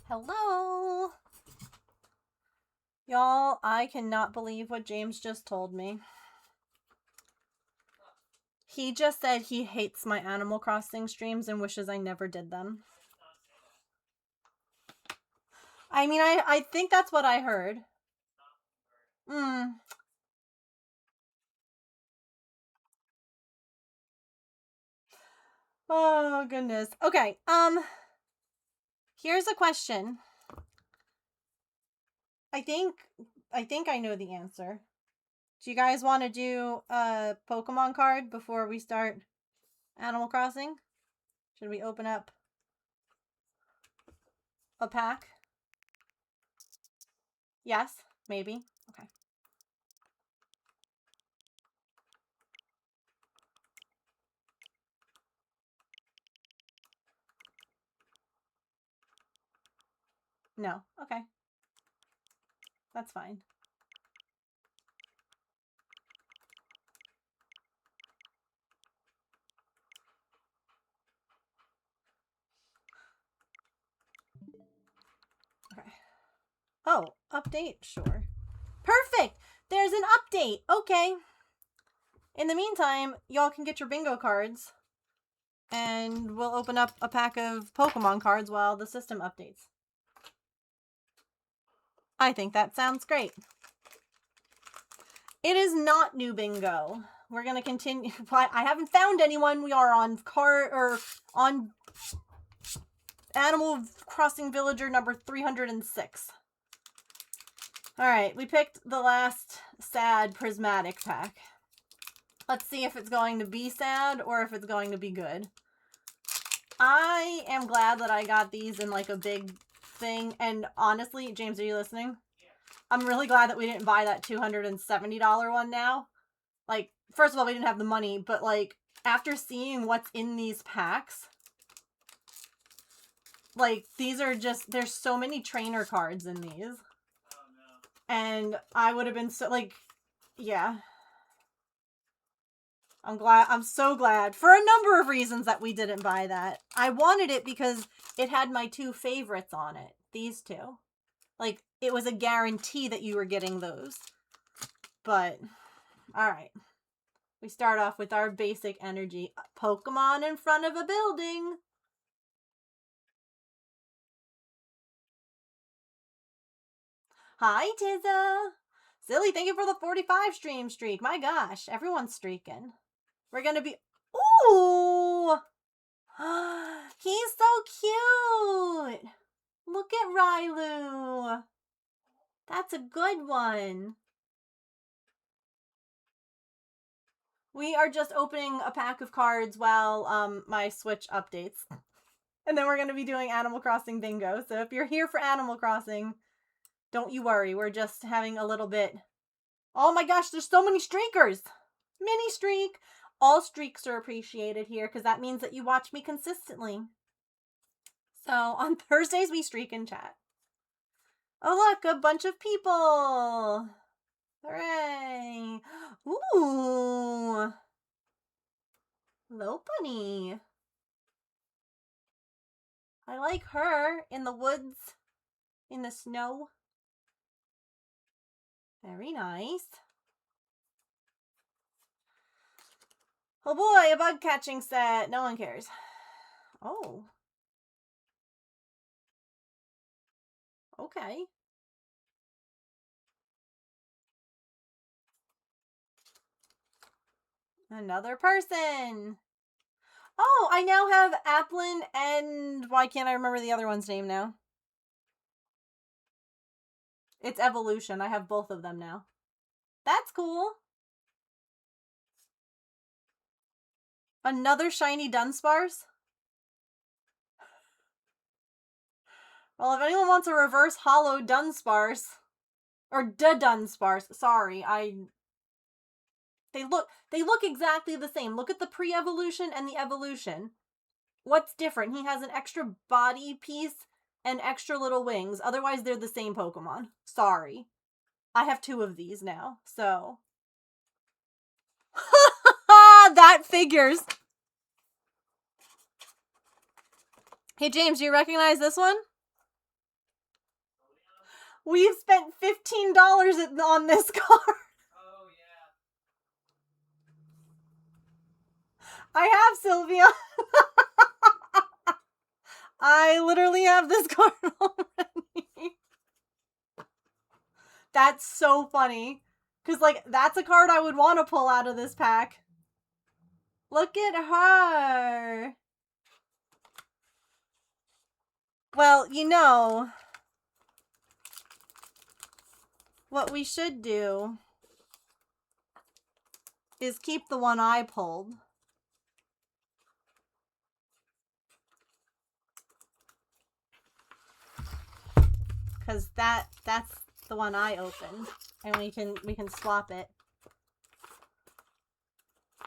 Hello? Y'all, I cannot believe what James just told me. He just said he hates my Animal Crossing streams and wishes I never did them. I mean, I think that's what I heard. Oh, goodness. Okay, here's a question. I think I know the answer. Do you guys want to do a Pokemon card before we start Animal Crossing? Should we open up a pack? Yes, maybe. Okay. No. Okay. That's fine. Okay. Oh, update? Sure. Perfect! There's an update! Okay. In the meantime, y'all can get your bingo cards. And we'll open up a pack of Pokemon cards while the system updates. I think that sounds great. It is not new bingo. We're gonna continue. I haven't found anyone. We are on on Animal Crossing Villager number 306. Alright, we picked the last sad prismatic pack. Let's see if it's going to be sad or if it's going to be good. I am glad that I got these in like a big thing. And honestly, James, are you listening? Yeah. I'm really glad that we didn't buy that $270 one now. Like, first of all, we didn't have the money, but like, after seeing what's in these packs, like, these are just, there's so many trainer cards in these. Oh, no. And I would have been so, like, yeah. I'm so glad, for a number of reasons, that we didn't buy that. I wanted it because it had my two favorites on it. These two. Like, it was a guarantee that you were getting those. But, alright. We start off with our basic energy. Pokemon in front of a building. Hi, Tizza. Silly, thank you for the 45 stream streak. My gosh, everyone's streaking. We're gonna be... Ooh! He's so cute! Look at Rylu. That's a good one. We are just opening a pack of cards while my Switch updates. And then we're going to be doing Animal Crossing bingo. So if you're here for Animal Crossing, don't you worry. We're just having a little bit... Oh my gosh, there's so many streakers! Mini streak! All streaks are appreciated here because that means that you watch me consistently. So on Thursdays, we streak in chat. Oh look, a bunch of people! Hooray! Ooh! Hello, bunny. I like her in the woods, in the snow. Very nice. Oh boy, a bug catching set. No one cares. Oh. Okay. Another person. Oh, I now have Applin and... Why can't I remember the other one's name now? It's Evolution. I have both of them now. That's cool. Another shiny Dunsparce? Well, if anyone wants a reverse hollow Dunsparce... Or Dunsparce. Sorry, They look exactly the same. Look at the pre-evolution and the evolution. What's different? He has an extra body piece and extra little wings. Otherwise, they're the same Pokemon. Sorry. I have two of these now, so... That figures! Hey, James, do you recognize this one? We've spent $15 on this card. Oh, yeah. I have Sylvia. I literally have this card already. That's so funny. Because, like, that's a card I would want to pull out of this pack. Look at her. Well, you know, what we should do is keep the one I pulled. Because that's the one I opened. And we can swap it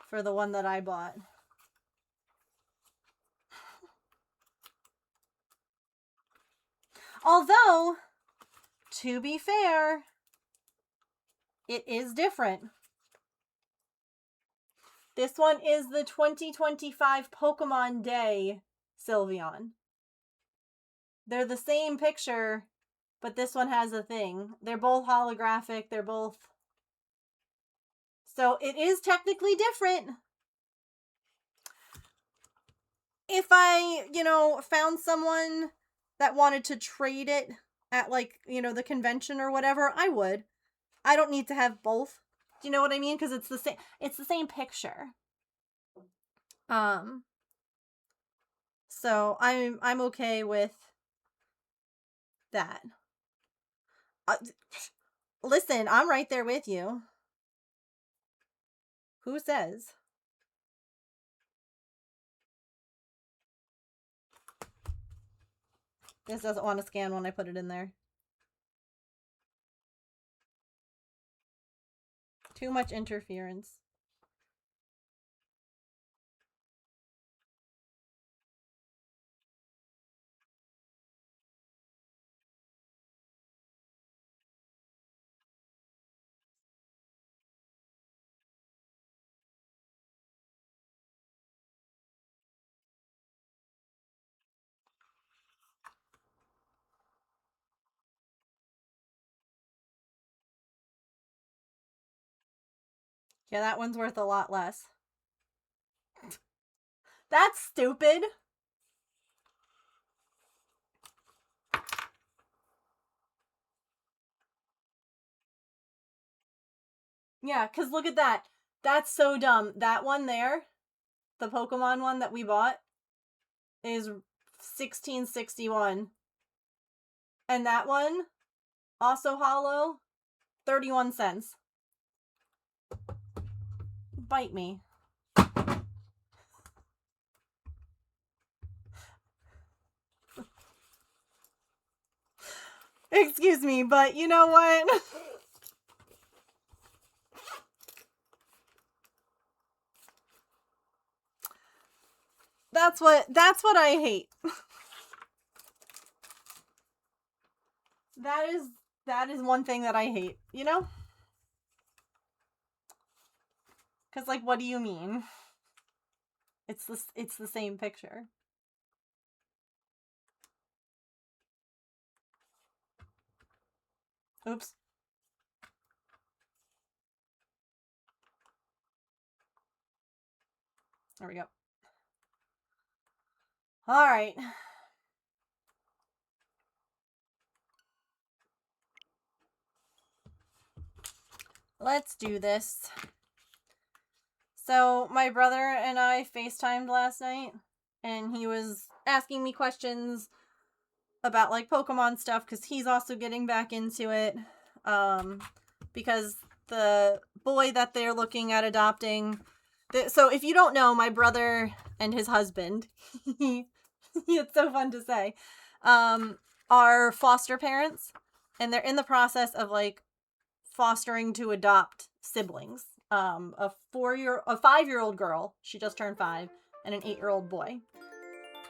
for the one that I bought. Although, to be fair, it is different. This one is the 2025 Pokemon Day Sylveon. They're the same picture, but this one has a thing. They're both holographic. They're both... So it is technically different. If I, you know, found someone that wanted to trade it at, like, you know, the convention or whatever, I would. I don't need to have both. Do you know what I mean? Because it's the same picture. So I'm okay with that. Listen, I'm right there with you. Who says? This doesn't want to scan when I put it in there. Too much interference. Yeah, that one's worth a lot less. That's stupid. Yeah, because look at that. That's so dumb. That one there, the Pokemon one that we bought, is $16.61. And that one, also hollow, 31 cents. Bite me. Excuse me, but you know what? That's what I hate. That is one thing that I hate, you know? Cuz like what do you mean? It's the same picture. Oops. There we go. All right. Let's do this. So, my brother and I FaceTimed last night, and he was asking me questions about, like, Pokemon stuff, because he's also getting back into it, because the boy that they're looking at adopting... So, if you don't know, my brother and his husband, it's so fun to say, are foster parents, and they're in the process of, like, fostering to adopt siblings. A 5-year-old girl, she just turned 5, and an 8-year-old boy.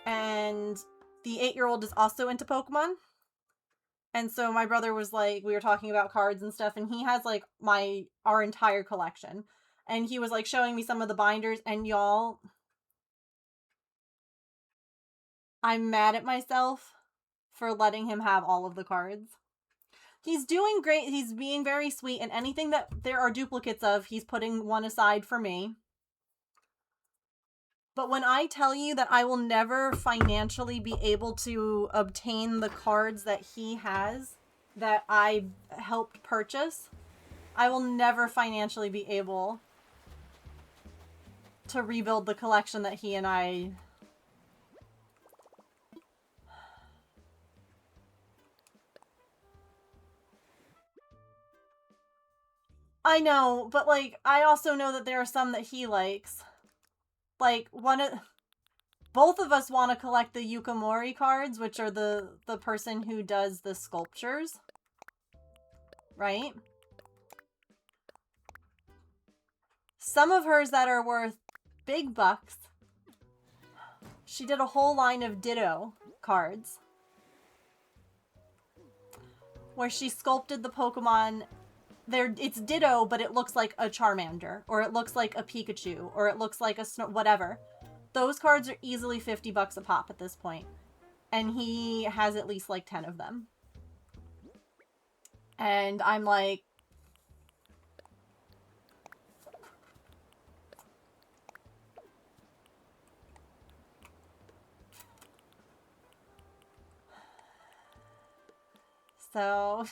And the 8-year-old is also into Pokemon. And so my brother was like, we were talking about cards and stuff, and he has like our entire collection. And he was like showing me some of the binders, and y'all, I'm mad at myself for letting him have all of the cards. He's doing great. He's being very sweet, and anything that there are duplicates of, he's putting one aside for me. But when I tell you that I will never financially be able to obtain the cards that he has that I helped purchase, I will never financially be able to rebuild the collection that he and I... I know, but, like, I also know that there are some that he likes. Like, both of us want to collect the Yukamori cards, which are the person who does the sculptures. Right? Some of hers that are worth big bucks. She did a whole line of Ditto cards. Where she sculpted the Pokemon... It's Ditto, but it looks like a Charmander. Or it looks like a Pikachu. Or it looks like a whatever. Those cards are easily 50 bucks a pop at this point. And he has at least like 10 of them. And I'm like... So...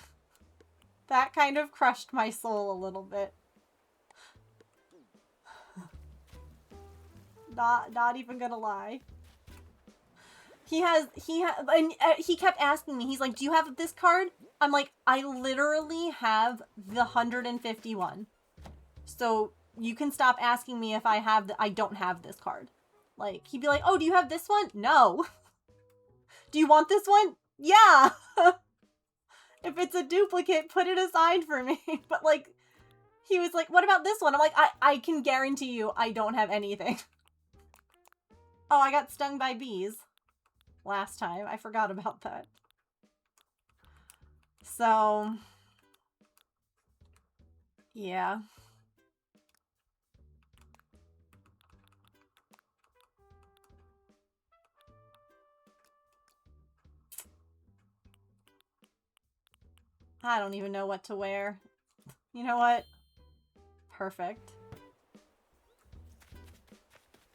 that kind of crushed my soul a little bit. Not even gonna lie. He kept asking me, he's like, do you have this card? I'm like, I literally have the 151. So you can stop asking me if I have I don't have this card. Like, he'd be like, oh, do you have this one? No. Do you want this one? Yeah. If it's a duplicate, put it aside for me. But, like, he was like, what about this one? I'm like, I can guarantee you I don't have anything. Oh, I got stung by bees last time. I forgot about that. So, yeah. I don't even know what to wear. You know what? Perfect.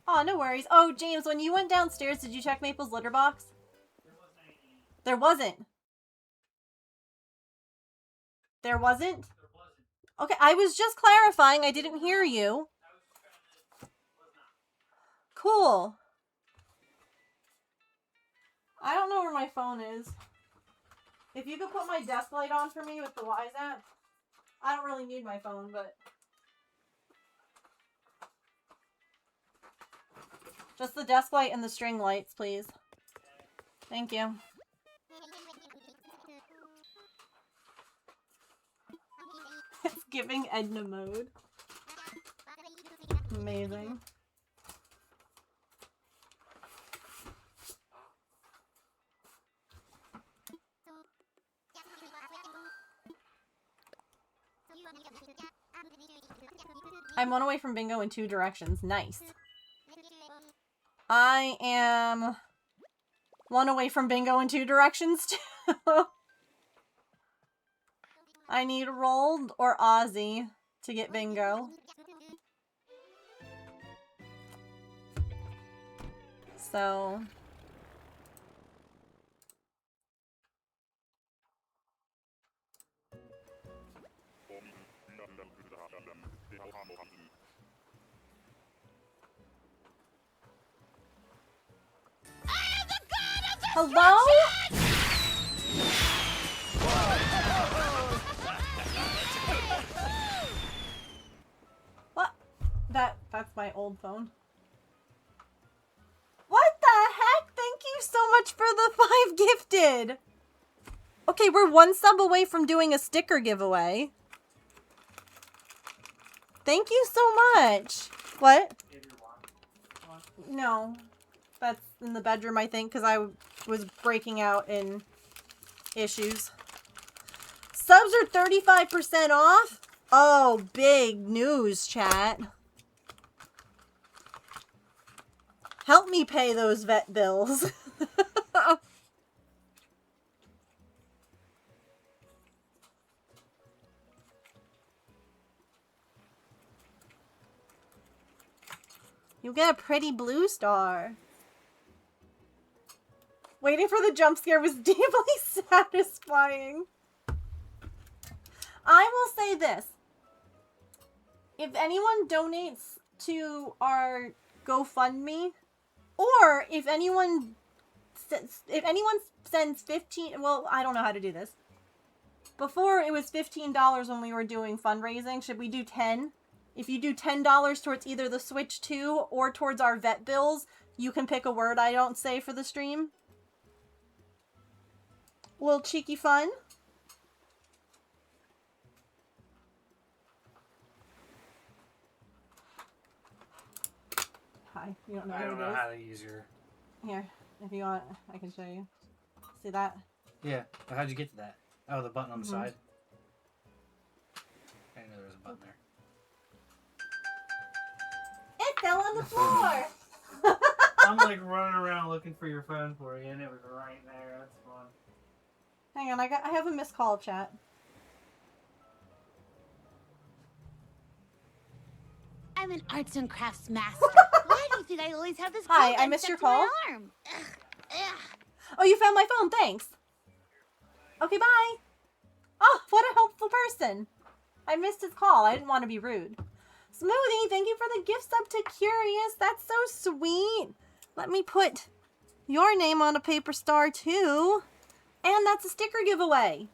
Oh, no worries. Oh, James, when you went downstairs, did you check Maple's litter box? There wasn't. There wasn't? Okay, I was just clarifying. I didn't hear you. Cool. I don't know where my phone is. If you could put my desk light on for me with the Wise app. I don't really need my phone, but... just the desk light and the string lights, please. Thank you. It's giving Edna mode. Amazing. I'm one away from bingo in 2 directions. Nice. I am 1 away from bingo in 2 directions too. I need Rolled or Ozzy to get bingo. So... hello? What? That's my old phone. What the heck? Thank you so much for the 5 gifted. Okay, we're 1 sub away from doing a sticker giveaway. Thank you so much. What? No. That's in the bedroom, I think, because I was breaking out in issues. Subs are 35% off? Oh, big news, chat. Help me pay those vet bills. You get a pretty blue star. Waiting for the jump scare was deeply satisfying. I will say this. If anyone donates to our GoFundMe, or if anyone sends 15, well, I don't know how to do this. Before it was $15 when we were doing fundraising. Should we do 10? If you do $10 towards either the Switch 2 or towards our vet bills, you can pick a word I don't say for the stream. A little cheeky fun. Hi. You don't know I don't know how to use your... Here, if you want, I can show you. See that? Yeah, but how'd you get to that? Oh, the button on the side? I didn't know there was a button there. It fell on the floor! I'm like running around looking for your phone for you, and it was right there. That's fun. Hang on, I have a missed call, chat. I'm an arts and crafts master. Why do you think I always have this? Hi, I missed your call. Oh, you found my phone. Thanks. Okay, bye. Oh, what a helpful person. I missed his call. I didn't want to be rude. Smoothie, thank you for the gift sub to Curious. That's so sweet. Let me put your name on a paper star too. And that's a sticker giveaway.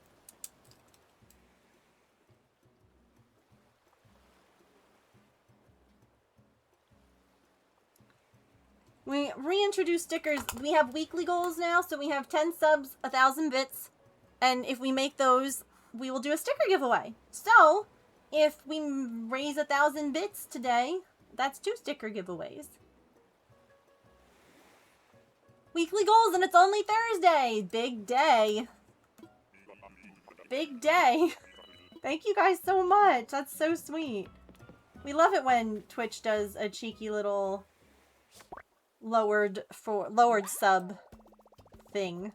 We reintroduced stickers. We have weekly goals now, so we have 10 subs, 1,000 bits. And if we make those, we will do a sticker giveaway. So, if we raise 1,000 bits today, that's 2 sticker giveaways. Weekly goals, and it's only Thursday. Big day. Big day. Thank you guys so much. That's so sweet. We love it when Twitch does a cheeky little lowered sub thing.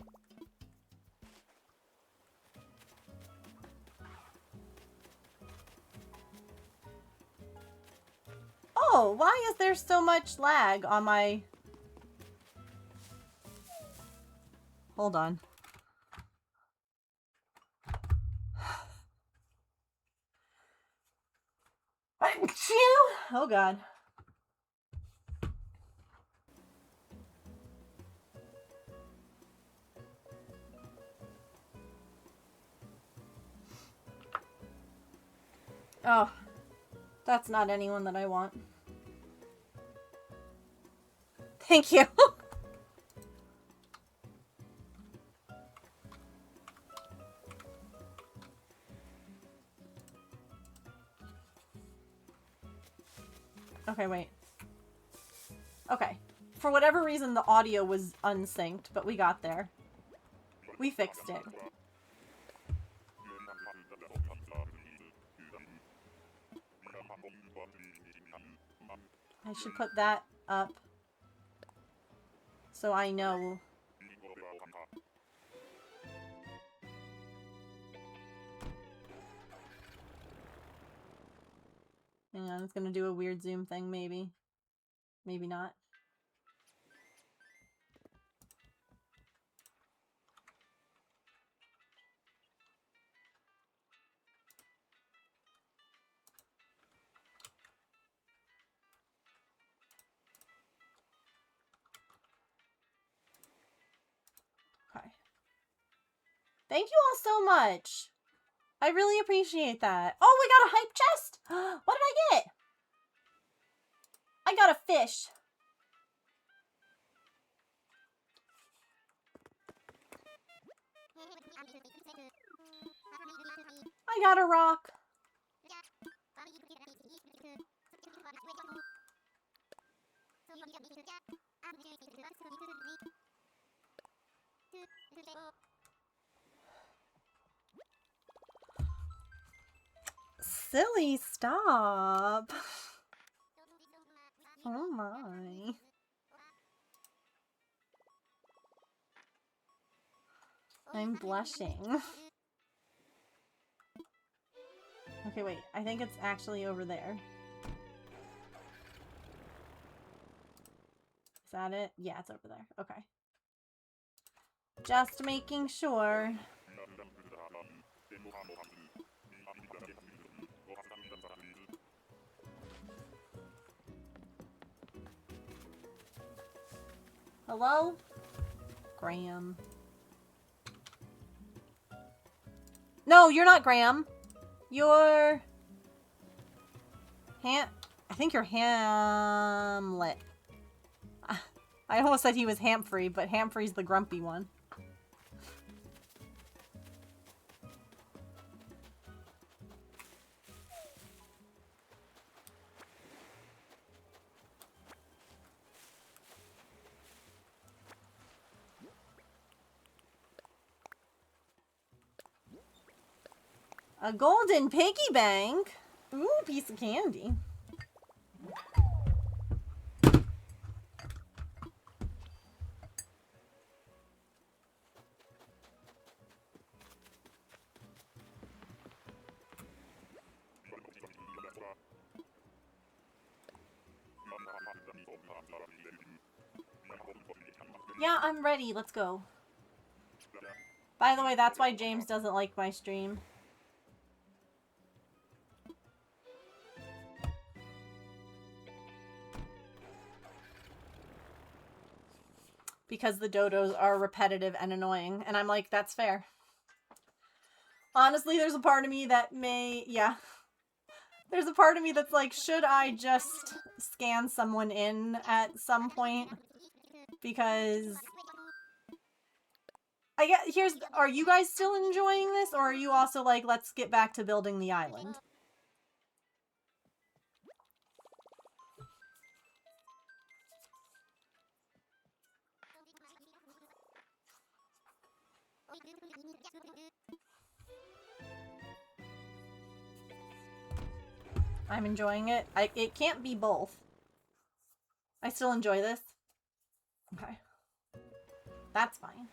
Oh, why is there so much lag on my... Hold on. Oh god. Oh, that's not anyone that I want. Thank you. Okay, wait. Okay. For whatever reason, the audio was unsynced, but we got there. We fixed it. I should put that up so I know. Hang on, it's gonna do a weird zoom thing, maybe. Maybe not. Okay. Thank you all so much. I really appreciate that. Oh, we got a hype chest! What did I get? I got a fish. I got a rock. Silly, stop. Oh my. I'm blushing. Okay, wait. I think it's actually over there. that it? Yeah, it's over there. Okay. Just making sure. Hello? Graham. No, you're not Graham. You're... I think you're Hamlet. I almost said he was Hamfrey, but Hamfrey's the grumpy one. A golden piggy bank? Ooh, piece of candy. Yeah, I'm ready. Let's go. By the way, that's why James doesn't like my stream. Because the dodos are repetitive and annoying. And I'm like, that's fair. Honestly, there's a part of me that may... Yeah. There's a part of me that's like, should I just scan someone in at some point? Because... I guess, here's... Are you guys still enjoying this? Or are you also like, let's get back to building the island? I'm enjoying it. It can't be both. I still enjoy this. Okay. That's fine.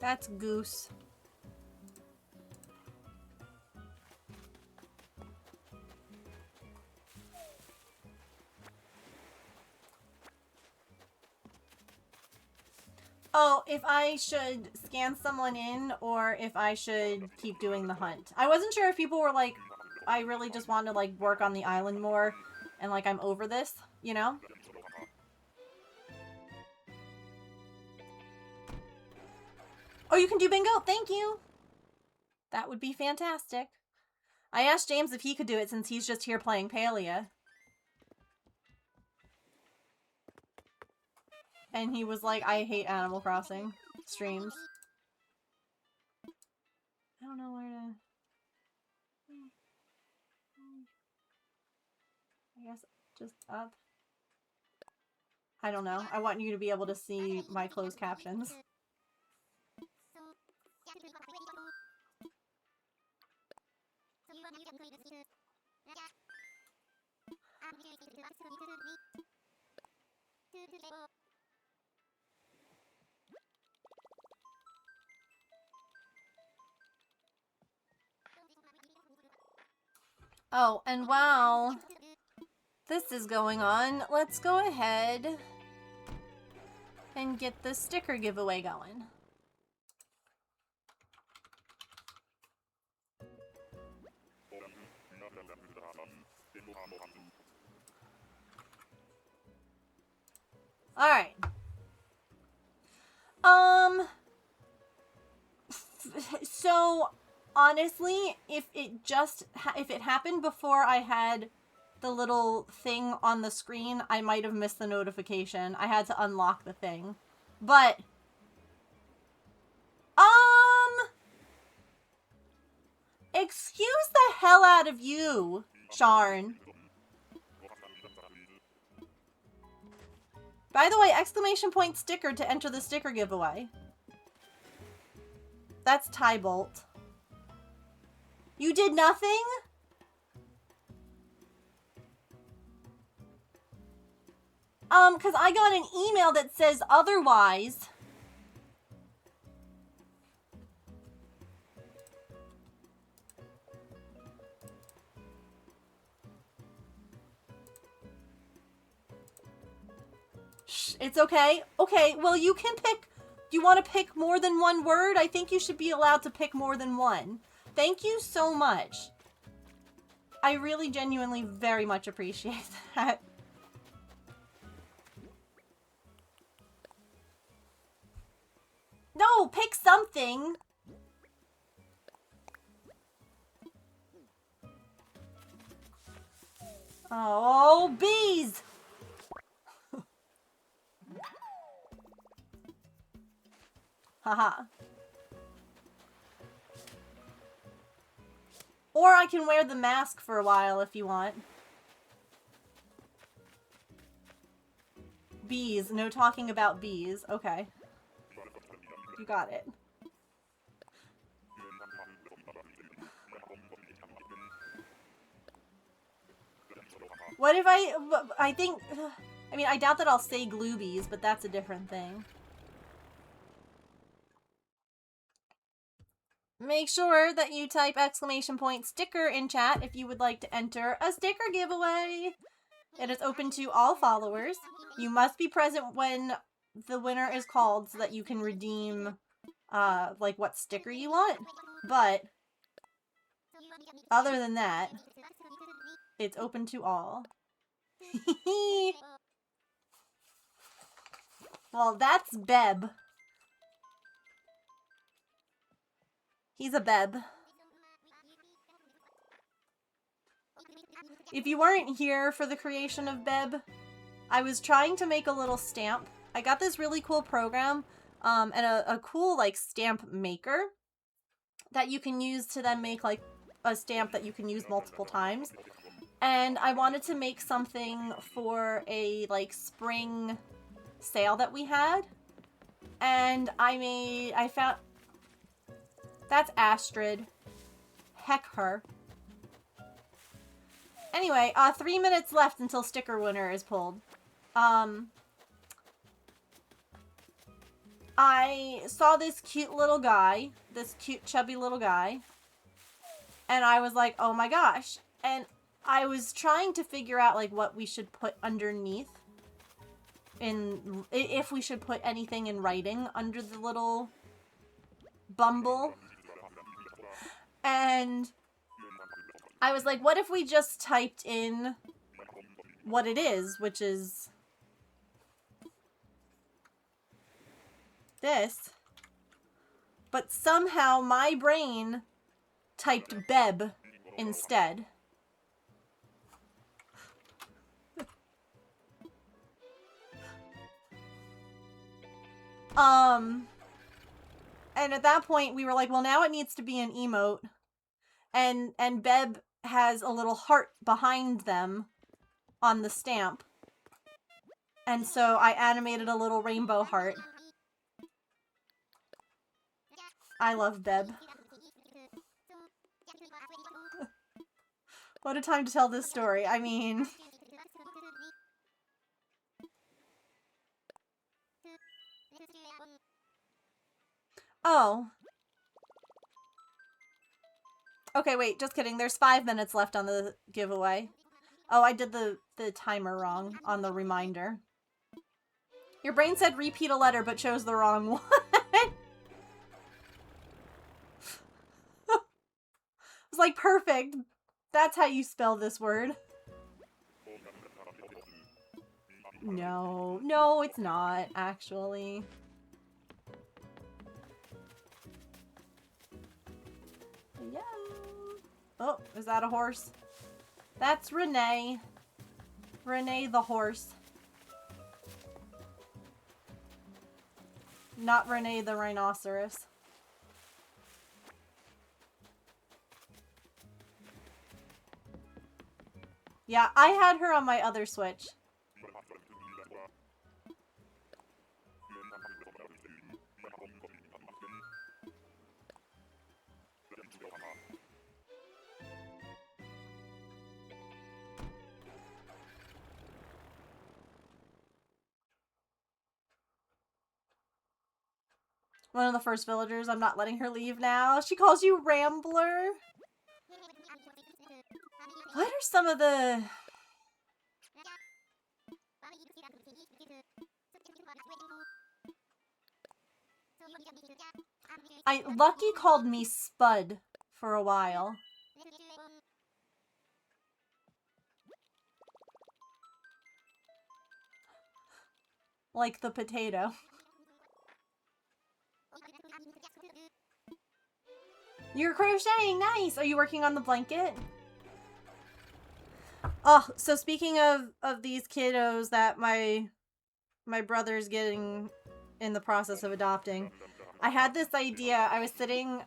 That's Goose. Oh, if I should scan someone in or if I should keep doing the hunt. I wasn't sure if people were like, I really just want to like work on the island more and like I'm over this, you know? Oh, you can do bingo? Thank you! That would be fantastic. I asked James if he could do it since he's just here playing Palia. And he was like, I hate Animal Crossing streams. I don't know where to... I guess just up. I don't know. I want you to be able to see my closed captions. Oh, and while this is going on, let's go ahead and get the sticker giveaway going. Alright. So, honestly, if it happened before I had the little thing on the screen, I might have missed the notification. I had to unlock the thing. But, excuse the hell out of you, Sharn. By the way, exclamation point sticker to enter the sticker giveaway. That's Tybolt. You did nothing? Because I got an email that says otherwise. Shh, it's okay. Okay, well, you can pick. Do you want to pick more than one word? I think you should be allowed to pick more than one. Thank you so much. I really genuinely very much appreciate that. No, pick something. Oh, bees. Haha. Or I can wear the mask for a while if you want. Bees. No talking about bees. Okay. You got it. What if I think... I mean, I doubt that I'll say gloobies, but that's a different thing. Make sure that you type !sticker in chat if you would like to enter a sticker giveaway. It is open to all followers. You must be present when the winner is called so that you can redeem, like, what sticker you want. But, other than that, it's open to all. Well, that's Beb. He's a Beb. If you weren't here for the creation of Beb, I was trying to make a little stamp. I got this really cool program, and a cool, like, stamp maker that you can use to then make, like, a stamp that you can use multiple times. And I wanted to make something for a, like, spring sale that we had. And I found... That's Astrid. Heck her. Anyway, 3 minutes left until sticker winner is pulled. I saw this cute little guy, this cute chubby little guy, and I was like, oh my gosh. And I was trying to figure out, like, what we should put underneath, if we should put anything in writing under the little bumble. And I was like, what if we just typed in what it is, which is this. But somehow my brain typed Beb instead. And at that point we were like, well, now it needs to be an emote. And Beb has a little heart behind them on the stamp. And so I animated a little rainbow heart. I love Beb. What a time to tell this story. I mean... Oh. Okay, wait, just kidding. There's 5 minutes left on the giveaway. Oh, I did the timer wrong on the reminder. Your brain said repeat a letter, but chose the wrong one. It was like, perfect. That's how you spell this word. No. No, it's not, actually. Yeah. Oh, is that a horse? That's Renee. Renee the horse. Not Renee the rhinoceros. Yeah, I had her on my other Switch. One of the first villagers. I'm not letting her leave now. She calls you Rambler. What are some of the... Lucky called me Spud for a while. Like the potato. You're crocheting, nice! Are you working on the blanket? Oh, so speaking of these kiddos that my brother's getting in the process of adopting, I had this idea. I was sitting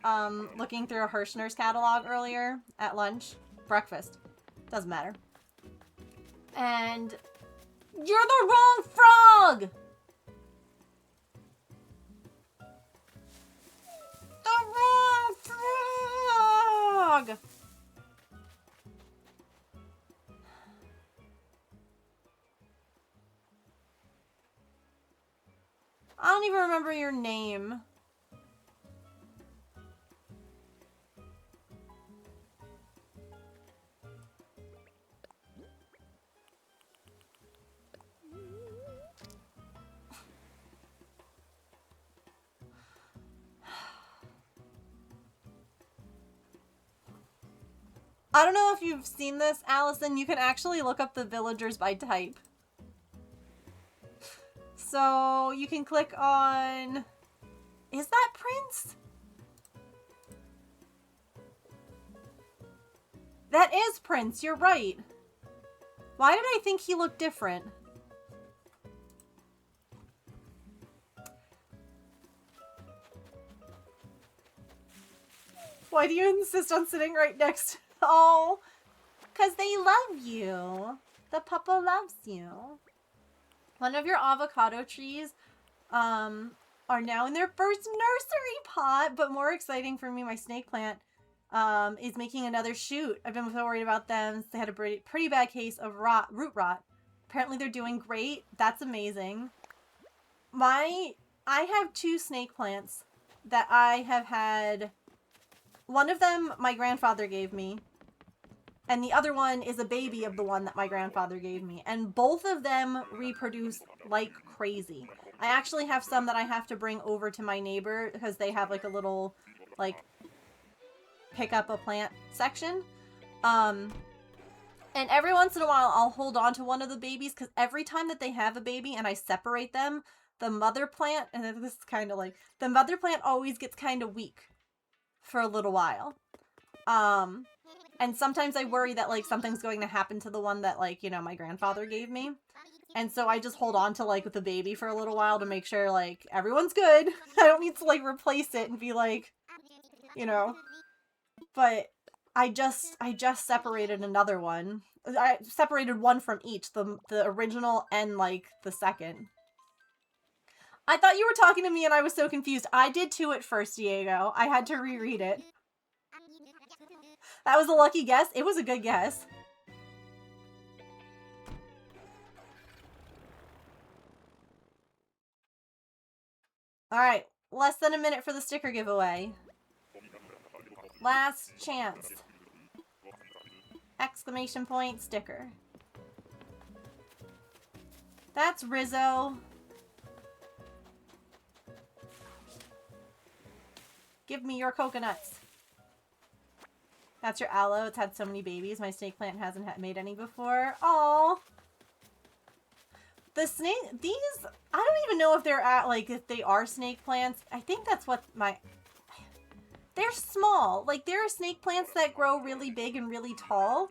looking through a Hirschner's catalog earlier at lunch. Breakfast. Doesn't matter. And you're the wrong frog! The wrong frog! I don't even remember your name. I don't know if you've seen this, Allison. You can actually look up the villagers by type. So you can click on... Is that Prince? That is Prince, you're right. Why did I think he looked different? Why do you insist on sitting right next to... Oh, because they love you. The puppa loves you. One of your avocado trees are now in their first nursery pot, but more exciting for me, my snake plant is making another shoot. I've been so worried about them. They had a pretty bad case of root rot. Apparently they're doing great. That's amazing. I have 2 snake plants that I have had. One of them my grandfather gave me. And the other one is a baby of the one that my grandfather gave me. And both of them reproduce like crazy. I actually have some that I have to bring over to my neighbor because they have like a little, like, pick up a plant section. And every once in a while I'll hold on to one of the babies because every time that they have a baby and I separate them, the mother plant, and this is kind of like, the mother plant always gets kind of weak for a little while. And sometimes I worry that, like, something's going to happen to the one that, like, you know, my grandfather gave me. And so I just hold on to, like, the baby for a little while to make sure, like, everyone's good. I don't need to, like, replace it and be like, you know. But I just separated another one. I separated one from each, the original and, like, the second. I thought you were talking to me and I was so confused. I did too at first, Diego. I had to reread it. That was a lucky guess. It was a good guess. Alright, less than a minute for the sticker giveaway. Last chance. Exclamation point sticker. That's Rizzo. Give me your coconuts. That's your aloe. It's had so many babies. My snake plant hasn't made any before. Aww. The snake, these, I don't even know if they're if they are snake plants. I think that's what they're small. Like, there are snake plants that grow really big and really tall.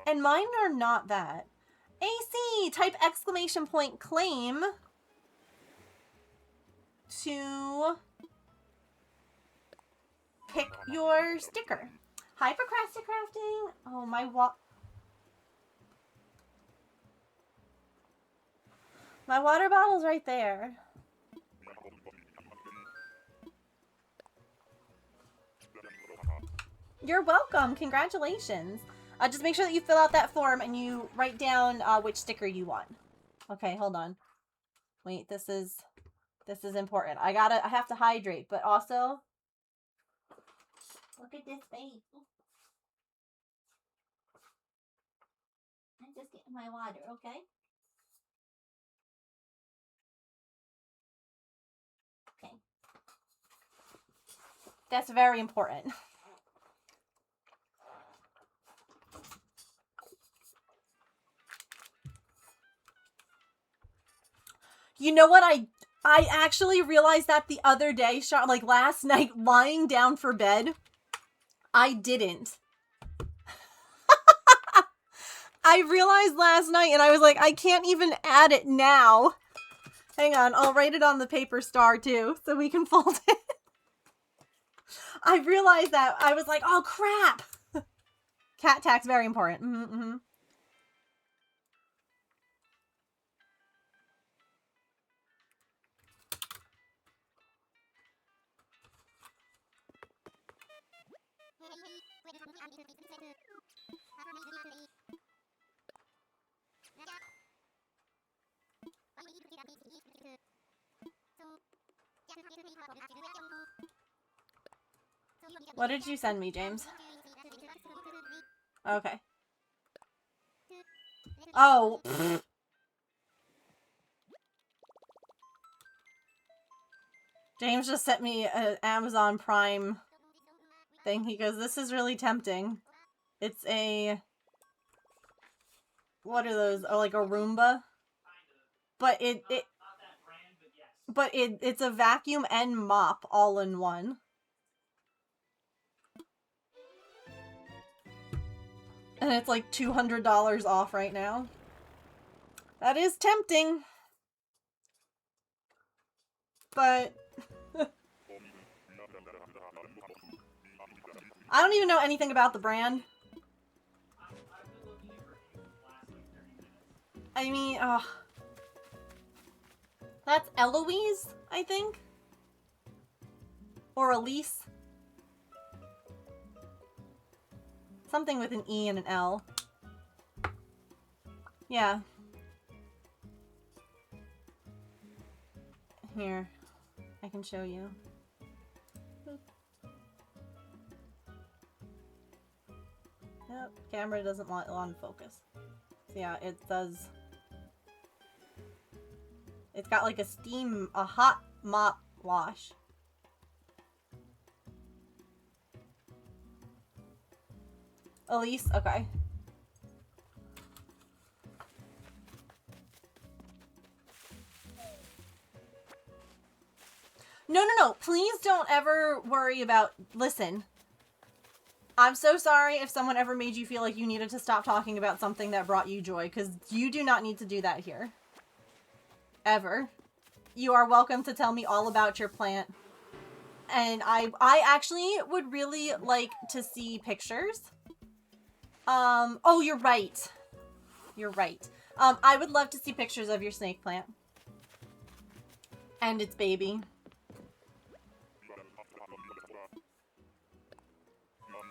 And mine are not that. AC, type exclamation point claim to pick your sticker. Hi, Procrasticrafting. Oh, my water bottle's right there. You're welcome. Congratulations. Just make sure that you fill out that form and you write down which sticker you want. Okay, hold on. Wait, this is This is important. I have to hydrate, but also look at this face. I'm just getting my water, okay? Okay. That's very important. You know what? I actually realized that the other day, like last night, lying down for bed. I didn't. I realized last night and I was like, I can't even add it now. Hang on, I'll write it on the paper star too, so we can fold it. I realized that. I was like, oh crap. Cat tax, very important. Mm-hmm. What did you send me, James? Okay. Oh. James just sent me an Amazon Prime thing. He goes, this is really tempting. It's a... What are those? Oh, like a Roomba? But it's a vacuum and mop all in one. And it's like $200 off right now. That is tempting. But I don't even know anything about the brand. I mean, that's Eloise, I think? Or Elise? Something with an E and an L. Yeah. Here, I can show you. Yep, camera doesn't want on focus. So yeah, it does. It's got like a hot mop wash. Elise, okay. No. Please don't ever worry about... Listen. I'm so sorry if someone ever made you feel like you needed to stop talking about something that brought you joy, because you do not need to do that here. Ever. You are welcome to tell me all about your plant. And I actually would really like to see pictures. Oh, you're right. You're right. I would love to see pictures of your snake plant. And its baby.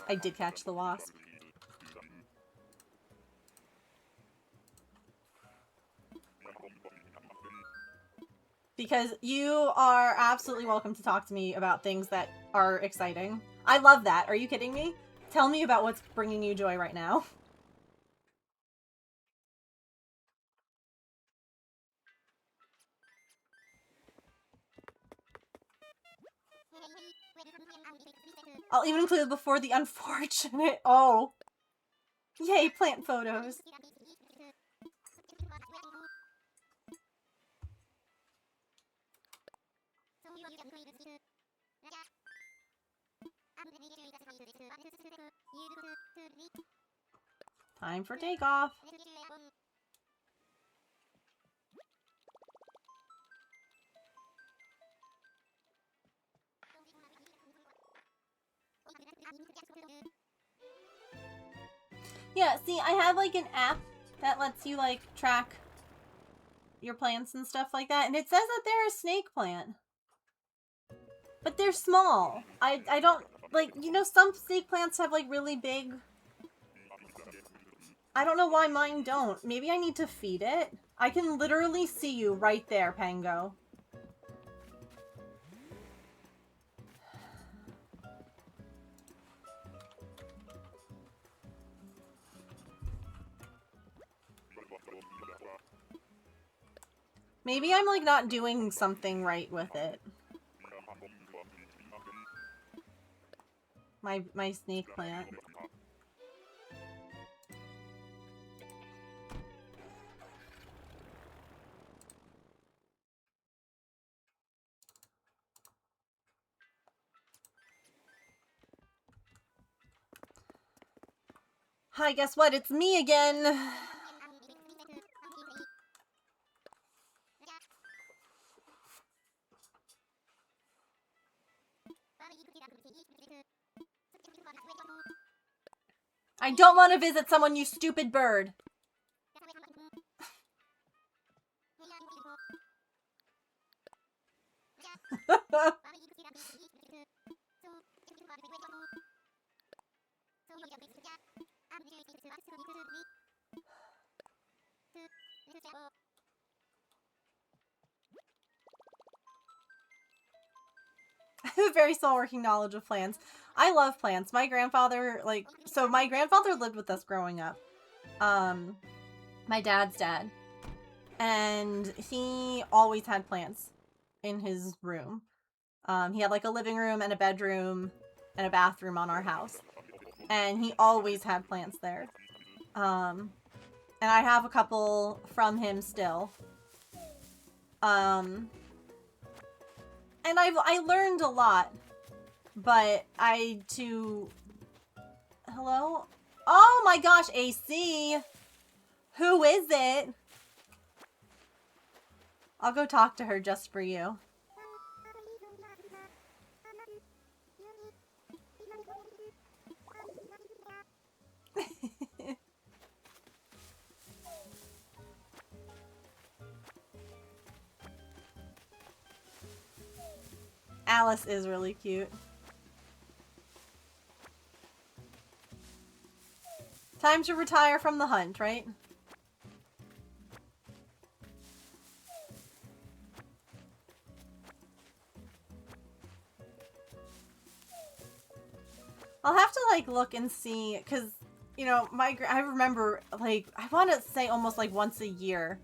I did catch the wasp. Because you are absolutely welcome to talk to me about things that are exciting. I love that. Are you kidding me? Tell me about what's bringing you joy right now. I'll even include before the unfortunate. Oh. Yay, plant photos. Time for takeoff. Yeah, see, I have like an app that lets you like track your plants and stuff like that, and it says that they're a snake plant. But they're small. I don't, like, you know, some snake plants have like really big... I don't know why mine don't. Maybe I need to feed it. I can literally see you right there, Pango. Maybe I'm like not doing something right with it. My snake plant. Hi, guess what? It's me again. I don't want to visit someone, you stupid bird. I have a very small working knowledge of plants. I love plants. My grandfather, my grandfather lived with us growing up. My dad's dad. And he always had plants in his room. He had like a living room and a bedroom and a bathroom on our house. And he always had plants there. And I have a couple from him still. And I learned a lot, but hello? Oh my gosh, AC! Who is it? I'll go talk to her just for you. Alice is really cute. Time to retire from the hunt, right? I'll have to like look and see, because you know, I remember like I want to say almost like once a year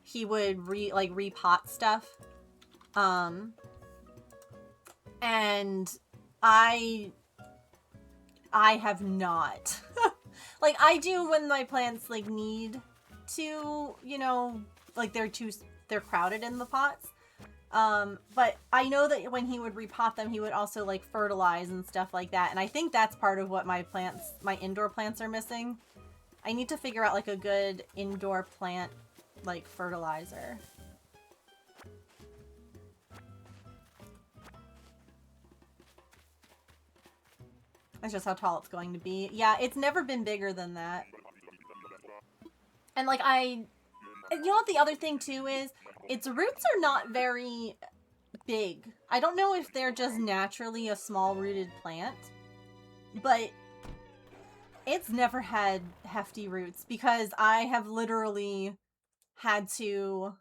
he would repot stuff. And I have not. Like I do when my plants like need to, you know, like they're crowded in the pots. But I know that when he would repot them, he would also like fertilize and stuff like that. And I think that's part of what my indoor plants are missing. I need to figure out like a good indoor plant like fertilizer. That's just how tall it's going to be. Yeah, it's never been bigger than that. And like you know what the other thing too is? Its roots are not very big. I don't know if they're just naturally a small rooted plant, but it's never had hefty roots because I have literally had to,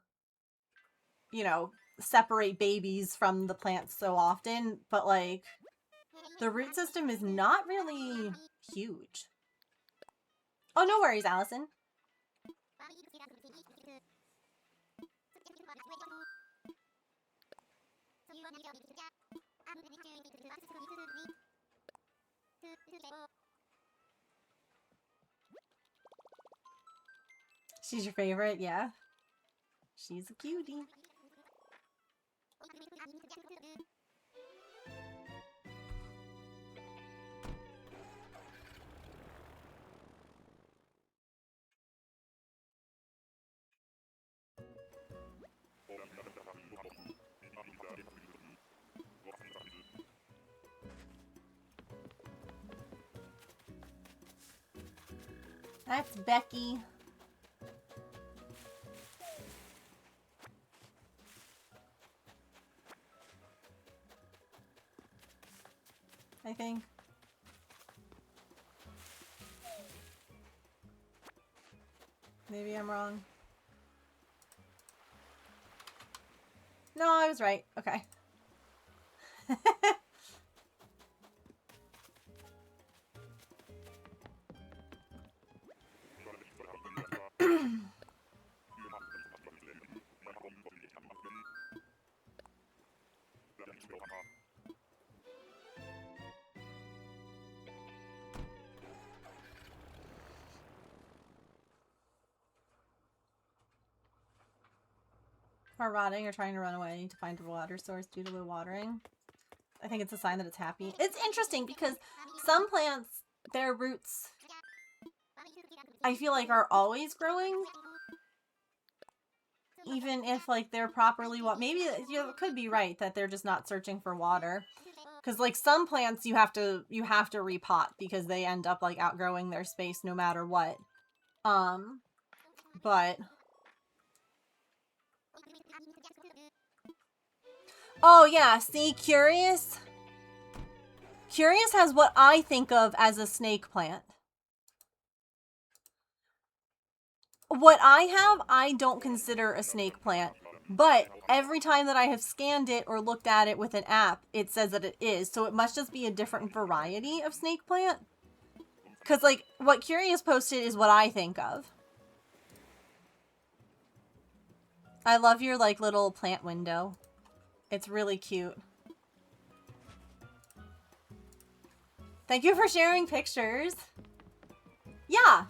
you know, separate babies from the plants so often, but like the root system is not really huge. Oh, no worries, Allison. She's your favorite? Yeah. She's a cutie. That's Becky. I think. Maybe I'm wrong. No, I was right. Okay. are rotting or trying to run away to find a water source due to low watering. I think it's a sign that it's happy. It's interesting because some plants, their roots, I feel like are always growing. Even if like they're properly maybe you could be right that they're just not searching for water. Because like some plants you have to repot because they end up like outgrowing their space no matter what. But oh yeah, see, Curious has what I think of as a snake plant. What I have, I don't consider a snake plant. But every time that I have scanned it or looked at it with an app, it says that it is. So it must just be a different variety of snake plant. Because, like, what Curious posted is what I think of. I love your, like, little plant window. It's really cute. Thank you for sharing pictures. Yeah.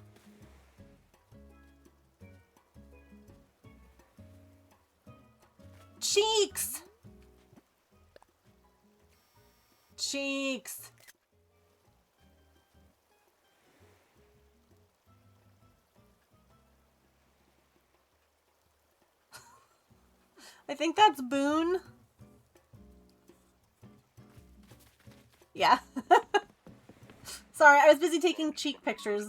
Cheeks! Cheeks! I think that's Boone. Yeah. Sorry, I was busy taking cheek pictures.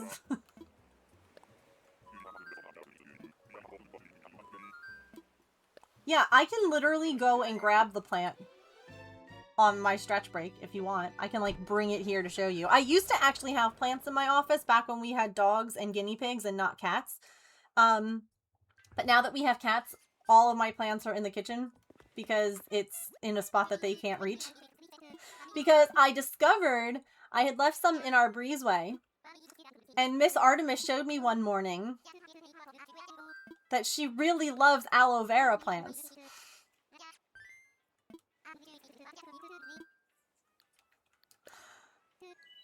Yeah, I can literally go and grab the plant on my stretch break if you want. I can like bring it here to show you. I used to actually have plants in my office back when we had dogs and guinea pigs and not cats. But now that we have cats, all of my plants are in the kitchen because it's in a spot that they can't reach. Because I discovered I had left some in our breezeway and Miss Artemis showed me one morning that she really loves aloe vera plants.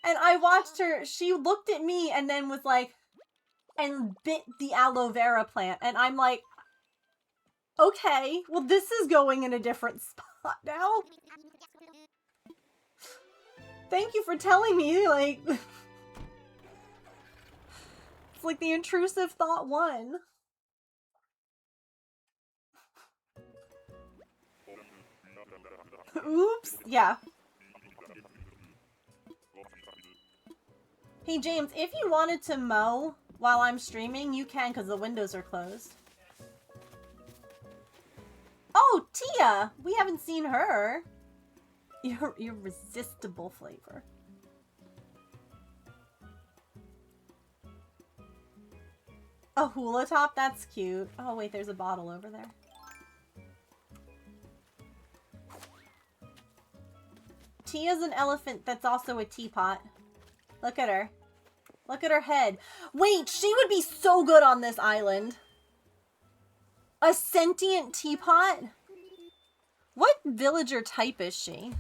And I watched her, she looked at me and then was like, and bit the aloe vera plant. And I'm like, okay, well this is going in a different spot now. Thank you for telling me, like, it's like the intrusive thought won. Oops, yeah. Hey James, if you wanted to mow while I'm streaming, you can because the windows are closed. Oh, Tia! We haven't seen her. Your irresistible flavor. A hula top? That's cute. Oh wait, there's a bottle over there. Tia's an elephant that's also a teapot. Look at her. Look at her head. Wait, she would be so good on this island. A sentient teapot? What villager type is she?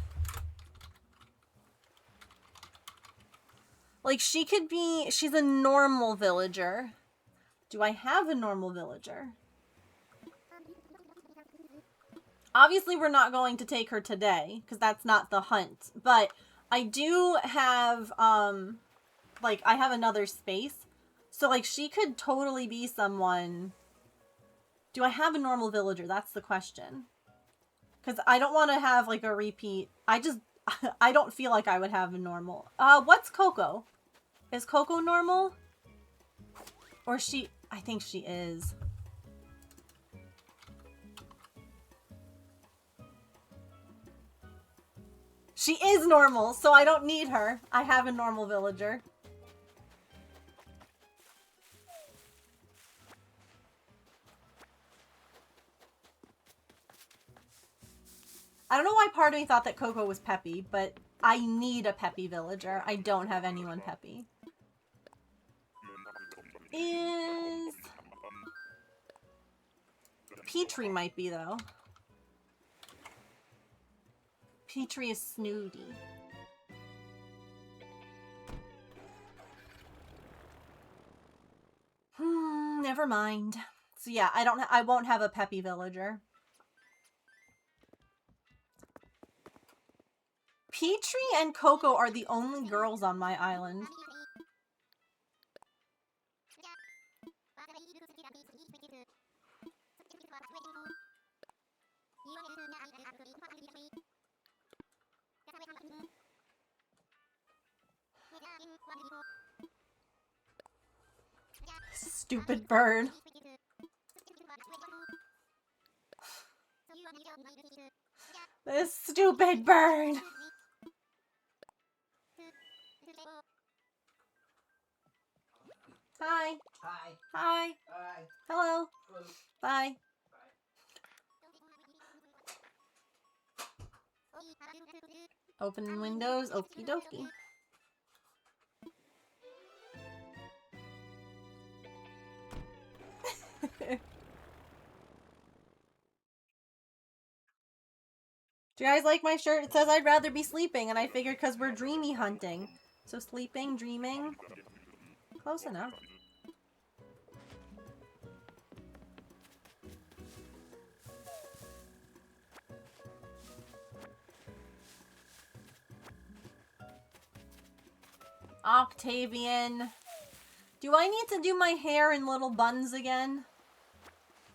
Like, she could be... She's a normal villager. Do I have a normal villager? Obviously, we're not going to take her today, because that's not the hunt. But I do have, like, I have another space. So, like, she could totally be someone... Do I have a normal villager? That's the question. Because I don't want to have, like, a repeat. I don't feel like I would have a normal. What's Coco? Is Coco normal? Or she... I think she is. She is normal, so I don't need her. I have a normal villager. I don't know why part of me thought that Coco was peppy, but I need a peppy villager. I don't have anyone peppy. Is... Petrie might be, though. Petrie is snooty. Never mind. So yeah, I won't have a peppy villager. Petrie and Coco are the only girls on my island. Stupid bird. This stupid bird. Hi. Hi. Hi. Hi. Hello. Hello. Bye. Open windows. Okie dokie. Do you guys like my shirt? It says I'd rather be sleeping, and I figured because we're dreamy hunting. So sleeping, dreaming. Close enough. Octavian. Do I need to do my hair in little buns again?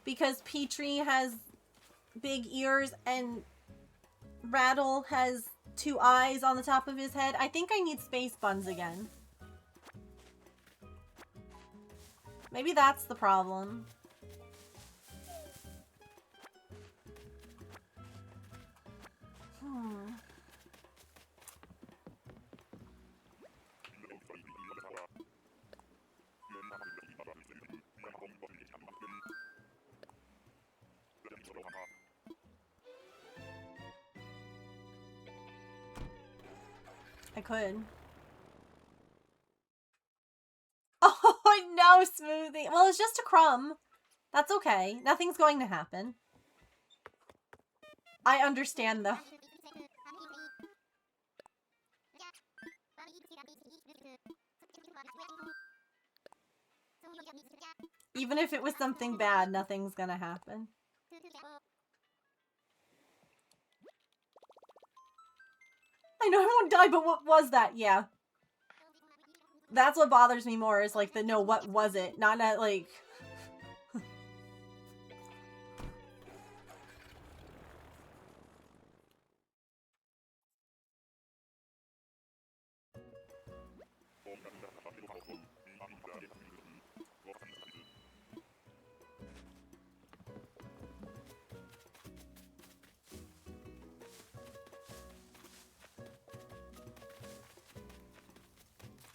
Because Petrie has big ears and Rattle has 2 eyes on the top of his head. I think I need space buns again. Maybe that's the problem. I could. Oh, no, Smoothie. Well, it's just a crumb. That's okay. Nothing's going to happen. I understand, though. Even if it was something bad, nothing's gonna happen. I know I won't die, but what was that? Yeah. That's what bothers me more, is like the no, what was it? Not that, like...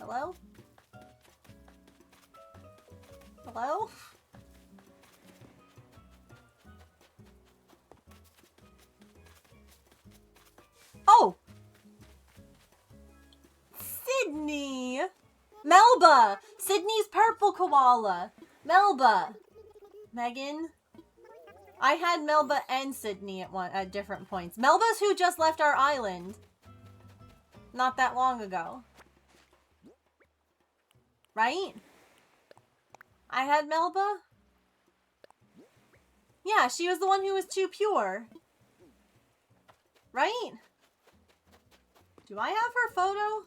Hello? Hello? Oh! Sydney! Melba! Sydney's purple koala! Melba! Megan? I had Melba and Sydney at different points. Melba's who just left our island. Not that long ago. Right? I had Melba? Yeah, she was the one who was too pure. Right? Do I have her photo?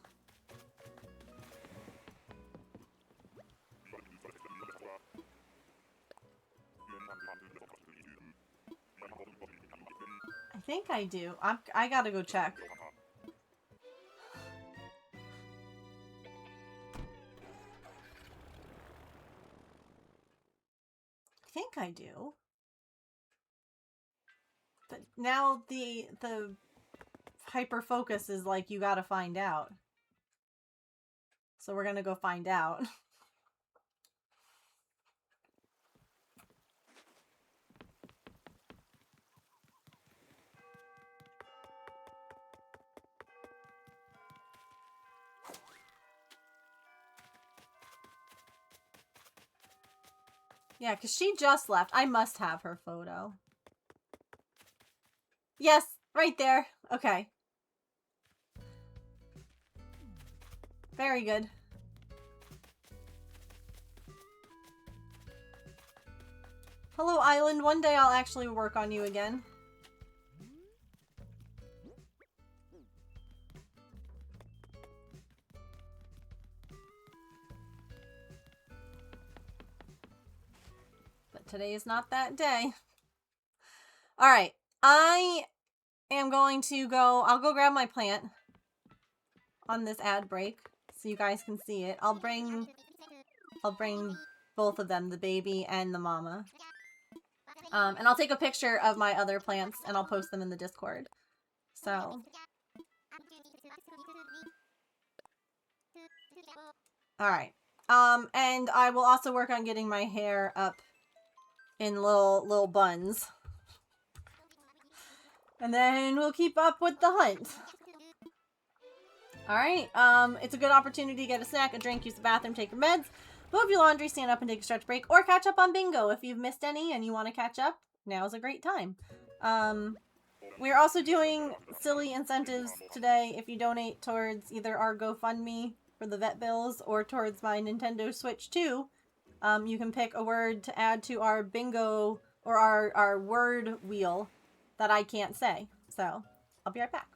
I think I do. I gotta go check. I think I do. But now the hyper focus is like, you gotta find out. So we're gonna go find out. Yeah, because she just left. I must have her photo. Yes, right there. Okay. Very good. Hello, Island. One day I'll actually work on you again. today is not that day. All right. I am going to go. I'll go grab my plant on this ad break so you guys can see it. I'll bring both of them, the baby and the mama. And I'll take a picture of my other plants and I'll post them in the Discord. So. Alright. And I will also work on getting my hair up in little buns. And then we'll keep up with the hunt. Alright, it's a good opportunity to get a snack, a drink, use the bathroom, take your meds, move your laundry, stand up and take a stretch break, or catch up on bingo. If you've missed any and you want to catch up, now's a great time. We're also doing silly incentives today if you donate towards either our GoFundMe for the vet bills or towards my Nintendo Switch 2. You can pick a word to add to our bingo or our word wheel that I can't say. So, I'll be right back.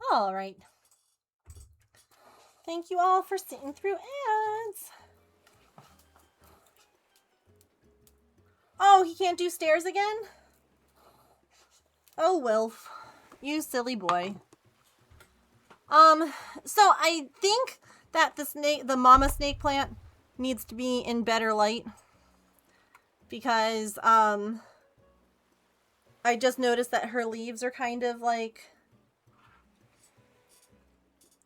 All right. Thank you all for sitting through ads. Oh, he can't do stairs again? Oh, Wilf. You silly boy. So I think that the mama snake plant needs to be in better light. Because, I just noticed that her leaves are kind of, like,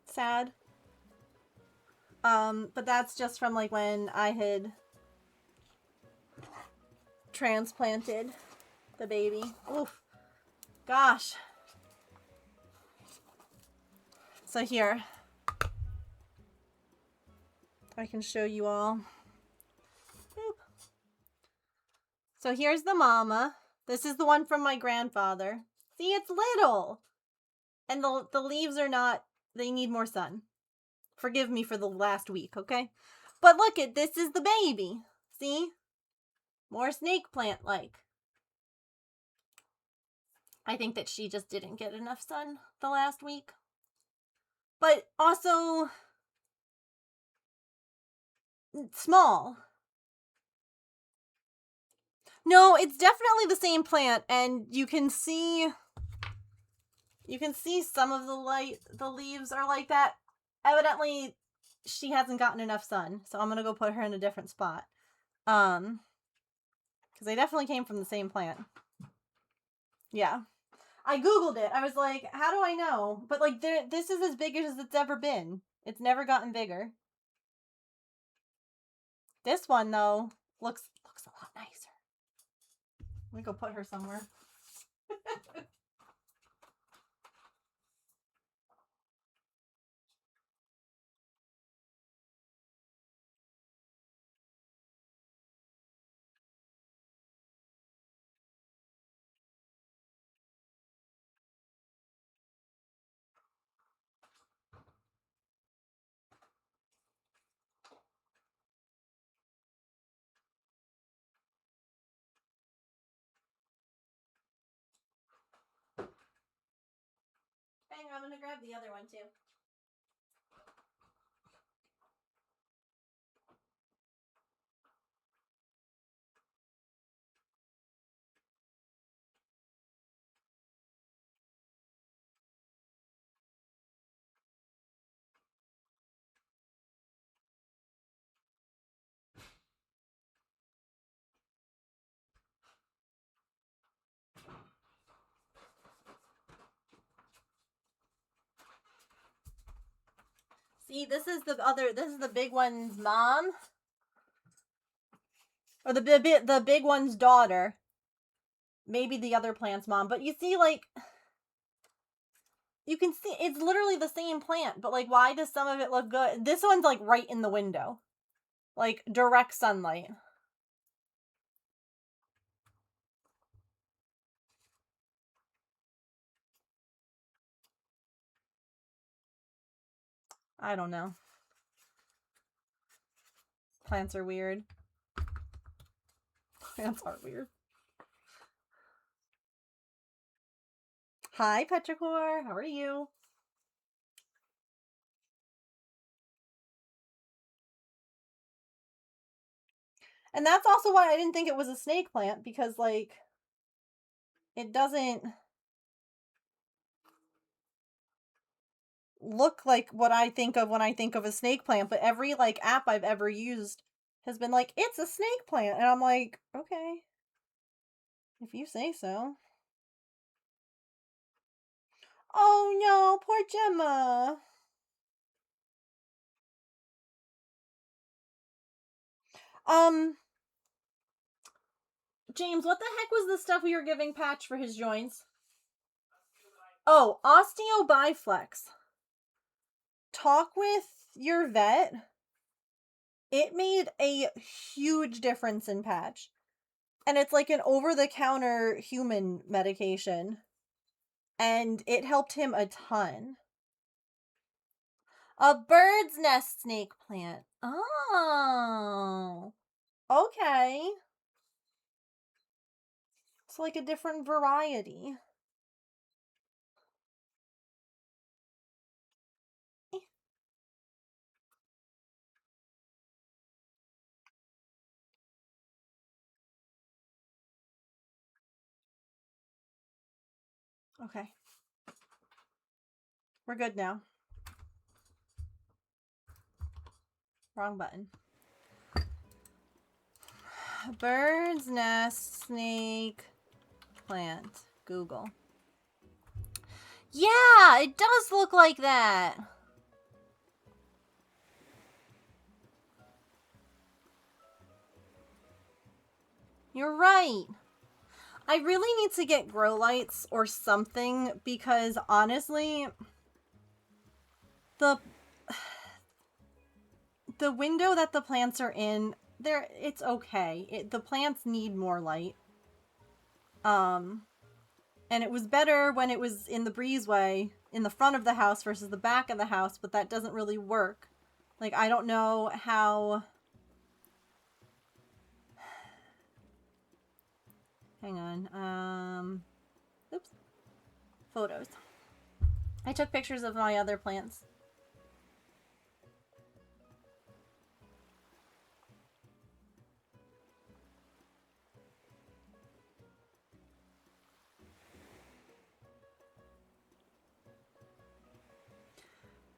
sad. But that's just from, like, when I had transplanted the baby. Oof. Gosh. So here. I can show you all. Boop. So here's the mama. This is the one from my grandfather. See, it's little. And the leaves are not, they need more sun. Forgive me for the last week, okay? But look at, this is the baby. See? More snake plant-like. I think that she just didn't get enough sun the last week. But also small. No, it's definitely the same plant, and you can see some of the leaves are like that. Evidently, she hasn't gotten enough sun, so I'm gonna go put her in a different spot. Because they definitely came from the same plant. Yeah. I googled it. I was like, how do I know? But like, this is as big as it's ever been. It's never gotten bigger. This one though looks a lot nicer. Let me go put her somewhere. Hang on, I'm gonna grab the other one too. See, this is the big one's mom. Or the big one's daughter. Maybe the other plant's mom. But you see, like, you can see, it's literally the same plant. But, like, why does some of it look good? This one's, like, right in the window. Like, direct sunlight. I don't know. Plants are weird. Plants are weird. Hi, Petrichor. How are you? And that's also why I didn't think it was a snake plant, because, like, it doesn't look like what I think of when I think of a snake plant, but every, like, app I've ever used has been like, it's a snake plant. And I'm like, okay. If you say so. Oh no, poor Gemma. James, what the heck was the stuff we were giving Patch for his joints? Oh, Osteo-Biflex. Talk with your vet. It made a huge difference in Patch. And it's like an over-the-counter human medication. And it helped him a ton. A bird's nest snake plant. Oh. Okay. It's like a different variety. Okay. We're good now. Wrong button. Bird's nest, snake, plant. Google. Yeah, it does look like that. You're right. I really need to get grow lights or something because honestly, the window that the plants are in, it's okay. The plants need more light. And it was better when it was in the breezeway in the front of the house versus the back of the house, but that doesn't really work. Like, I don't know how... Hang on. Oops. Photos. I took pictures of my other plants.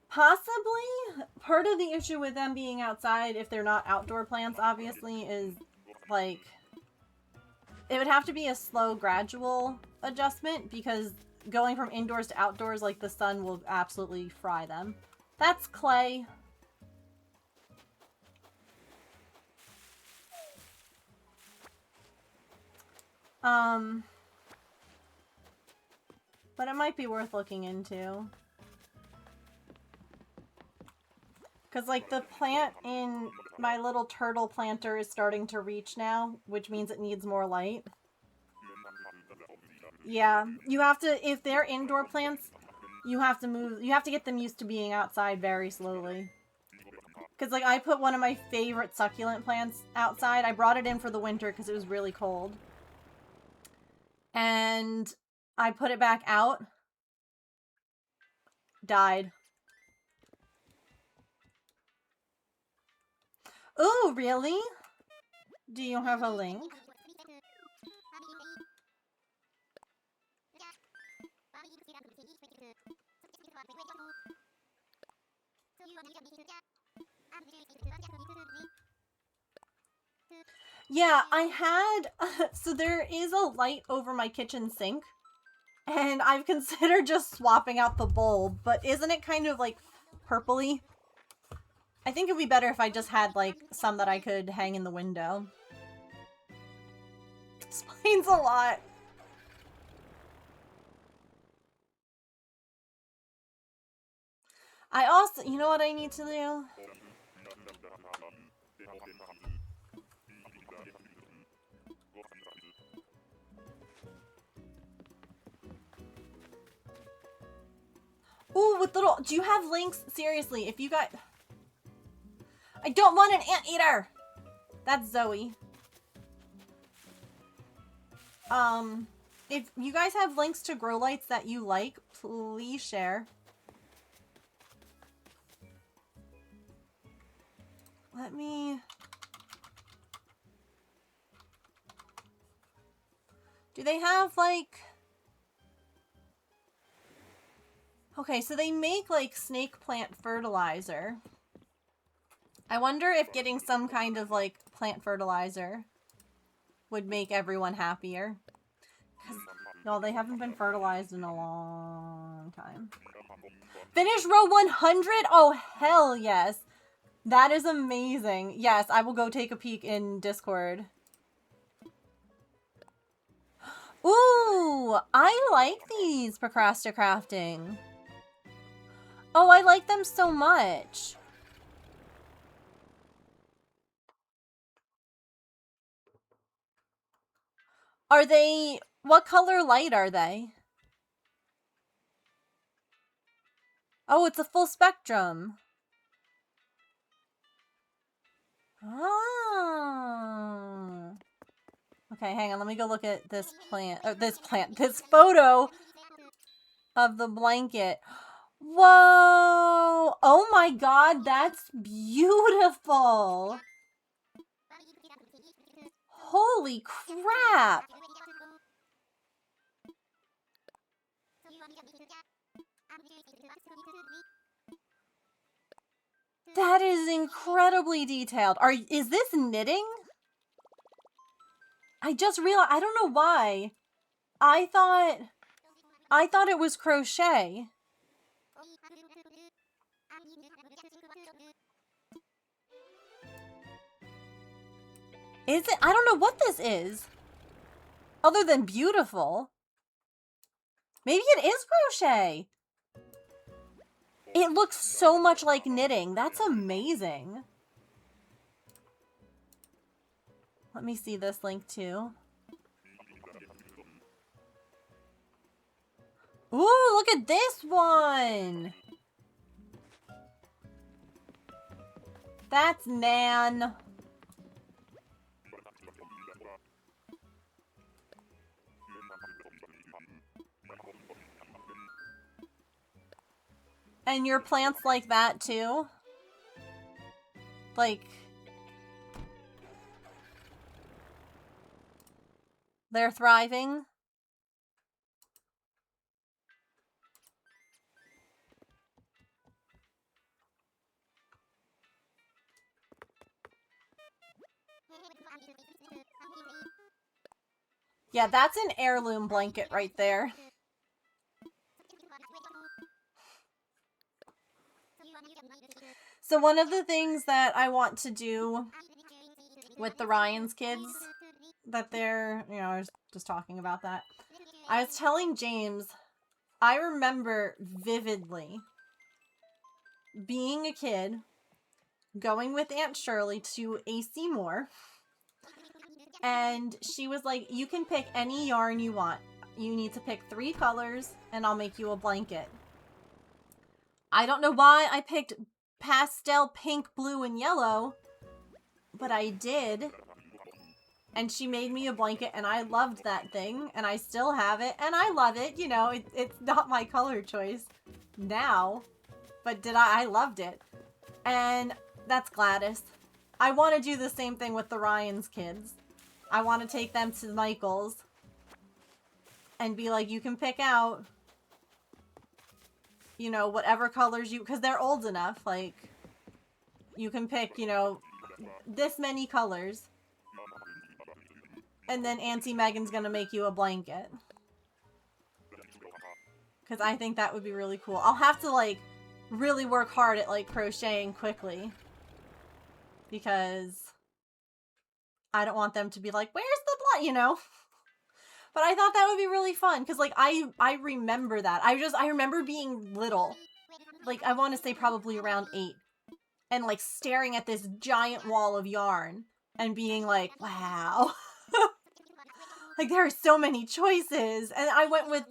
Possibly. Part of the issue with them being outside, if they're not outdoor plants, obviously, is, like... It would have to be a slow, gradual adjustment, because going from indoors to outdoors, like, the sun will absolutely fry them. That's clay. But it might be worth looking into. Because, like, the plant in my little turtle planter is starting to reach now, which means it needs more light. Yeah, you have to, if they're indoor plants, you have to get them used to being outside very slowly. Because, like, I put one of my favorite succulent plants outside. I brought it in for the winter because it was really cold. And I put it back out. Died. Ooh, really? Do you have a link? Yeah, I had... so there is a light over my kitchen sink. And I've considered just swapping out the bulb. But isn't it kind of, like, purpley? I think it would be better if I just had, like, some that I could hang in the window. Explains a lot. I also... You know what I need to do? Ooh, with little... Do you have links? Seriously, if you got... I don't want an anteater! That's Zoe. If you guys have links to grow lights that you like, please share. Let me... Do they have, like... Okay, so they make, like, snake plant fertilizer. I wonder if getting some kind of, like, plant fertilizer would make everyone happier. 'Cause, no, they haven't been fertilized in a long time. Finish row 100? Oh, hell yes. That is amazing. Yes, I will go take a peek in Discord. Ooh, I like these Procrasticrafting. Oh, I like them so much. Are they... What color light are they? Oh, it's a full spectrum. Oh. Okay, hang on. Let me go look at this plant. This photo of the blanket. Whoa! Oh my god, that's beautiful! Holy crap! That is incredibly detailed. Is this knitting? I just realized, I don't know why. I thought it was crochet. Is it? I don't know what this is. Other than beautiful. Maybe it is crochet. It looks so much like knitting. That's amazing. Let me see this link too. Ooh, look at this one. That's Nan. And your plants like that too? Like, they're thriving? Yeah, that's an heirloom blanket right there. So one of the things that I want to do with the Ryan's kids, that they're, you know, I was just talking about that. I was telling James, I remember vividly being a kid, going with Aunt Shirley to A.C. Moore, and she was like, you can pick any yarn you want. You need to pick 3 colors, and I'll make you a blanket. I don't know why I picked pastel pink, blue, and yellow, but I did. And she made me a blanket, and I loved that thing, and I still have it, and I love it. You know, it's not my color choice now, but I loved it. And that's Gladys. I want to do the same thing with the Ryan's kids. I want to take them to Michael's and be like, you can pick out, you know, whatever colors you, because they're old enough, like, you can pick, you know, this many colors. And then Auntie Megan's gonna make you a blanket. Because I think that would be really cool. I'll have to, like, really work hard at, like, crocheting quickly. Because I don't want them to be like, where's the blanket, you know? But I thought that would be really fun. Because, like, I remember that. I remember being little. Like, I want to say probably around 8. And, like, staring at this giant wall of yarn. And being like, wow. Like, there are so many choices. And I went with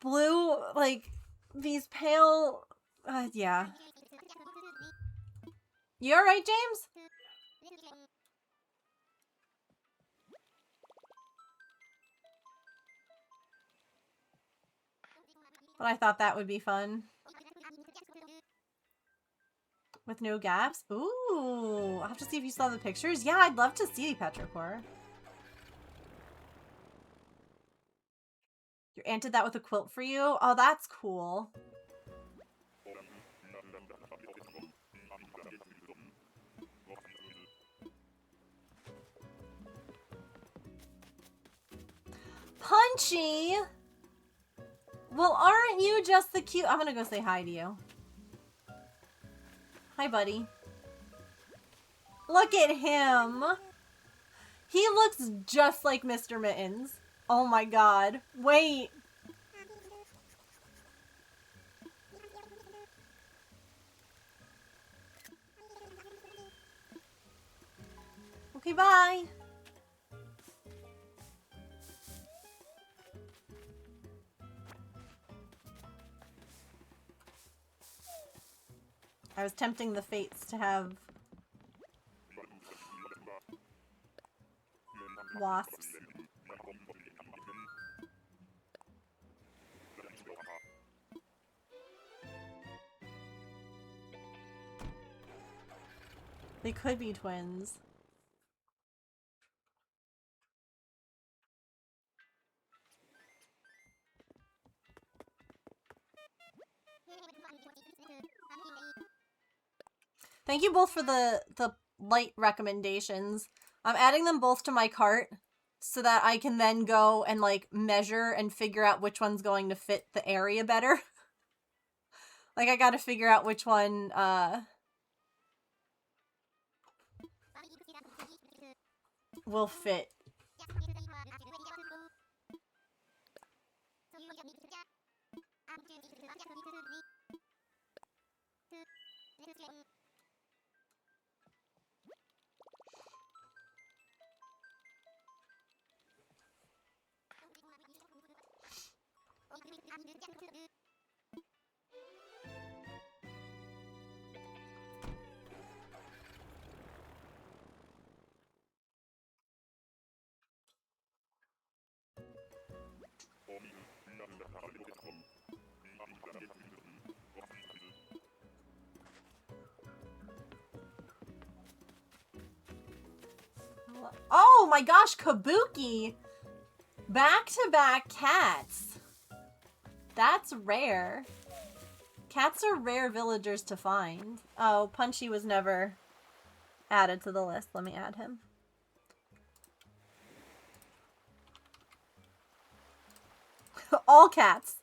blue, like, these pale, yeah. You alright, James? But I thought that would be fun. With no gaps? Ooh, I'll have to see if you saw the pictures. Yeah, I'd love to see petrichor. Your aunt did that with a quilt for you? Oh, that's cool. Punchy! Well, aren't you just the cute... I'm gonna go say hi to you. Hi, buddy. Look at him! He looks just like Mr. Mittens. Oh my god. Wait. Okay, bye. I was tempting the fates to have wasps. They could be twins. Thank you both for the light recommendations. I'm adding them both to my cart so that I can then go and like measure and figure out which one's going to fit the area better. Like I gotta figure out which one will fit. Oh my gosh, Kabuki! Back-to-back cats. That's rare. Cats are rare villagers to find. Oh, Punchy was never added to the list. Let me add him. All cats.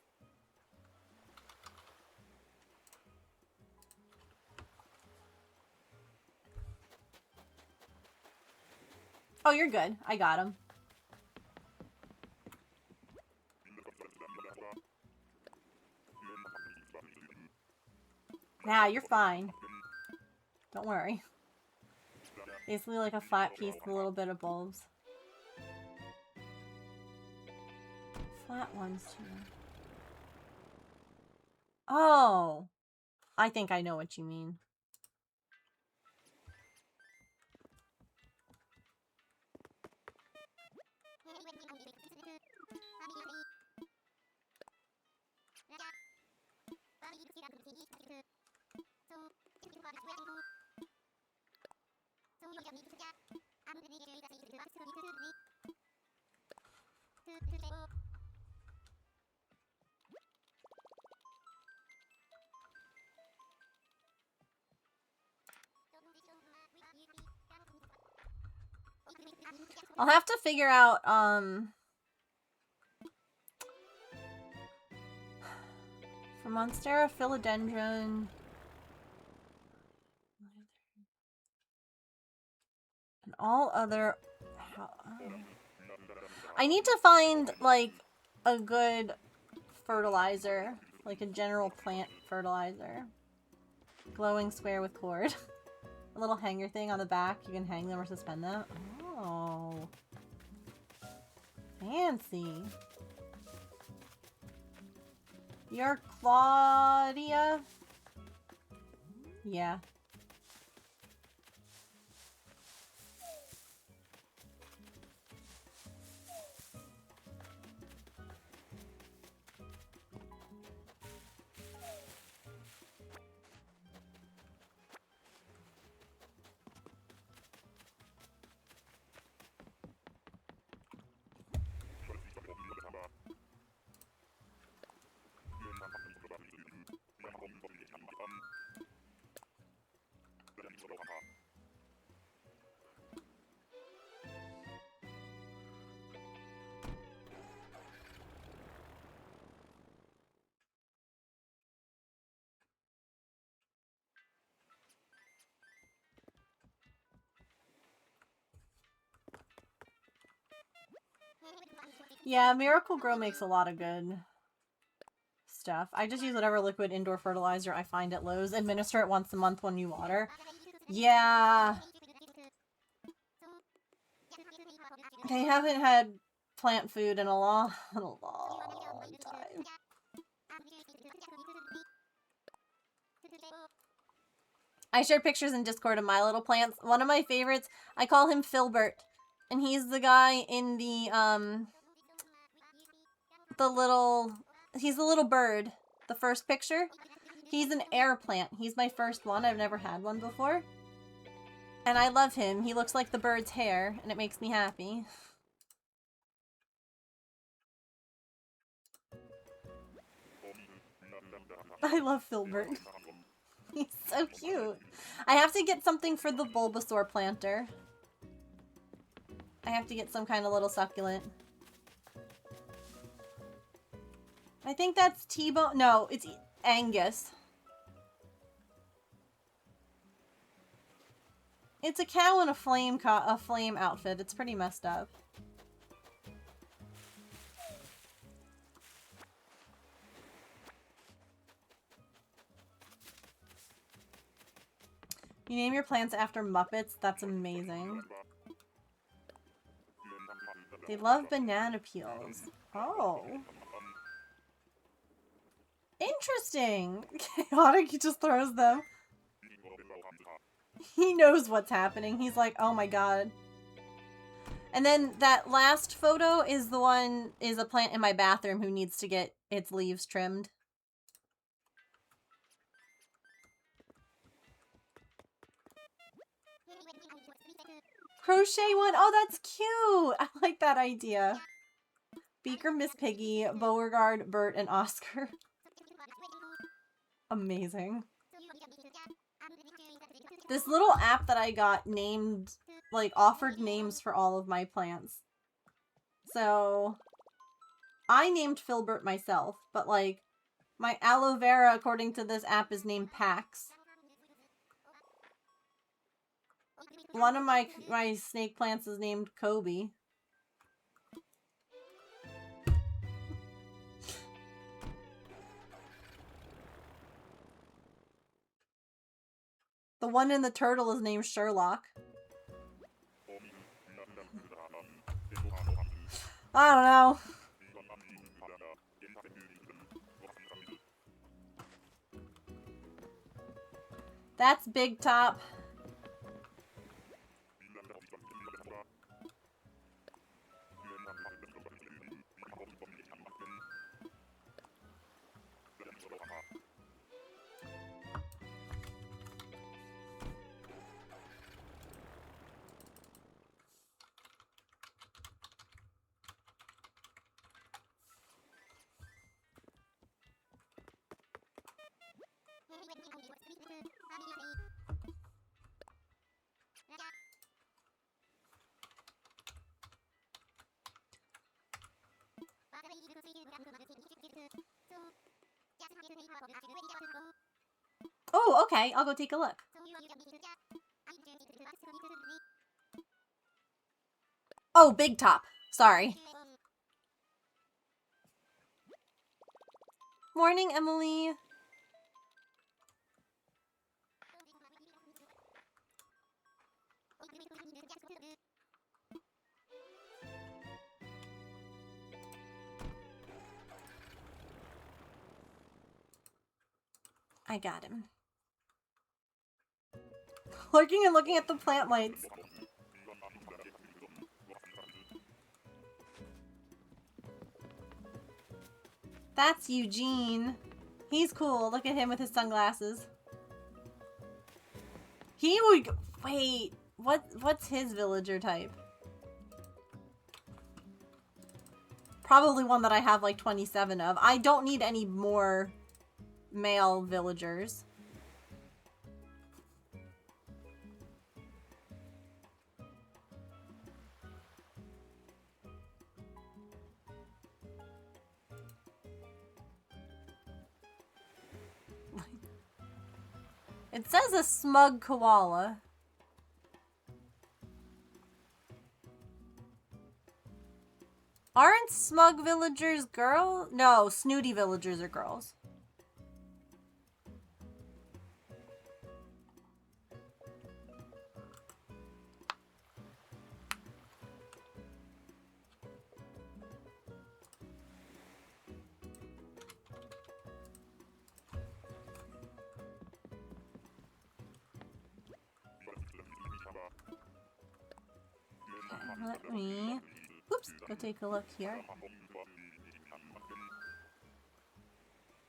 Oh, you're good. I got him. Nah, you're fine. Don't worry. Basically like a flat piece with a little bit of bulbs. Flat ones too. Oh! I think I know what you mean. I'll have to figure out, for Monstera, Philodendron... And all other... I need to find, like, a good fertilizer. Like a general plant fertilizer. Glowing square with cord. A little hanger thing on the back. You can hang them or suspend them. Oh. Fancy. You're Claudia? Yeah. Yeah, Miracle Grow makes a lot of good stuff. I just use whatever liquid indoor fertilizer I find at Lowe's. Administer it once a month when you water. Yeah. They haven't had plant food in a long time. I shared pictures in Discord of my little plants. One of my favorites, I call him Filbert. And he's the guy in the he's the little bird. The first picture. He's an air plant. He's my first one. I've never had one before. And I love him. He looks like the bird's hair, and it makes me happy. I love Filbert. He's so cute. I have to get something for the Bulbasaur planter. I have to get some kind of little succulent. I think that's T-Bone. No, it's Angus. It's a cow in a flame outfit. It's pretty messed up. You name your plants after Muppets? That's amazing. They love banana peels. Oh. Interesting. Chaotic, he just throws them. He knows what's happening. He's like, oh my god. And then that last photo is a plant in my bathroom who needs to get its leaves trimmed. Crochet one. Oh, that's cute. I like that idea. Beaker, Miss Piggy, Beauregard, Bert, and Oscar. Amazing. This little app that I got named, like, offered names for all of my plants. So, I named Filbert myself, but, like, my aloe vera, according to this app, is named Pax. One of my snake plants is named Kobe. The one in the turtle is named Sherlock. I don't know. That's Big Top. Oh, okay. I'll go take a look. Oh, Big Top. Sorry. Morning, Emily. I got him. Lurking and looking at the plant lights. That's Eugene. He's cool. Look at him with his sunglasses. He would... Wait. What's his villager type? Probably one that I have like 27 of. I don't need any more male villagers. It says a smug koala. Aren't smug villagers girls? No, snooty villagers are girls. Let me... Oops, go take a look here.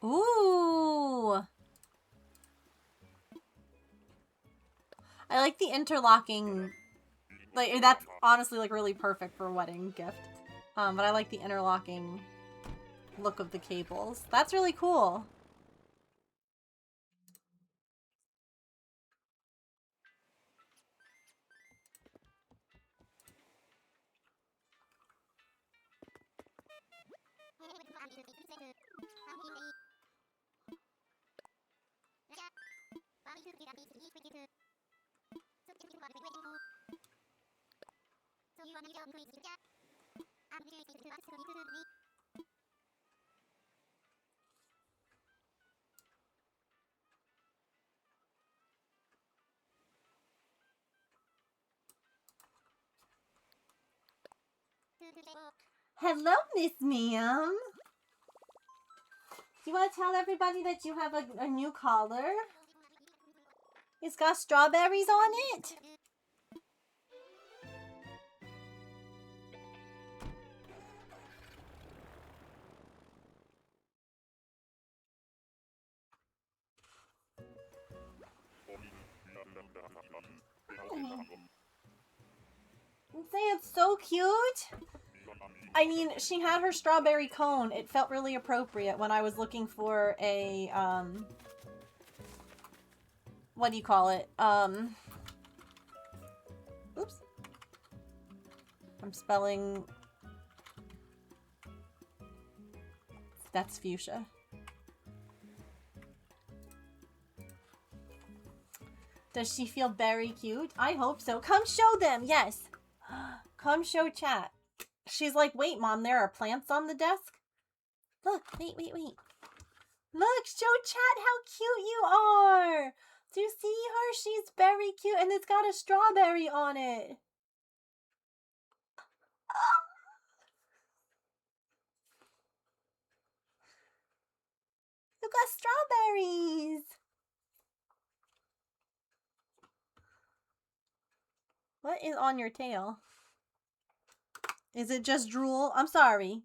Ooh! I like the interlocking... Like, that's honestly, like, really perfect for a wedding gift. But I like the interlocking look of the cables. That's really cool. Hello, Miss Ma'am. Do you want to tell everybody that you have a new collar? It's got strawberries on it. Say it's so cute. I mean, she had her strawberry cone. It felt really appropriate when I was looking for a, what do you call it? Oops. I'm spelling... That's fuchsia. Does she feel very cute? I hope so. Come show them, yes. Come show chat. She's like, wait, Mom, there are plants on the desk? Look, wait. Look, show chat how cute you are. Do you see her? She's very cute, and it's got a strawberry on it. You got strawberries. What is on your tail? Is it just drool? I'm sorry.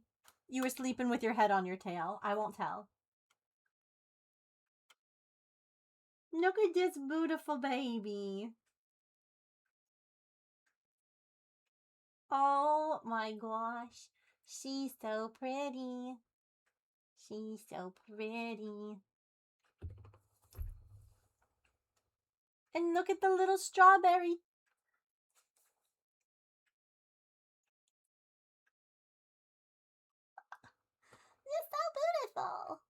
You were sleeping with your head on your tail. I won't tell. Look at this beautiful baby. Oh my gosh. She's so pretty. She's so pretty. And look at the little strawberry. You're so beautiful.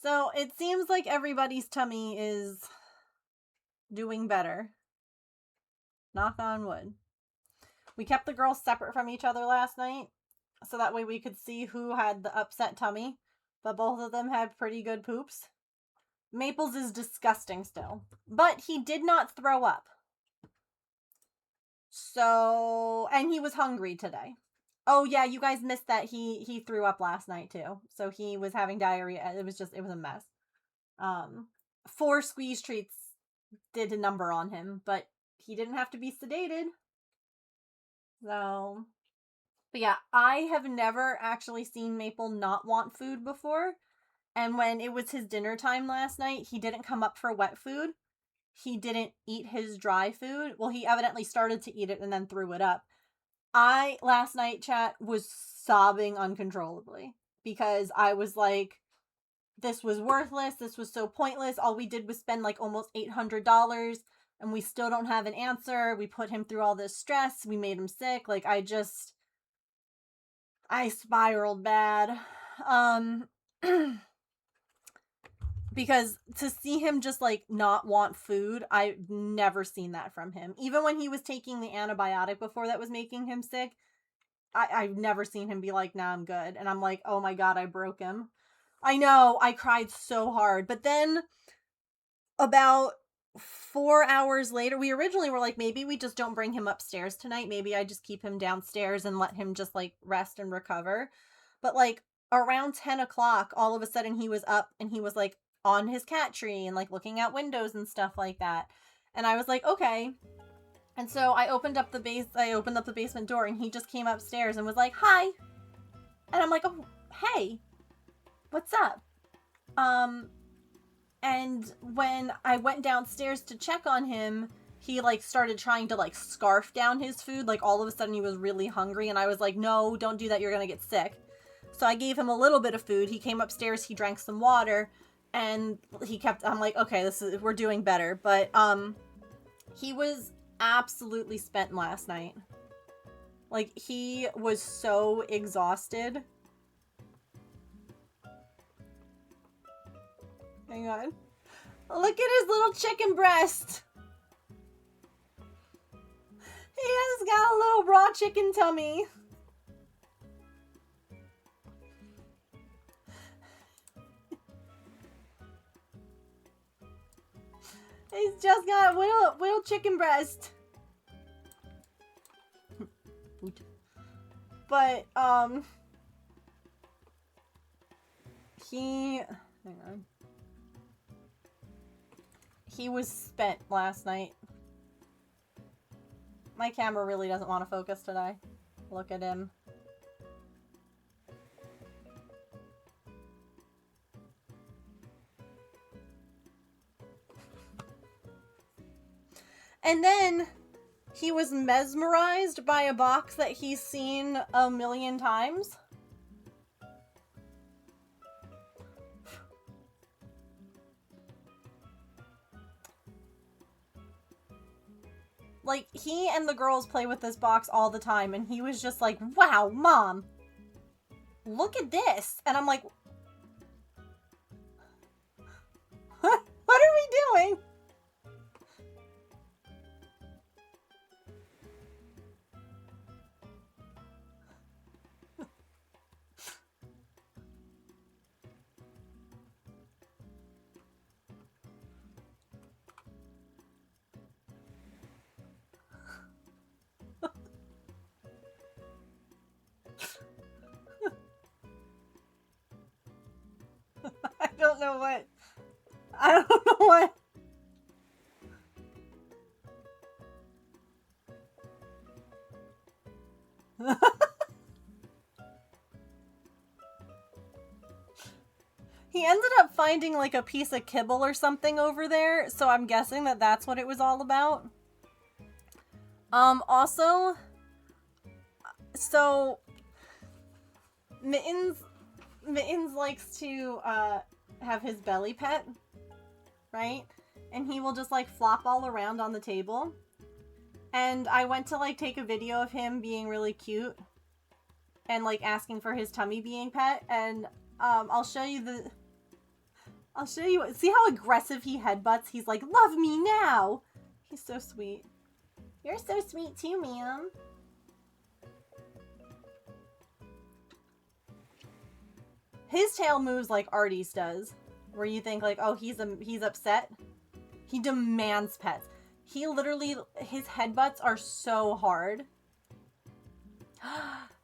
So it seems like everybody's tummy is doing better. Knock on wood. We kept the girls separate from each other last night, so that way we could see who had the upset tummy. But both of them had pretty good poops. Maples is disgusting still. But he did not throw up. So, and he was hungry today. Oh yeah, you guys missed that he threw up last night too. So he was having diarrhea. It was a mess. 4 squeeze treats did a number on him, but he didn't have to be sedated. So, but yeah, I have never actually seen Maple not want food before. And when it was his dinner time last night, he didn't come up for wet food. He didn't eat his dry food. Well, he evidently started to eat it and then threw it up. I, last night, chat, was sobbing uncontrollably because I was like, this was worthless. This was so pointless. All we did was spend like almost $800 and we still don't have an answer. We put him through all this stress. We made him sick. Like, I spiraled bad. Because to see him just like not want food, I've never seen that from him. Even when he was taking the antibiotic before that was making him sick, I've never seen him be like, nah, I'm good. And I'm like, oh my God, I broke him. I know, I cried so hard. But then about 4 hours later, we originally were like, maybe we just don't bring him upstairs tonight. Maybe I just keep him downstairs and let him just like rest and recover. But like around 10 o'clock, all of a sudden he was up and he was like on his cat tree and like looking out windows and stuff like that. And I was like, okay. And so I opened up the basement door and he just came upstairs and was like, hi. And I'm like, oh, hey, what's up? And when I went downstairs to check on him, he like started trying to like scarf down his food. Like all of a sudden he was really hungry and I was like, no, don't do that. You're going to get sick. So I gave him a little bit of food. He came upstairs, he drank some water and I'm like, okay, we're doing better. But, he was absolutely spent last night. Like he was so exhausted. Hang on. Look at his little chicken breast. He has got a little raw chicken tummy. He's just got a little chicken breast. But, hang on. He was spent last night. My camera really doesn't want to focus today. Look at him. And then he was mesmerized by a box that he's seen a million times. Like, he and the girls play with this box all the time, and he was just like, wow, Mom, look at this. And I'm like, what are we doing? I don't know what. I don't know what. He ended up finding like a piece of kibble or something over there, so I'm guessing that that's what it was all about. Also, so Mittens likes to have his belly pet, right? And he will just like flop all around on the table. And I went to like take a video of him being really cute and like asking for his tummy being pet, and I'll show you, see how aggressive he headbutts? He's like, love me now! He's so sweet. You're so sweet too, ma'am. His tail moves like Artie's does, where you think like, oh, he's upset. He demands pets. He literally, his headbutts are so hard.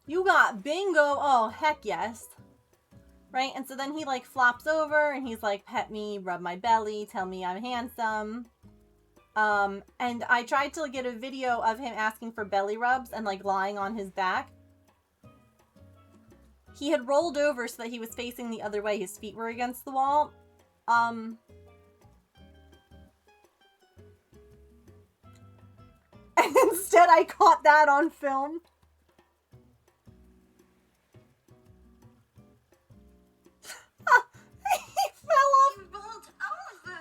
You got bingo! Oh, heck yes. Right? And so then he like flops over and he's like, pet me, rub my belly, tell me I'm handsome. And I tried to get a video of him asking for belly rubs and like lying on his back. He had rolled over so that he was facing the other way. His feet were against the wall. And instead I caught that on film. He fell off. You rolled over.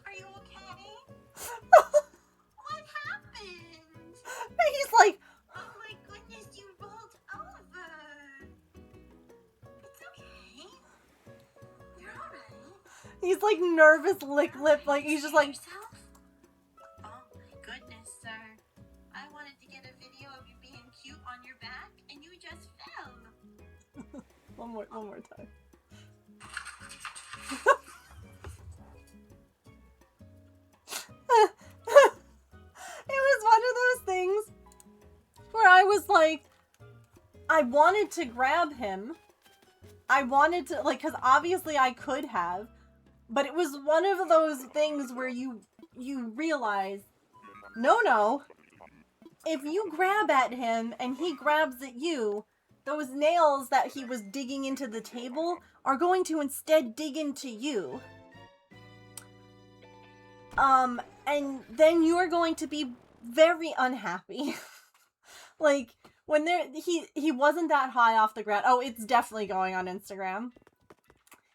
Are you okay? What happened? He's like, Oh my goodness, you rolled over. It's okay. You're alright. he's like nervous lick lip, like he's just like, Yourself? Oh my goodness, sir. I wanted to get a video of you being cute on your back, and you just fell. one more time. It was one of those things where I was like, I wanted to grab him. I wanted to, like, because obviously I could have, but it was one of those things where you realize, no, if you grab at him and he grabs at you, those nails that he was digging into the table are going to instead dig into you. And then you are going to be very unhappy. Like, when he wasn't that high off the ground. Oh, it's definitely going on Instagram.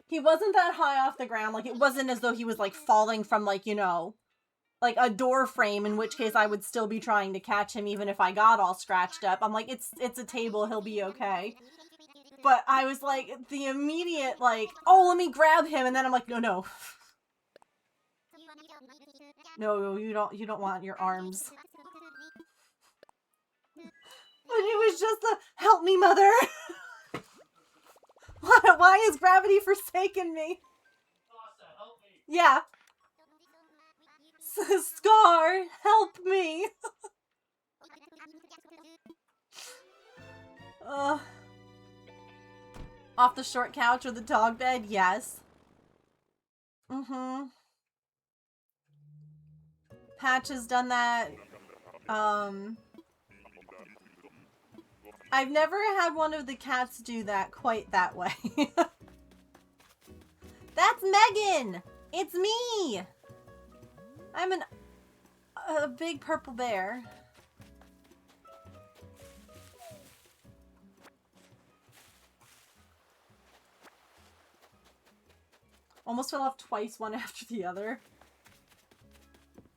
He wasn't that high off the ground. Like, it wasn't as though he was, like, falling from, like, you know, like a door frame, in which case I would still be trying to catch him even if I got all scratched up. I'm like, it's a table, he'll be okay. But I was like, the immediate, like, oh, let me grab him, and then I'm like, no. No, you don't want your arms. But it was just a, help me, mother! Why has gravity forsaken me? Sasa, help me. Yeah. Scar, help me. Off the short couch or the dog bed? Yes. Mm-hmm. Patch has done that. I've never had one of the cats do that quite that way. That's Megan! It's me! I'm a big purple bear. Almost fell off twice, one after the other.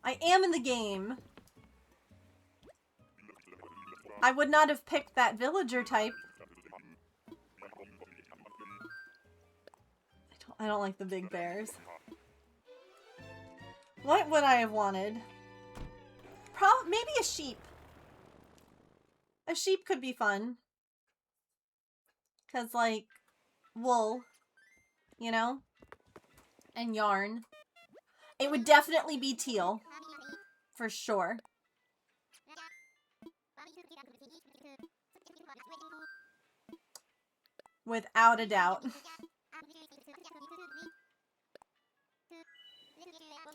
I am in the game. I would not have picked that villager type. I don't like the big bears. What would I have wanted? Maybe a sheep. A sheep could be fun. 'Cause, like, wool, you know? And yarn. It would definitely be teal. For sure. Without a doubt.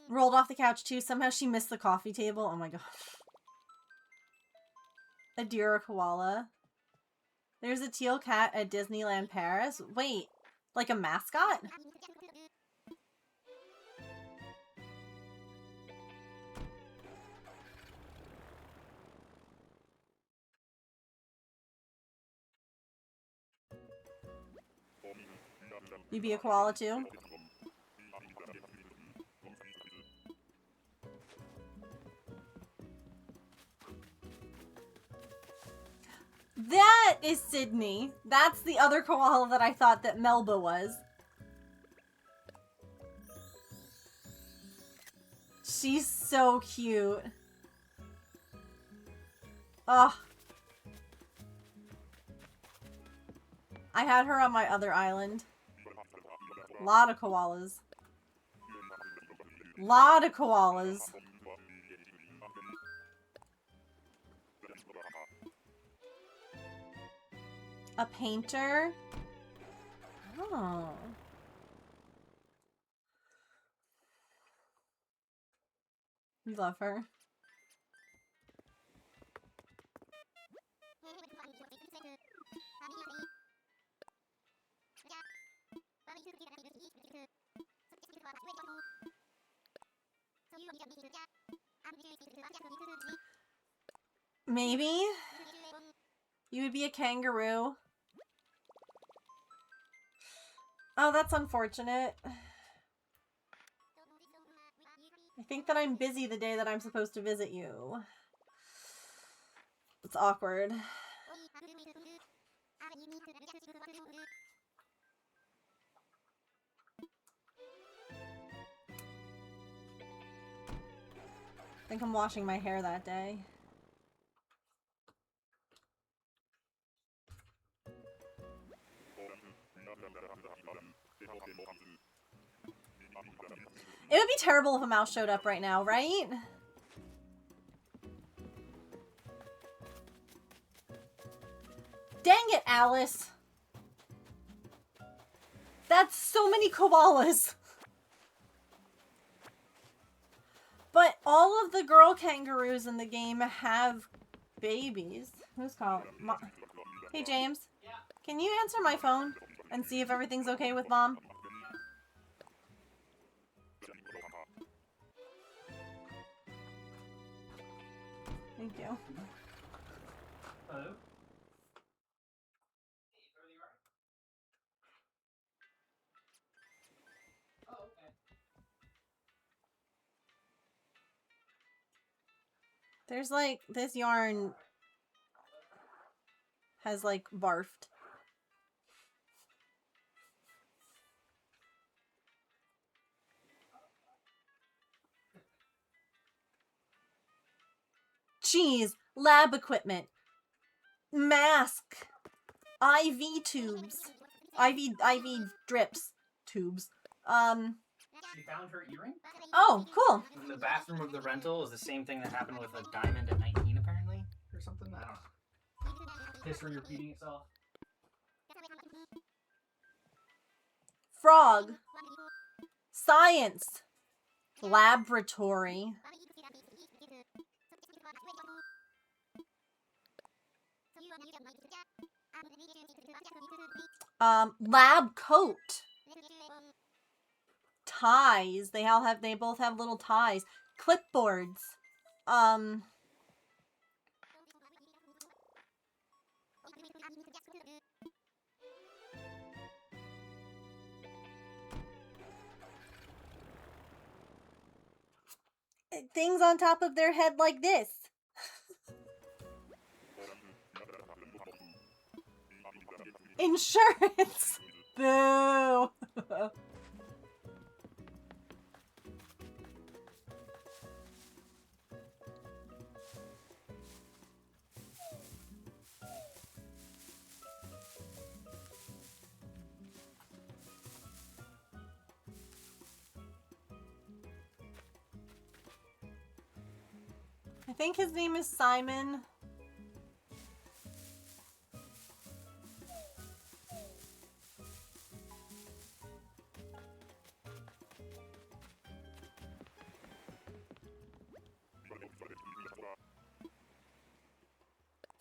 Rolled off the couch too. Somehow she missed the coffee table. Oh my god. A deer or koala. There's a teal cat at Disneyland Paris. Wait, like a mascot? You be a koala too? That is Sydney. That's the other koala that I thought that Melba was. She's so cute. Ugh. I had her on my other island. Lot of koalas. Lot of koalas. A painter? Oh. We love her. Maybe? You would be a kangaroo. Oh, that's unfortunate. I think that I'm busy the day that I'm supposed to visit you. It's awkward. I think I'm washing my hair that day. It would be terrible if a mouse showed up right now, right? Dang it, Alice. That's so many koalas. But all of the girl kangaroos in the game have babies. Who's calling? Hey, James. Yeah. Can you answer my phone and see if everything's okay with Mom? Thank you. Hello? Oh, okay. There's like, this yarn has like barfed. Cheese, lab equipment, mask, IV tubes, IV drips, tubes, She found her earring. Oh, cool. In the bathroom of the rental is the same thing that happened with a diamond at 19, apparently, or something. I don't know. History repeating itself. Frog. Science. Laboratory. Lab coat. Ties. They both have little ties. Clipboards. Things on top of their head like this. Insurance. Boo. I think his name is Simon.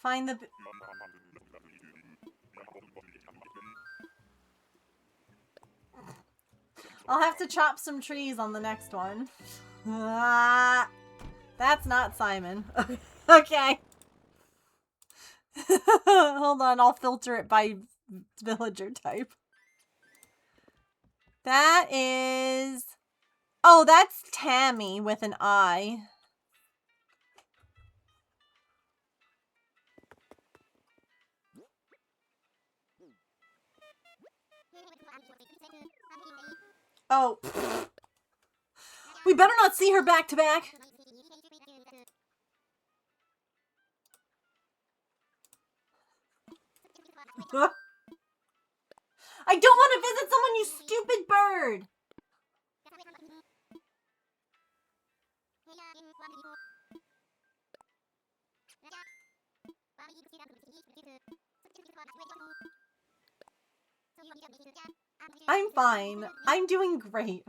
Find the... I'll have to chop some trees on the next one. Ah, that's not Simon. Okay. Hold on, I'll filter it by villager type. That is... Oh, that's Tammy with an I. Oh. We better not see her back to back. I don't want to visit someone, you stupid bird. I'm fine. I'm doing great.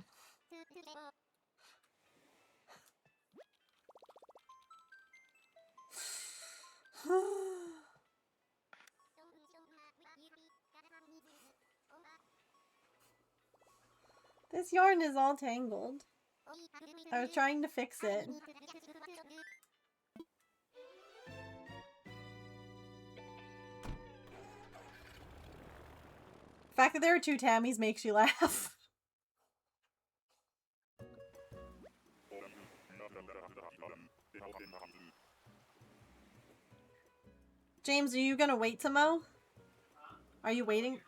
This yarn is all tangled. I was trying to fix it. The fact that there are two Tammys makes you laugh. James, are you gonna wait to mow? Are you waiting?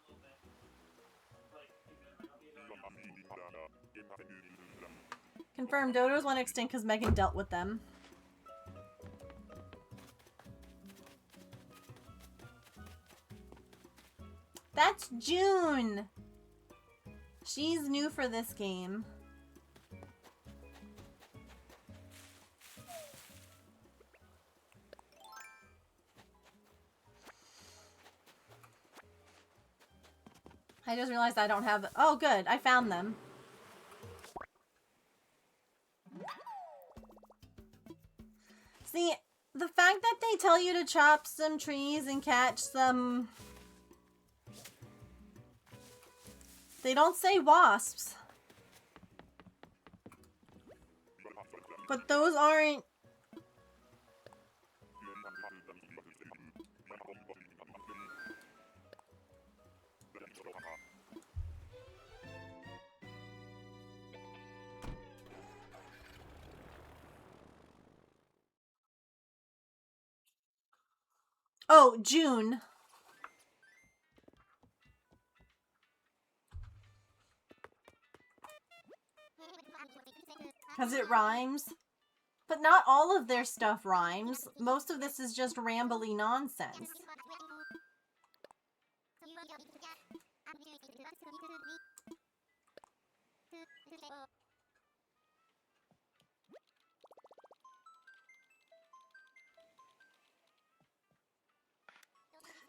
Confirmed, dodos went extinct because Megan dealt with them. That's June! She's new for this game. I just realized I don't have... Oh, good. I found them. See, the fact that they tell you to chop some trees and catch some... They don't say wasps. But those aren't... Oh, June. Because it rhymes. But not all of their stuff rhymes. Most of this is just rambly nonsense.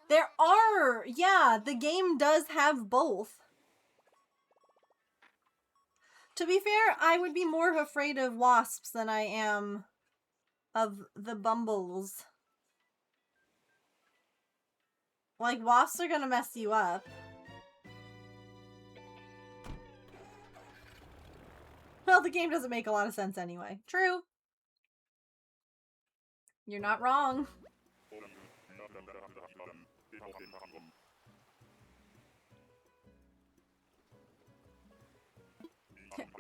There are! Yeah, the game does have both. To be fair, I would be more afraid of wasps than I am of the bumbles. Like, wasps are gonna mess you up. Well, the game doesn't make a lot of sense anyway. True. You're not wrong.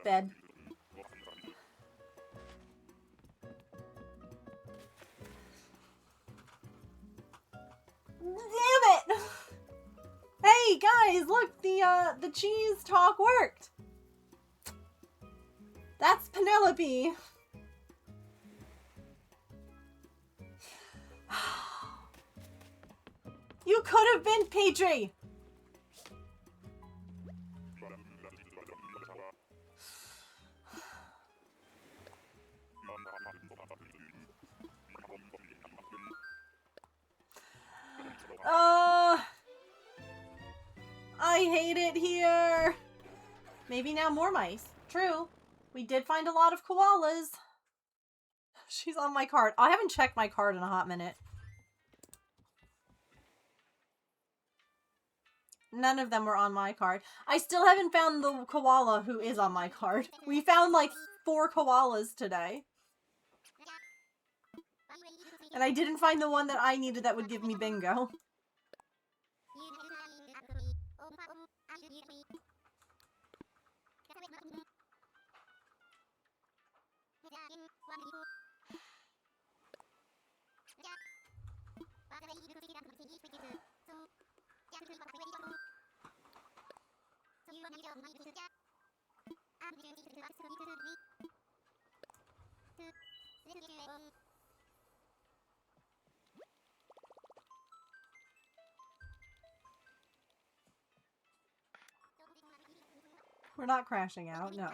Bed. Damn it! Hey guys, look, the cheese talk worked. That's Penelope. You could have been Petrie. I hate it here. Maybe now more mice. True. We did find a lot of koalas. She's on my card. I haven't checked my card in a hot minute. None of them were on my card. I still haven't found the koala who is on my card. We found like 4 koalas today. And I didn't find the one that I needed that would give me bingo. We're not crashing out, no.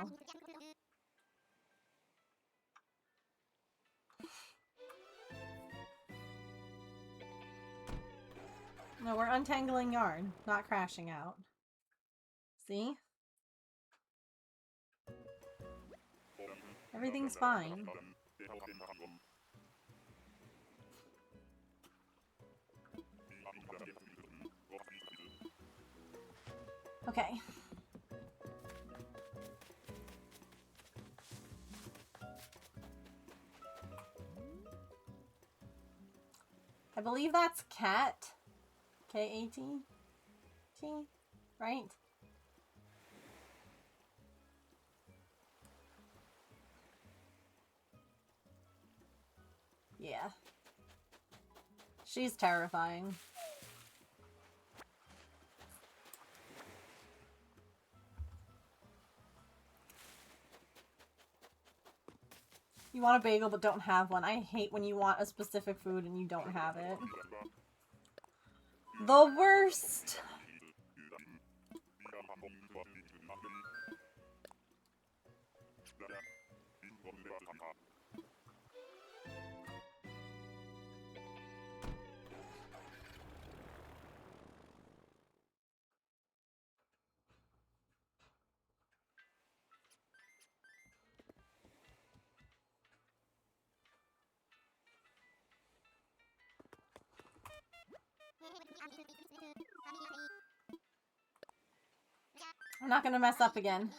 No, we're untangling yarn, not crashing out. See? Everything's fine. Okay. I believe that's Cat. K-A-T-T, right? Yeah. She's terrifying. You want a bagel but don't have one. I hate when you want a specific food and you don't have it. The worst! I'm not gonna mess up again.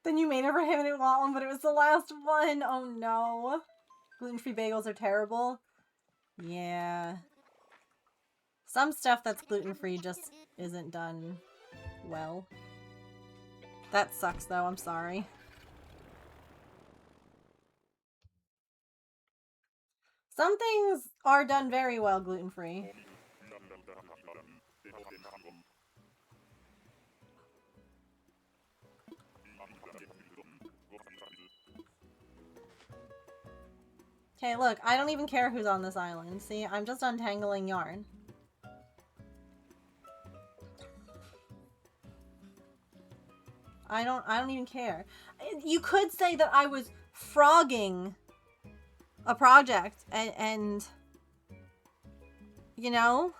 Then you may never have any want one, but it was the last one. Oh no. Gluten-free bagels are terrible. Yeah. Some stuff that's gluten-free just isn't done well. That sucks though, I'm sorry. Some things are done very well gluten-free. Okay, look, I don't even care who's on this island. See, I'm just untangling yarn. I don't even care. You could say that I was frogging a project and you know,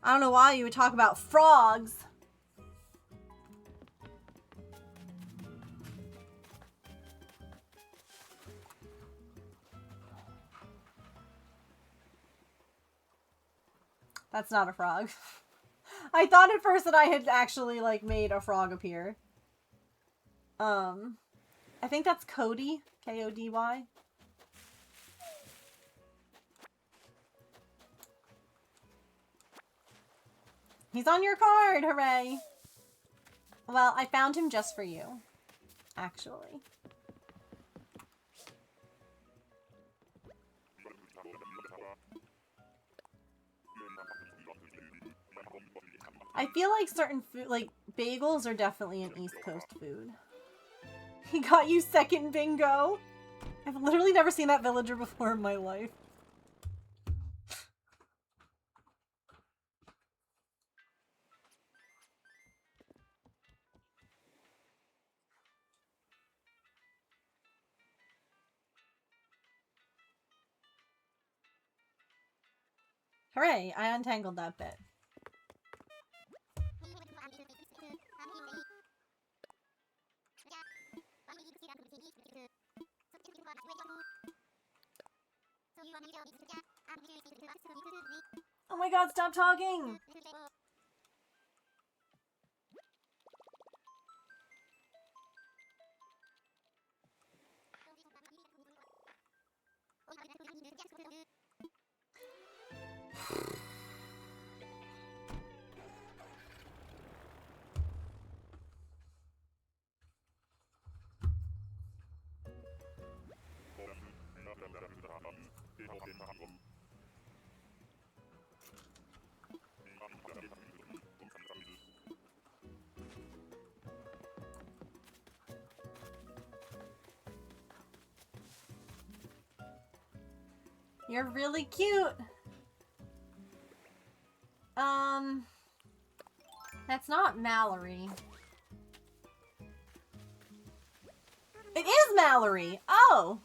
I don't know why you would talk about frogs. That's not a frog. I thought at first that I had actually like made a frog appear. I think that's Cody, K-O-D-Y. He's on your card, hooray! Well, I found him just for you, actually. I feel like certain food, like bagels are definitely an East Coast food. He got you second bingo. I've literally never seen that villager before in my life. Hooray, I untangled that bit. Oh my god, stop talking! You're really cute. That's not Mallory. It is Mallory. Oh.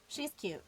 She's cute.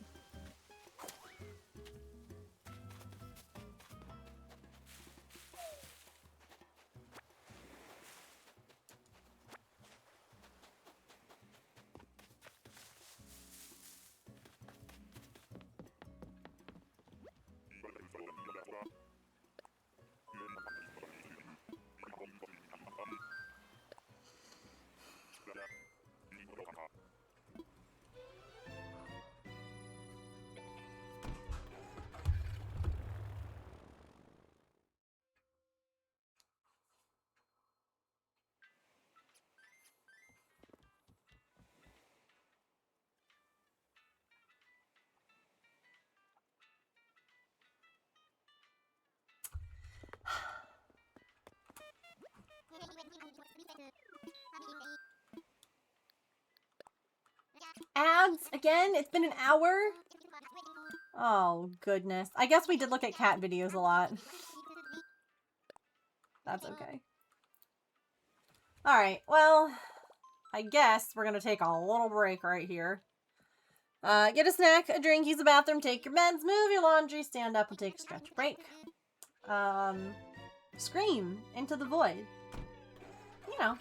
Ads again? It's been an hour? Oh, goodness. I guess we did look at cat videos a lot. That's okay. Alright, well, I guess we're gonna take a little break right here. Get a snack, a drink, use the bathroom, take your meds, move your laundry, stand up and take a stretch break. Scream into the void. You know,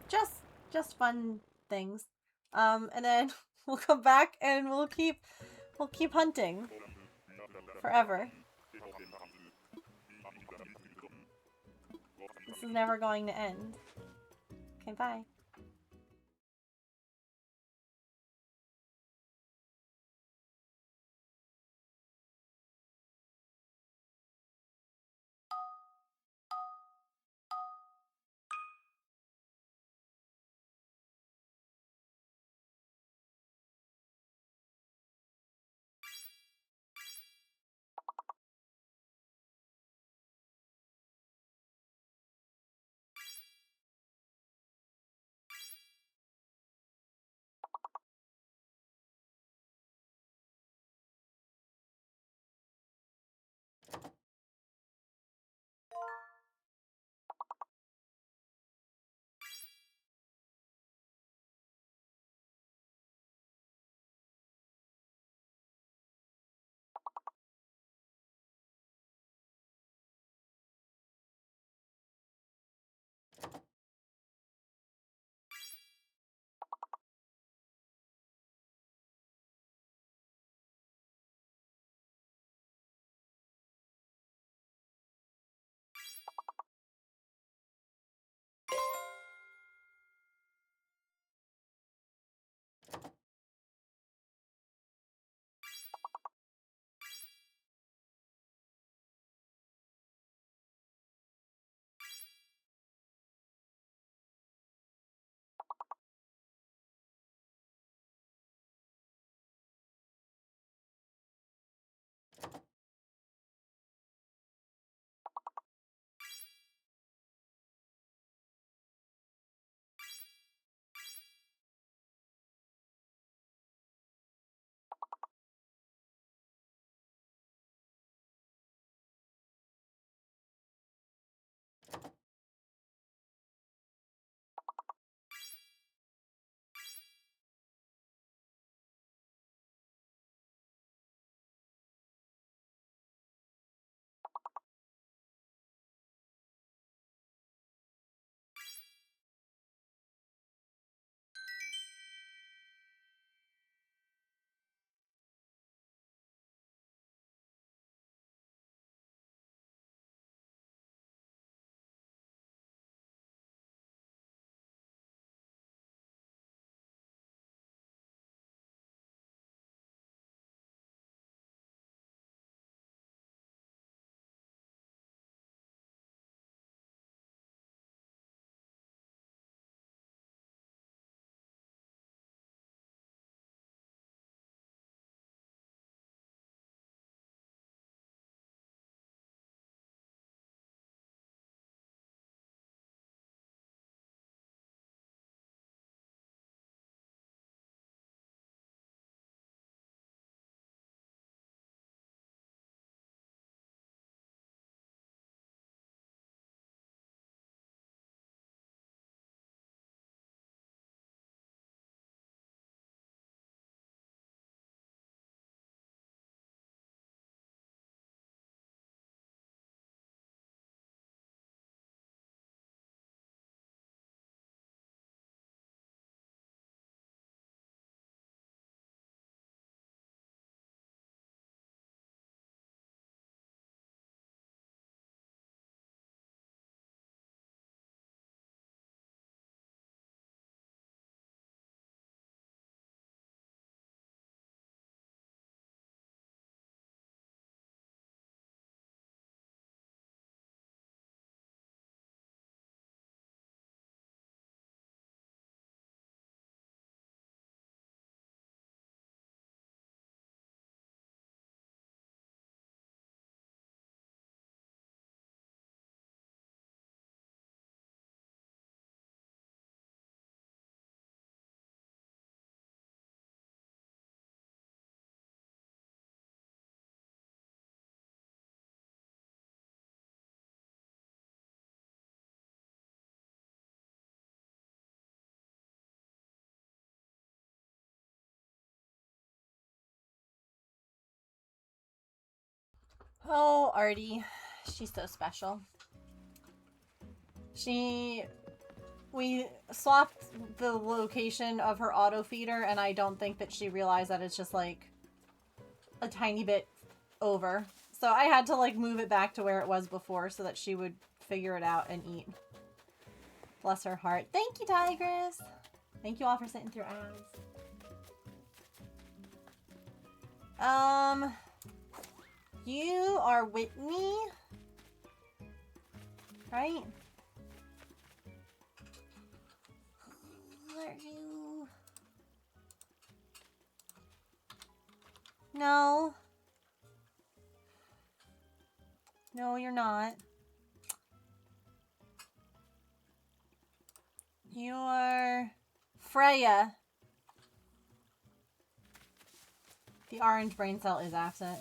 just fun things. And then we'll come back and we'll keep hunting forever. This is never going to end. Okay, bye. Oh, Artie. She's so special. We swapped the location of her auto feeder, and I don't think that she realized that it's just like a tiny bit over. So I had to like move it back to where it was before so that she would figure it out and eat. Bless her heart. Thank you, Tigress. Thank you all for sitting through ads. You are Whitney, right? Who are you? No. No, you're not. You're Freya. The orange brain cell is absent.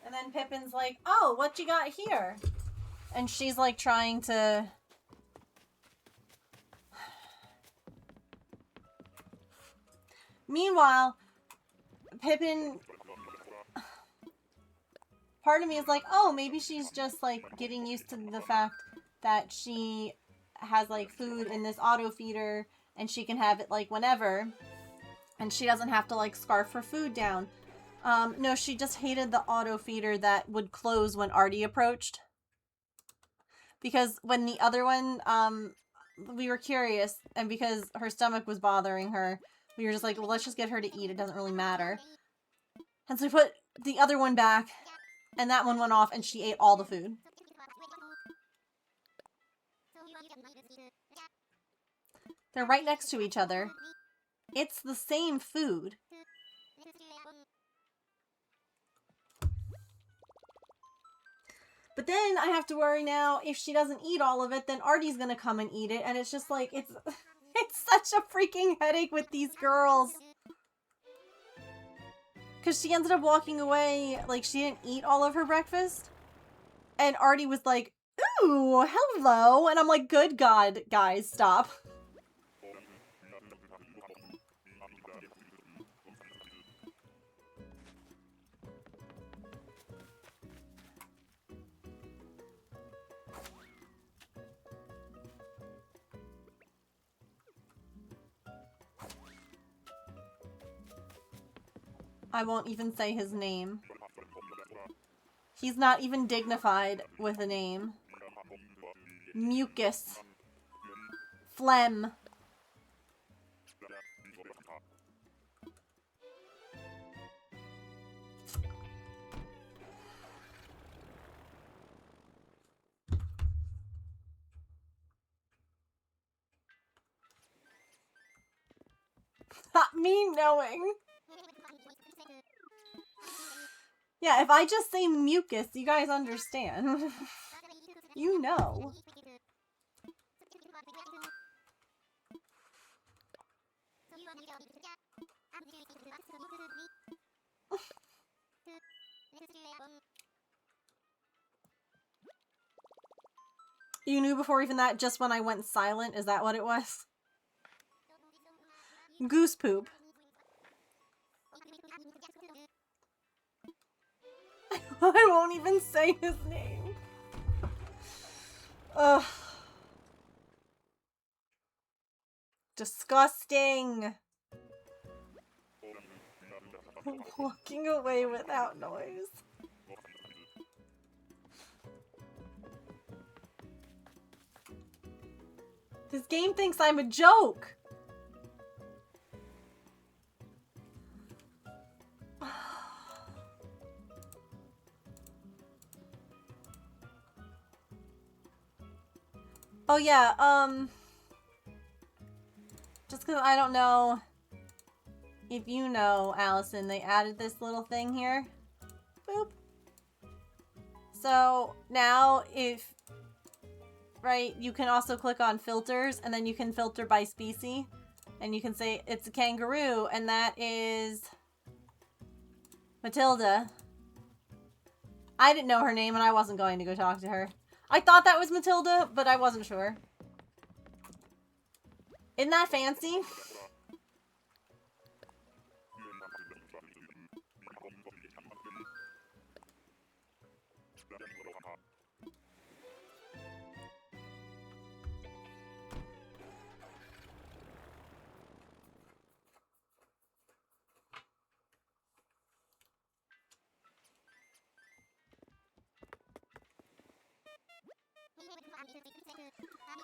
And then Pippin's like, oh, what you got here? And she's like trying to... Meanwhile, Pippin... Part of me is like, oh, maybe she's just like getting used to the fact that she has like food in this auto feeder and she can have it like whenever. And she doesn't have to like scarf her food down. No, she just hated the auto feeder that would close when Artie approached. Because when the other one, we were curious, and because her stomach was bothering her, we were just like, well, let's just get her to eat. It doesn't really matter. And so we put the other one back, and that one went off, and she ate all the food. They're right next to each other. It's the same food. But then I have to worry now, if she doesn't eat all of it, then Artie's gonna come and eat it, and it's just like, it's such a freaking headache with these girls. Because she ended up walking away, like, she didn't eat all of her breakfast. And Artie was like, ooh, hello. And I'm like, good God, guys, stop. I won't even say his name. He's not even dignified with a name. Mucus. Phlegm. Not me knowing. Yeah, if I just say mucus, you guys understand. You know. You knew before even that, just when I went silent? Is that what it was? Goose poop. I won't even say his name. Ugh. Disgusting. Walking away without noise. This game thinks I'm a joke. Oh yeah, just because I don't know if you know, Allison, they added this little thing here. Boop. So now if, right, you can also click on filters and then you can filter by species and you can say it's a kangaroo and that is Matilda. I didn't know her name and I wasn't going to go talk to her. I thought that was Matilda, but I wasn't sure. Isn't that fancy?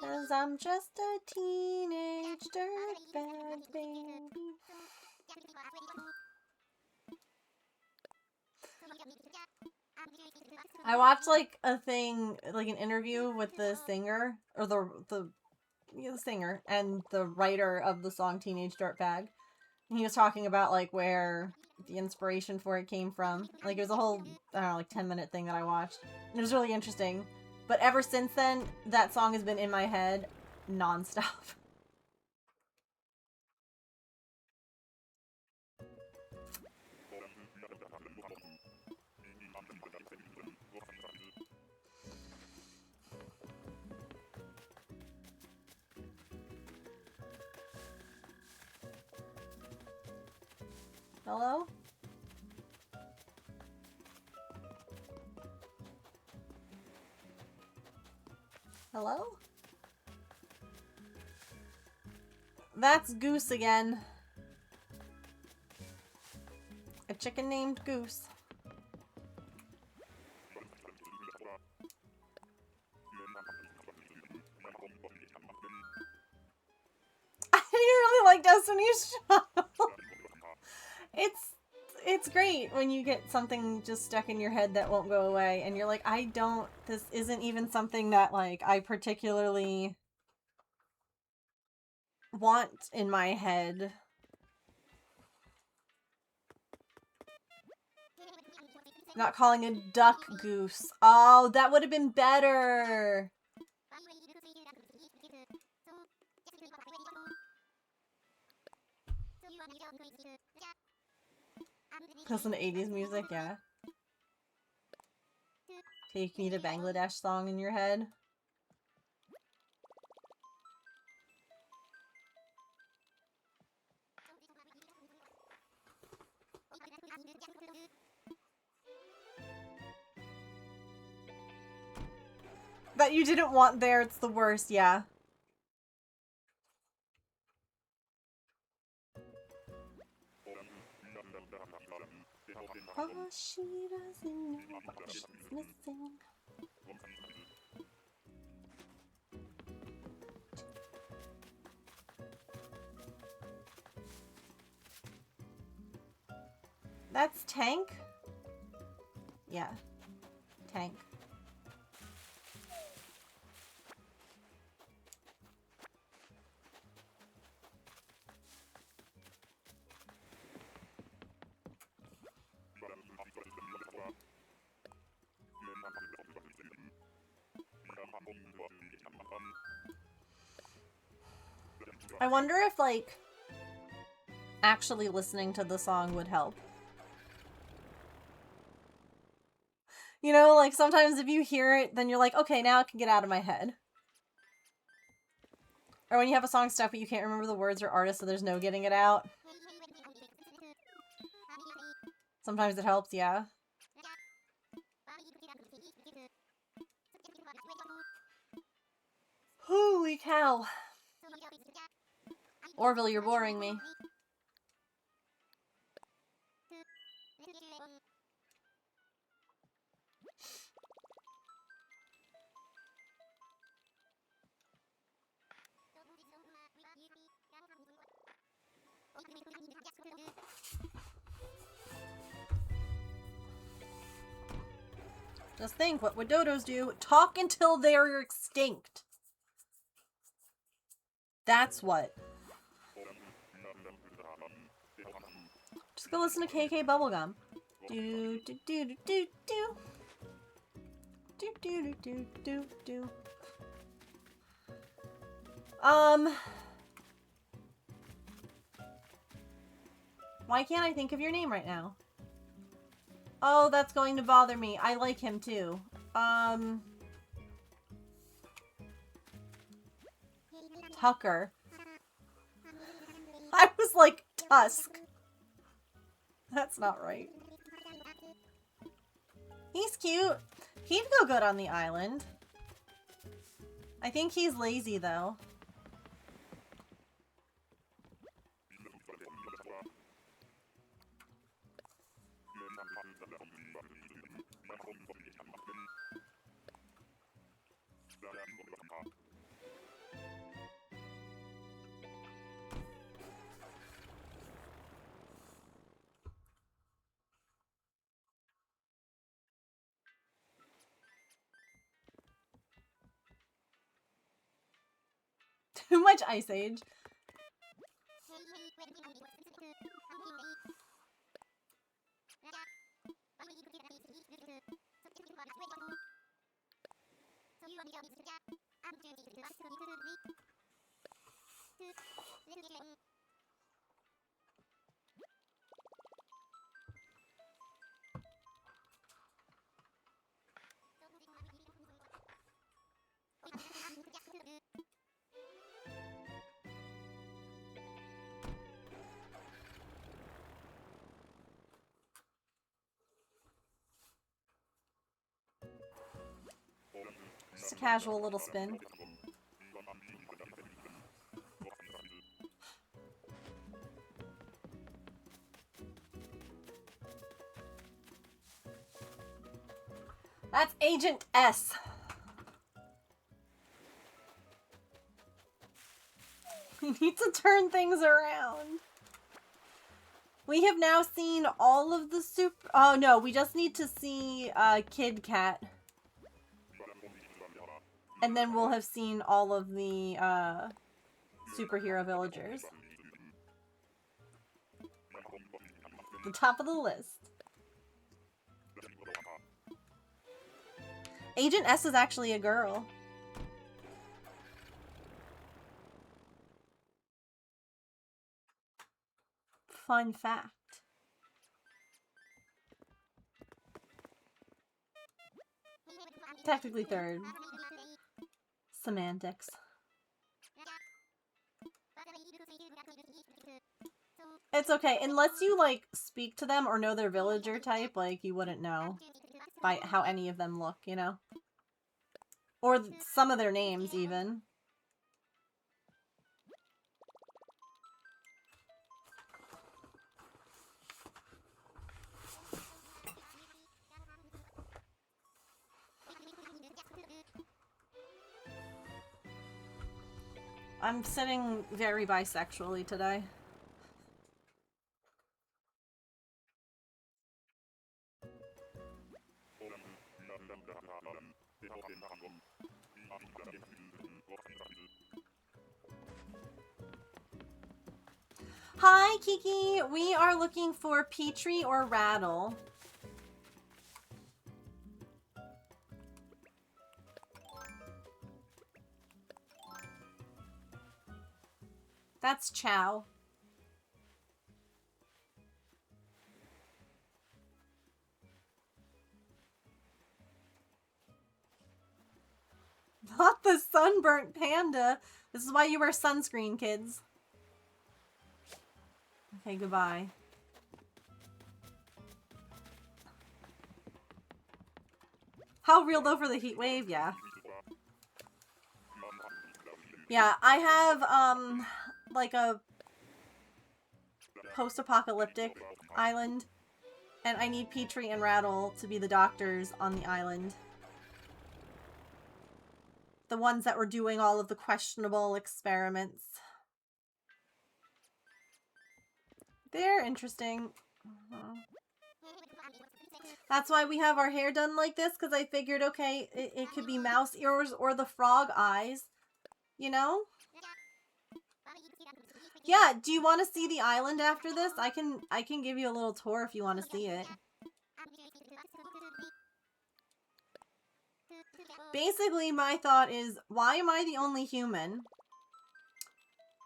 Cause I'm just a teenage dirtbag baby. I watched like a thing, like an interview with the singer, or the singer and the writer of the song Teenage Dirtbag. And he was talking about like where the inspiration for it came from. Like it was a whole, I don't know, like 10-minute thing that I watched. And it was really interesting. But ever since then, that song has been in my head nonstop. Hello? Hello? That's Goose again. A chicken named Goose. I didn't really like Destiny's Child. It's great when you get something just stuck in your head that won't go away and you're like, this isn't even something that like I particularly want in my head. Not calling a duck Goose. Oh, that would have been better. Listen to 80s music, yeah. Take Me to Bangladesh song in your head. That you didn't want there, it's the worst, yeah. Oh, she doesn't know what she's missing. That's Tank? Yeah. Tank. I wonder if, like, actually listening to the song would help. You know, like, sometimes if you hear it, then you're like, okay, now it can get out of my head. Or when you have a song stuck but you can't remember the words or artist, so there's no getting it out. Sometimes it helps, yeah. Holy cow. Orville, you're boring me. Just think, what would dodos do? Talk until they're extinct. That's what. Just go listen to KK Bubblegum. Do do do do do do. Do do do do do. Why can't I think of your name right now? Oh, that's going to bother me. I like him too. Tucker. I was like, Tusk. That's not right. He's cute. He'd go good on the island. I think he's lazy though. Too much Ice Age. Just a casual little spin. That's Agent S. We need to turn things around. We have now seen all of the super... Oh no, we just need to see Kid Cat. And then we'll have seen all of the superhero villagers. The top of the list. Agent S is actually a girl. Fun fact. Technically third. Semantics. It's okay, unless you, like, speak to them or know their villager type, like, you wouldn't know by how any of them look, you know? Or some of their names, even. I'm sitting very bisexually today. Hi, Kiki! We are looking for Petrie or Rattle. That's Chow. Not the sunburnt panda. This is why you wear sunscreen, kids. Okay, goodbye. How real though for the heat wave? Yeah. Yeah, I have, like a post-apocalyptic island, and I need Petrie and Rattle to be the doctors on the island. The ones that were doing all of the questionable experiments. They're interesting. That's why we have our hair done like this, because I figured, okay, it could be mouse ears or the frog eyes. You know? Yeah, do you want to see the island after this? I can give you a little tour if you want to see it. Basically, my thought is, why am I the only human?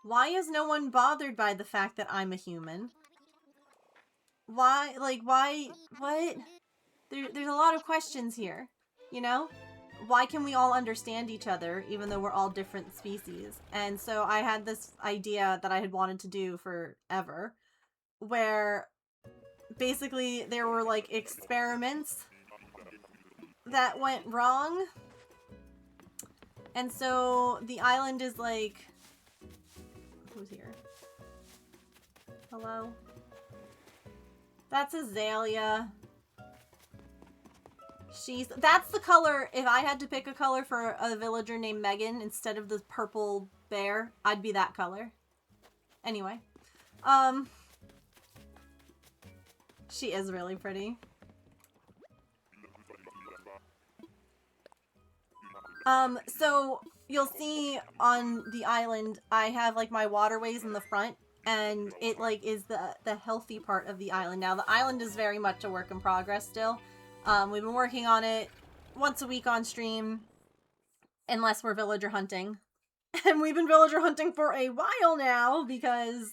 Why is no one bothered by the fact that I'm a human? Why, like, why, what? there's a lot of questions here, you know? Why can we all understand each other even though we're all different species? And so I had this idea that I had wanted to do forever, where basically there were like experiments that went wrong. And so the island is like, who's here? Hello? That's Azalea. That's the color. If I had to pick a color for a villager named Megan instead of the purple bear, I'd be that color. Anyway. She is really pretty. So you'll see on the island, I have like my waterways in the front, and it like is the healthy part of the island. Now the island is very much a work in progress still. We've been working on it once a week on stream, unless we're villager hunting. And we've been villager hunting for a while now because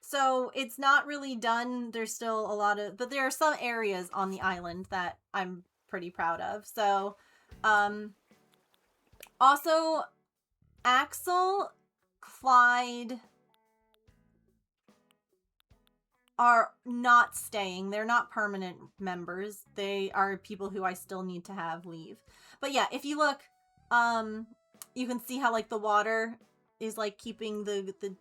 so it's not really done. There's still a lot of, but there are some areas on the island that I'm pretty proud of. So, also, Axel, Clyde are not staying. They're not permanent members. They are people who I still need to have leave. But yeah, if you look, you can see how like the water is like keeping the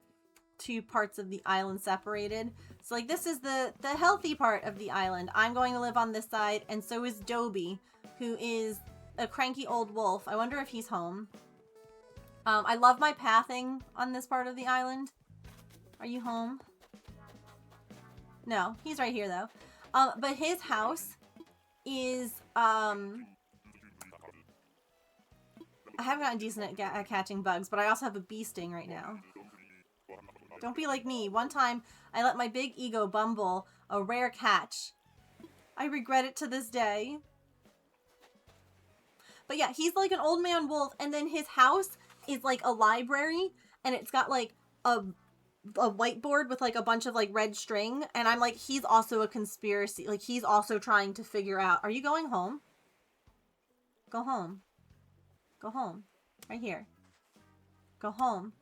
two parts of the island separated. So like this is the healthy part of the island. I'm going to live on this side, and so is Dobie, who is a cranky old wolf. I wonder if he's home. I love my pathing on this part of the island. Are you home? No, he's right here though. But his house is I haven't gotten decent at catching bugs, but I also have a bee sting right now. Don't be like me. One time, I let my big ego bumble a rare catch. I regret it to this day. But yeah, he's like an old man wolf, and then his house is like a library, and it's got like a whiteboard with like a bunch of like red string, and I'm like, he's also a conspiracy. Like, he's also trying to figure out, are you going home? Go home. Go home. Right here. Go home.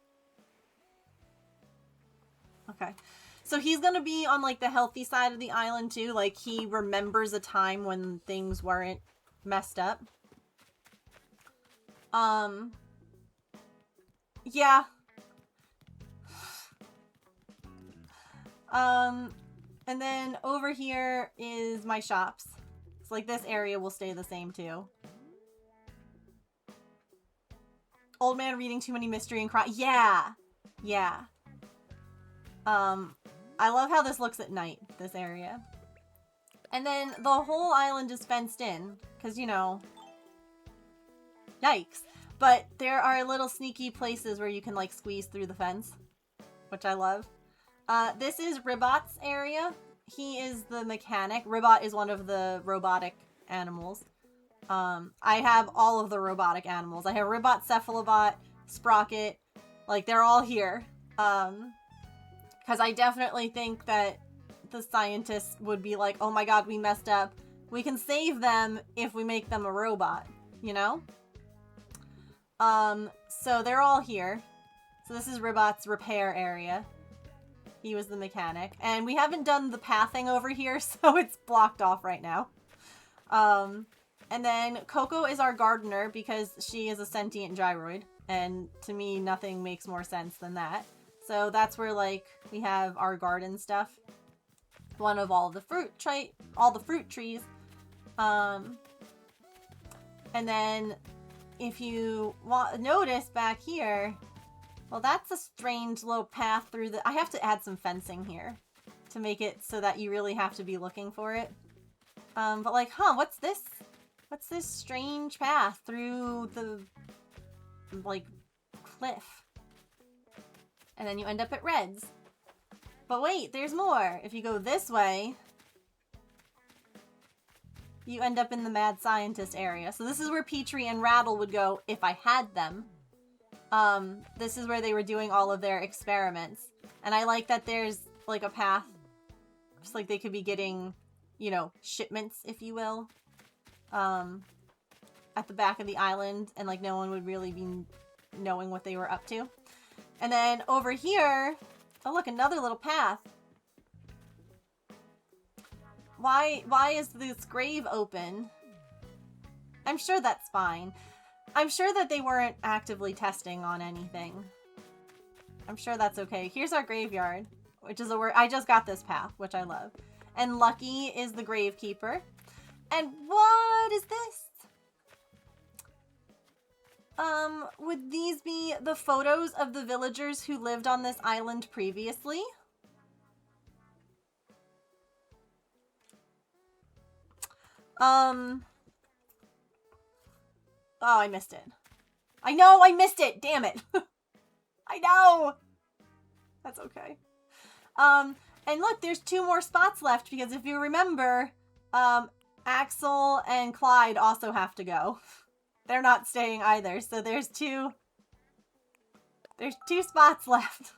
Okay. So he's gonna be on like the healthy side of the island too. Like, he remembers a time when things weren't messed up. Yeah. And then over here is my shops. So like this area will stay the same too. Old man reading too many mystery and cry. Yeah. Yeah. I love how this looks at night, this area. And then the whole island is fenced in, because, you know, yikes. But there are little sneaky places where you can, like, squeeze through the fence, which I love. This is Ribot's area. He is the mechanic. Ribot is one of the robotic animals. I have all of the robotic animals. I have Ribot, Cephalobot, Sprocket. Like, they're all here. Because I definitely think that the scientists would be like, oh my god, we messed up. We can save them if we make them a robot, you know? So they're all here. So this is Ribot's repair area. He was the mechanic. And we haven't done the pathing over here, so it's blocked off right now. And then Coco is our gardener because she is a sentient gyroid. And to me, nothing makes more sense than that. So that's where, like, we have our garden stuff. One of all the fruit trees. And then if you notice back here, well, that's a strange little path through the... I have to add some fencing here to make it so that you really have to be looking for it. But like, huh, what's this? What's this strange path through the, like, cliff? And then you end up at Red's. But wait, there's more. If you go this way, you end up in the mad scientist area. So this is where Petrie and Rattle would go if I had them. This is where they were doing all of their experiments. And I like that there's like a path Just like they could be getting, you know, shipments, if you will, at the back of the island, and like no one would really be knowing what they were up to. And then over here, oh look, another little path. Why is this grave open? I'm sure that's fine. I'm sure that they weren't actively testing on anything. I'm sure that's okay. Here's our graveyard, which is I just got this path, which I love. And Lucky is the gravekeeper. And what is this? Would these be the photos of the villagers who lived on this island previously? Oh, I missed it. I know, I missed it! Damn it! I know! That's okay. And look, there's 2 more spots left, because if you remember, Axel and Clyde also have to go. They're not staying either, so there's 2 spots left.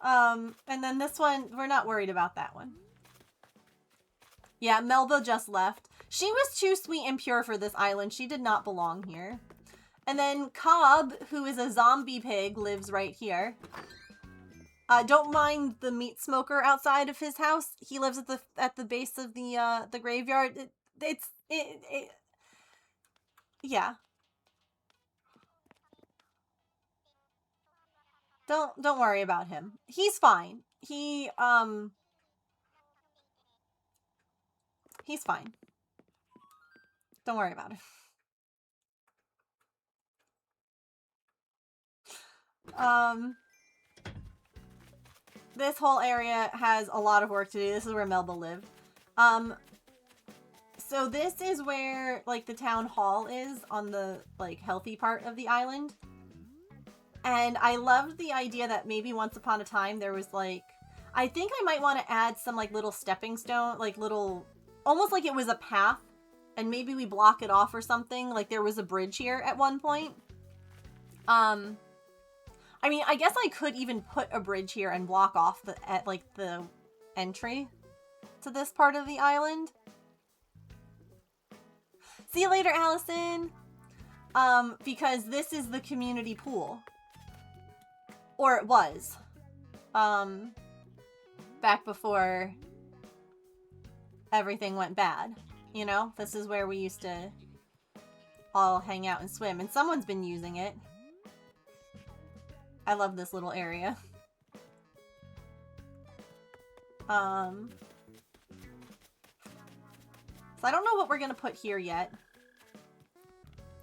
And then this one, we're not worried about that one. Yeah, Melba just left. She was too sweet and pure for this island. She did not belong here. And then Cobb, who is a zombie pig, lives right here. Don't mind the meat smoker outside of his house. He lives at the base of the graveyard. Yeah. Don't worry about him. He's fine. He's fine. Don't worry about it. This whole area has a lot of work to do. This is where Melba lived. So this is where, like, the town hall is on the, like, healthy part of the island. And I loved the idea that maybe once upon a time there was, like, I think I might want to add some, like, little stepping stone, like, little, almost like it was a path. And maybe we block it off or something. Like, there was a bridge here at one point. I mean, I guess I could even put a bridge here and block off the entry to this part of the island. See you later, Allison! Because this is the community pool. Or it was. Back before everything went bad. You know? This is where we used to all hang out and swim. And someone's been using it. I love this little area. So I don't know what we're gonna put here yet.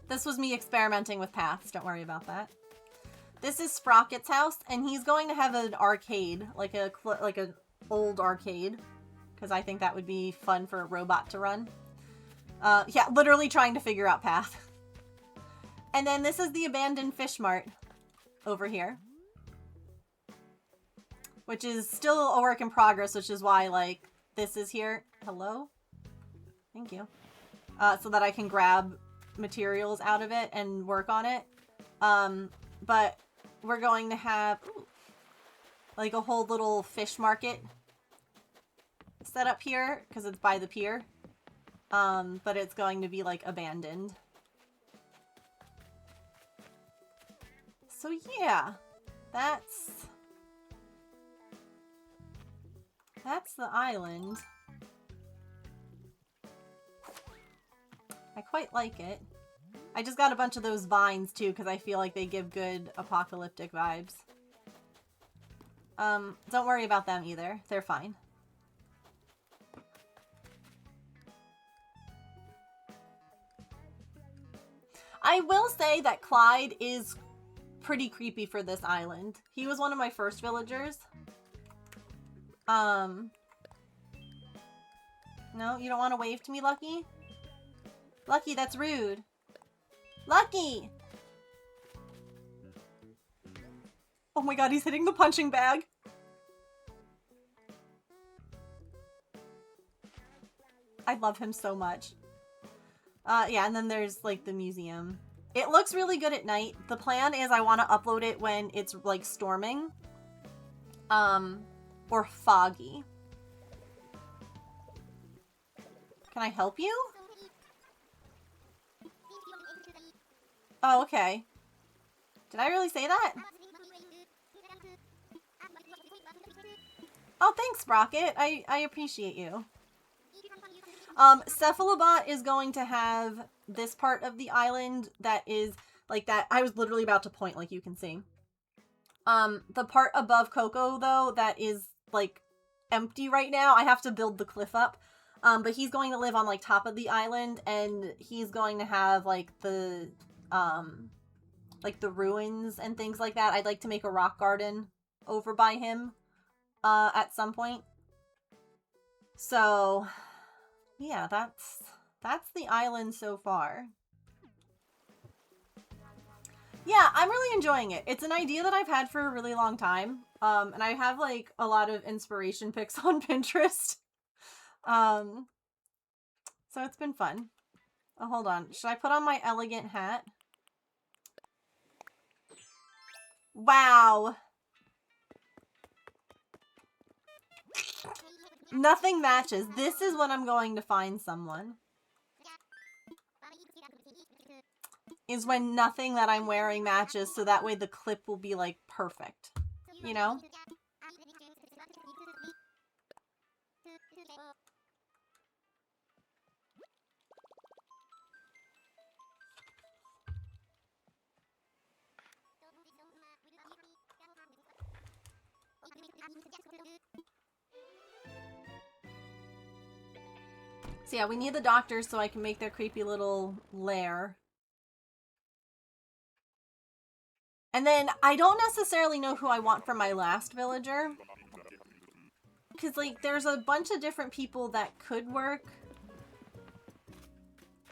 This was me experimenting with paths, don't worry about that. This is Sprocket's house, and he's going to have an arcade, like an old arcade, because I think that would be fun for a robot to run. Yeah, literally trying to figure out path. And then this is the abandoned fish mart over here, which is still a work in progress, which is why, like, this is here. Hello? Thank you. So that I can grab materials out of it and work on it. But we're going to have, like, a whole little fish market set up here, because it's by the pier. But it's going to be, like, abandoned. So yeah, that's the island. I quite like it. I just got a bunch of those vines too, because I feel like they give good apocalyptic vibes. Don't worry about them either. They're fine. I will say that Clyde is pretty creepy for this island. He was one of my first villagers. No, you don't want to wave to me, Lucky? Lucky, that's rude. Lucky! Oh my god, he's hitting the punching bag. I love him so much. Yeah, and then there's, like, the museum. It looks really good at night. The plan is I want to upload it when it's, like, storming. or Foggy. Can I help you? Oh, okay. Did I really say that? Oh, thanks, Rocket. I appreciate you. Cephalobot is going to have this part of the island that is like that. I was literally about to point, like you can see. The part above Coco, though, that is like empty right now, I have to build the cliff up. But he's going to live on like top of the island, and he's going to have like the ruins and things like that. I'd like to make a rock garden over by him at some point. So yeah, that's the island so far. Yeah, I'm really enjoying it. It's an idea that I've had for a really long time. And I have like a lot of inspiration pics on Pinterest. So it's been fun. Oh, hold on. Should I put on my elegant hat? Wow. Nothing matches. This is when I'm going to find someone. Is when nothing that I'm wearing matches, so that way the clip will be like perfect. You know? So yeah, we need the doctors so I can make their creepy little lair. And then I don't necessarily know who I want for my last villager. Because, like, there's a bunch of different people that could work.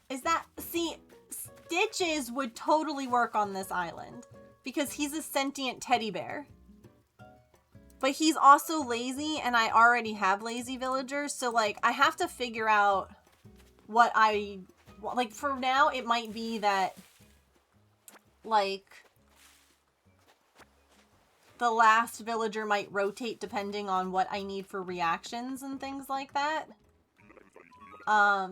Is that... See, Stitches would totally work on this island. Because he's a sentient teddy bear. But he's also lazy, and I already have lazy villagers. So, like, I have to figure out what I... Like, for now, it might be that... Like... The last villager might rotate depending on what I need for reactions and things like that. But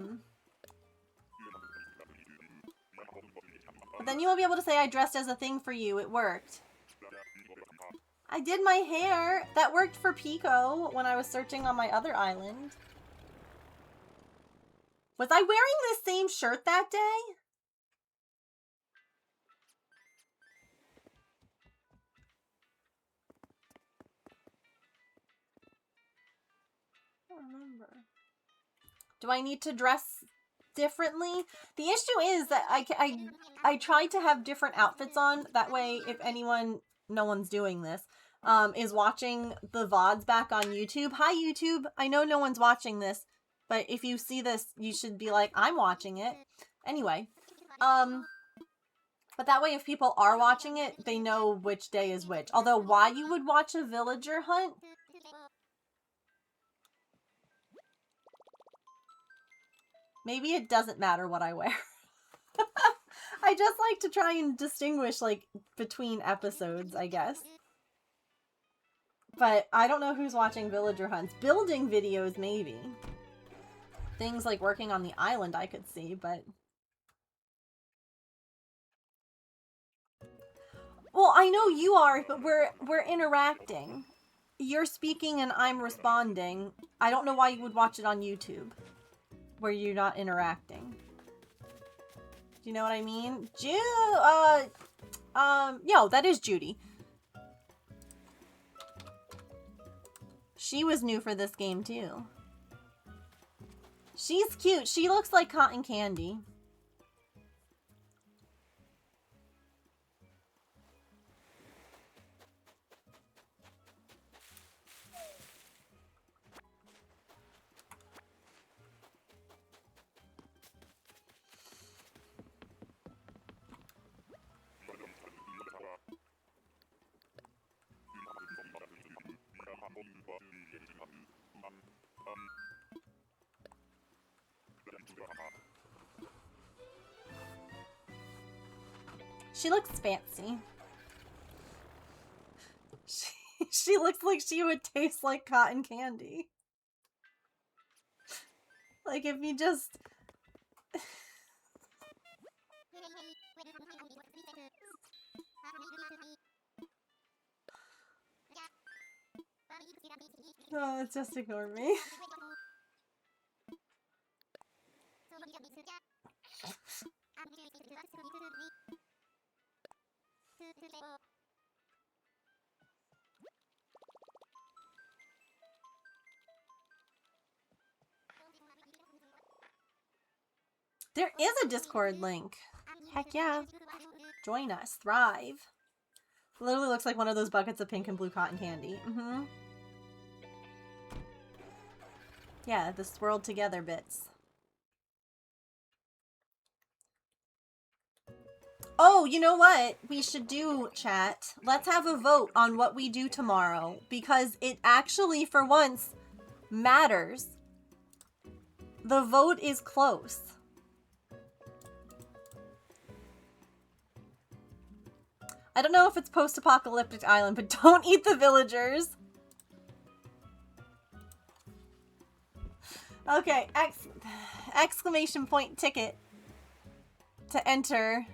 then you won't be able to say I dressed as a thing for you. It worked. I did my hair. That worked for Pico when I was searching on my other island. Was I wearing the same shirt that day? I don't remember. Do I need to dress differently? The issue is that I tried to have different outfits on. That way, if anyone, no one's doing this, is watching the VODs back on YouTube. Hi, YouTube. I know no one's watching this, but if you see this, you should be like, I'm watching it. Anyway, but that way, if people are watching it, they know which day is which. Although, why you would watch a villager hunt? Maybe it doesn't matter what I wear. I just like to try and distinguish, like, between episodes, I guess. But I don't know who's watching villager hunts. Building videos, maybe. Things like working on the island I could see, but... Well, I know you are, but we're interacting. You're speaking and I'm responding. I don't know why you would watch it on YouTube, where you're not interacting. Do you know what I mean? Yo, that is Judy. She was new for this game, too. She's cute. She looks like cotton candy. She looks fancy. She looks like she would taste like cotton candy. Like if you just... Oh, just ignore me. There is a Discord link. Heck yeah. Join us. Thrive. Literally looks like one of those buckets of pink and blue cotton candy. Mm-hmm. Yeah, the swirled together bits. Oh, you know what we should do, chat? Let's have a vote on what we do tomorrow, because it actually, for once, matters. The vote is close. I don't know if it's post-apocalyptic island, but don't eat the villagers. Okay, exclamation point ticket to enter.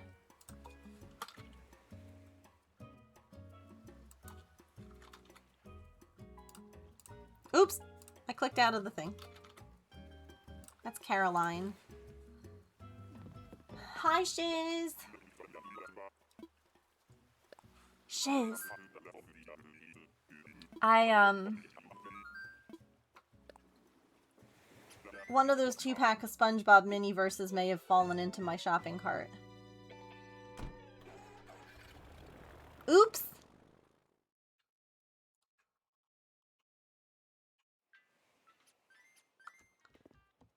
Oops, I clicked out of the thing. That's Caroline. Hi, Shiz. Shiz. One of those 2-pack of SpongeBob mini verses may have fallen into my shopping cart. Oops.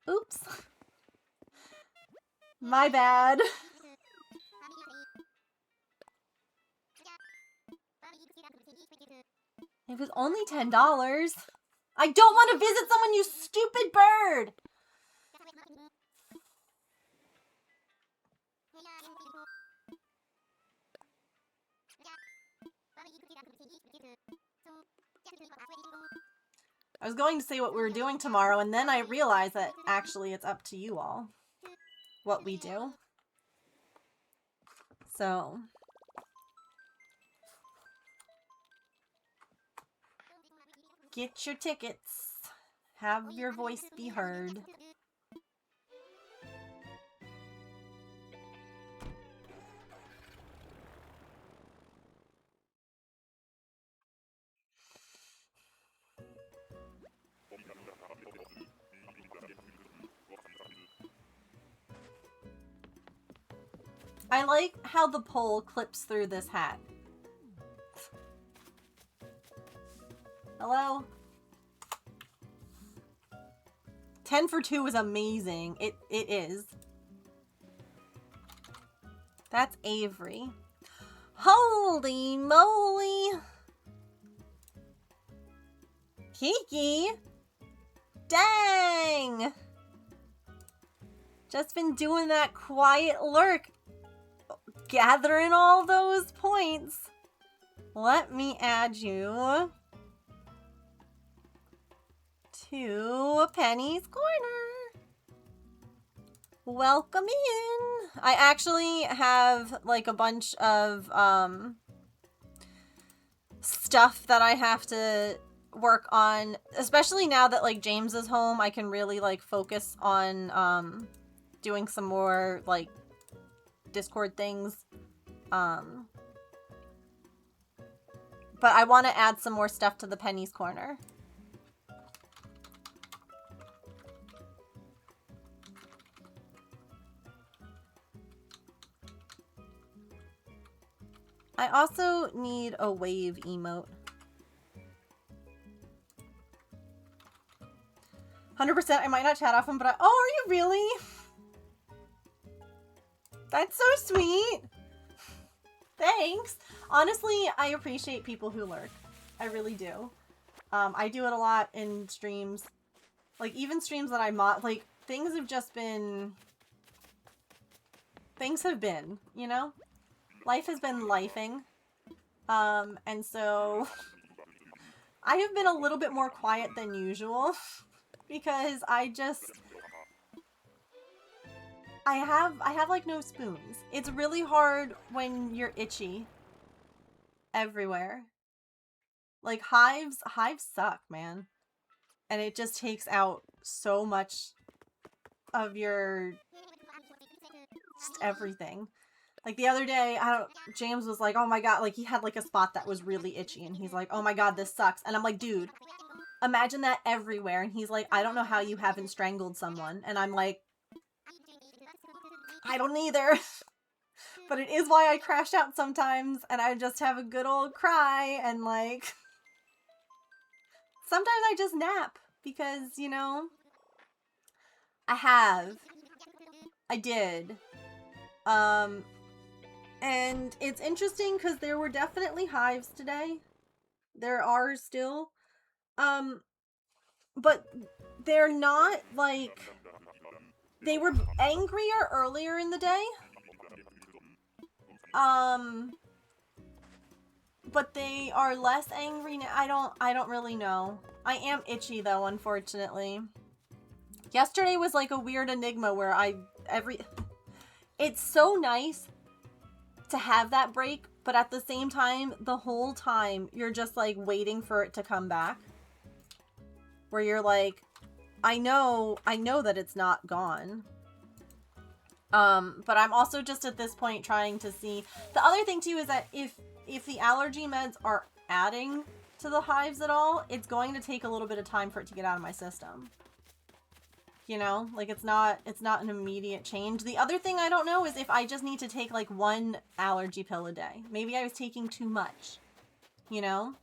Oops. My bad. It was only $10. I don't want to visit someone, you stupid bird! I was going to say what we were doing tomorrow, and then I realized that actually it's up to you all what we do. So... get your tickets. Have your voice be heard. I like how the pole clips through this hat. Hello? 10 for 2 is amazing. It is. That's Avery. Holy moly! Kiki! Dang! Just been doing that quiet lurk. Gathering all those points. Let me add you to Penny's Corner. Welcome in. I actually have like a bunch of stuff that I have to work on, especially now that like James is home. I can really like focus on doing some more like Discord things. But I want to add some more stuff to the Penny's Corner. I also need a wave emote. 100% I might not chat often, but oh, are you really? That's so sweet. Thanks. Honestly, I appreciate people who lurk. I really do. I do it a lot in streams. Like, even streams that I mod, like, things have just been... Things have been, you know? Life has been lifing. And so... I have been a little bit more quiet than usual because I have like no spoons. It's really hard when you're itchy everywhere. Like hives suck, man. And it just takes out so much of your just everything. Like the other day, James was like, oh my god, like he had like a spot that was really itchy and he's like, oh my god, this sucks. And I'm like, dude, imagine that everywhere. And he's like, I don't know how you haven't strangled someone. And I'm like, I don't either. But it is why I crash out sometimes and I just have a good old cry and like sometimes I just nap because, you know, I did. And it's interesting because there were definitely hives today. There are still. But they're not like, they were angrier earlier in the day. But they are less angry now. I don't really know. I am itchy though, unfortunately. Yesterday was like a weird enigma where it's so nice to have that break, but at the same time, the whole time, you're just like waiting for it to come back. Where you're like, I know that it's not gone. But I'm also just at this point trying to see. The other thing too is that if the allergy meds are adding to the hives at all, it's going to take a little bit of time for it to get out of my system. You know, like it's not an immediate change. The other thing I don't know is if I just need to take like one allergy pill a day. Maybe I was taking too much, you know?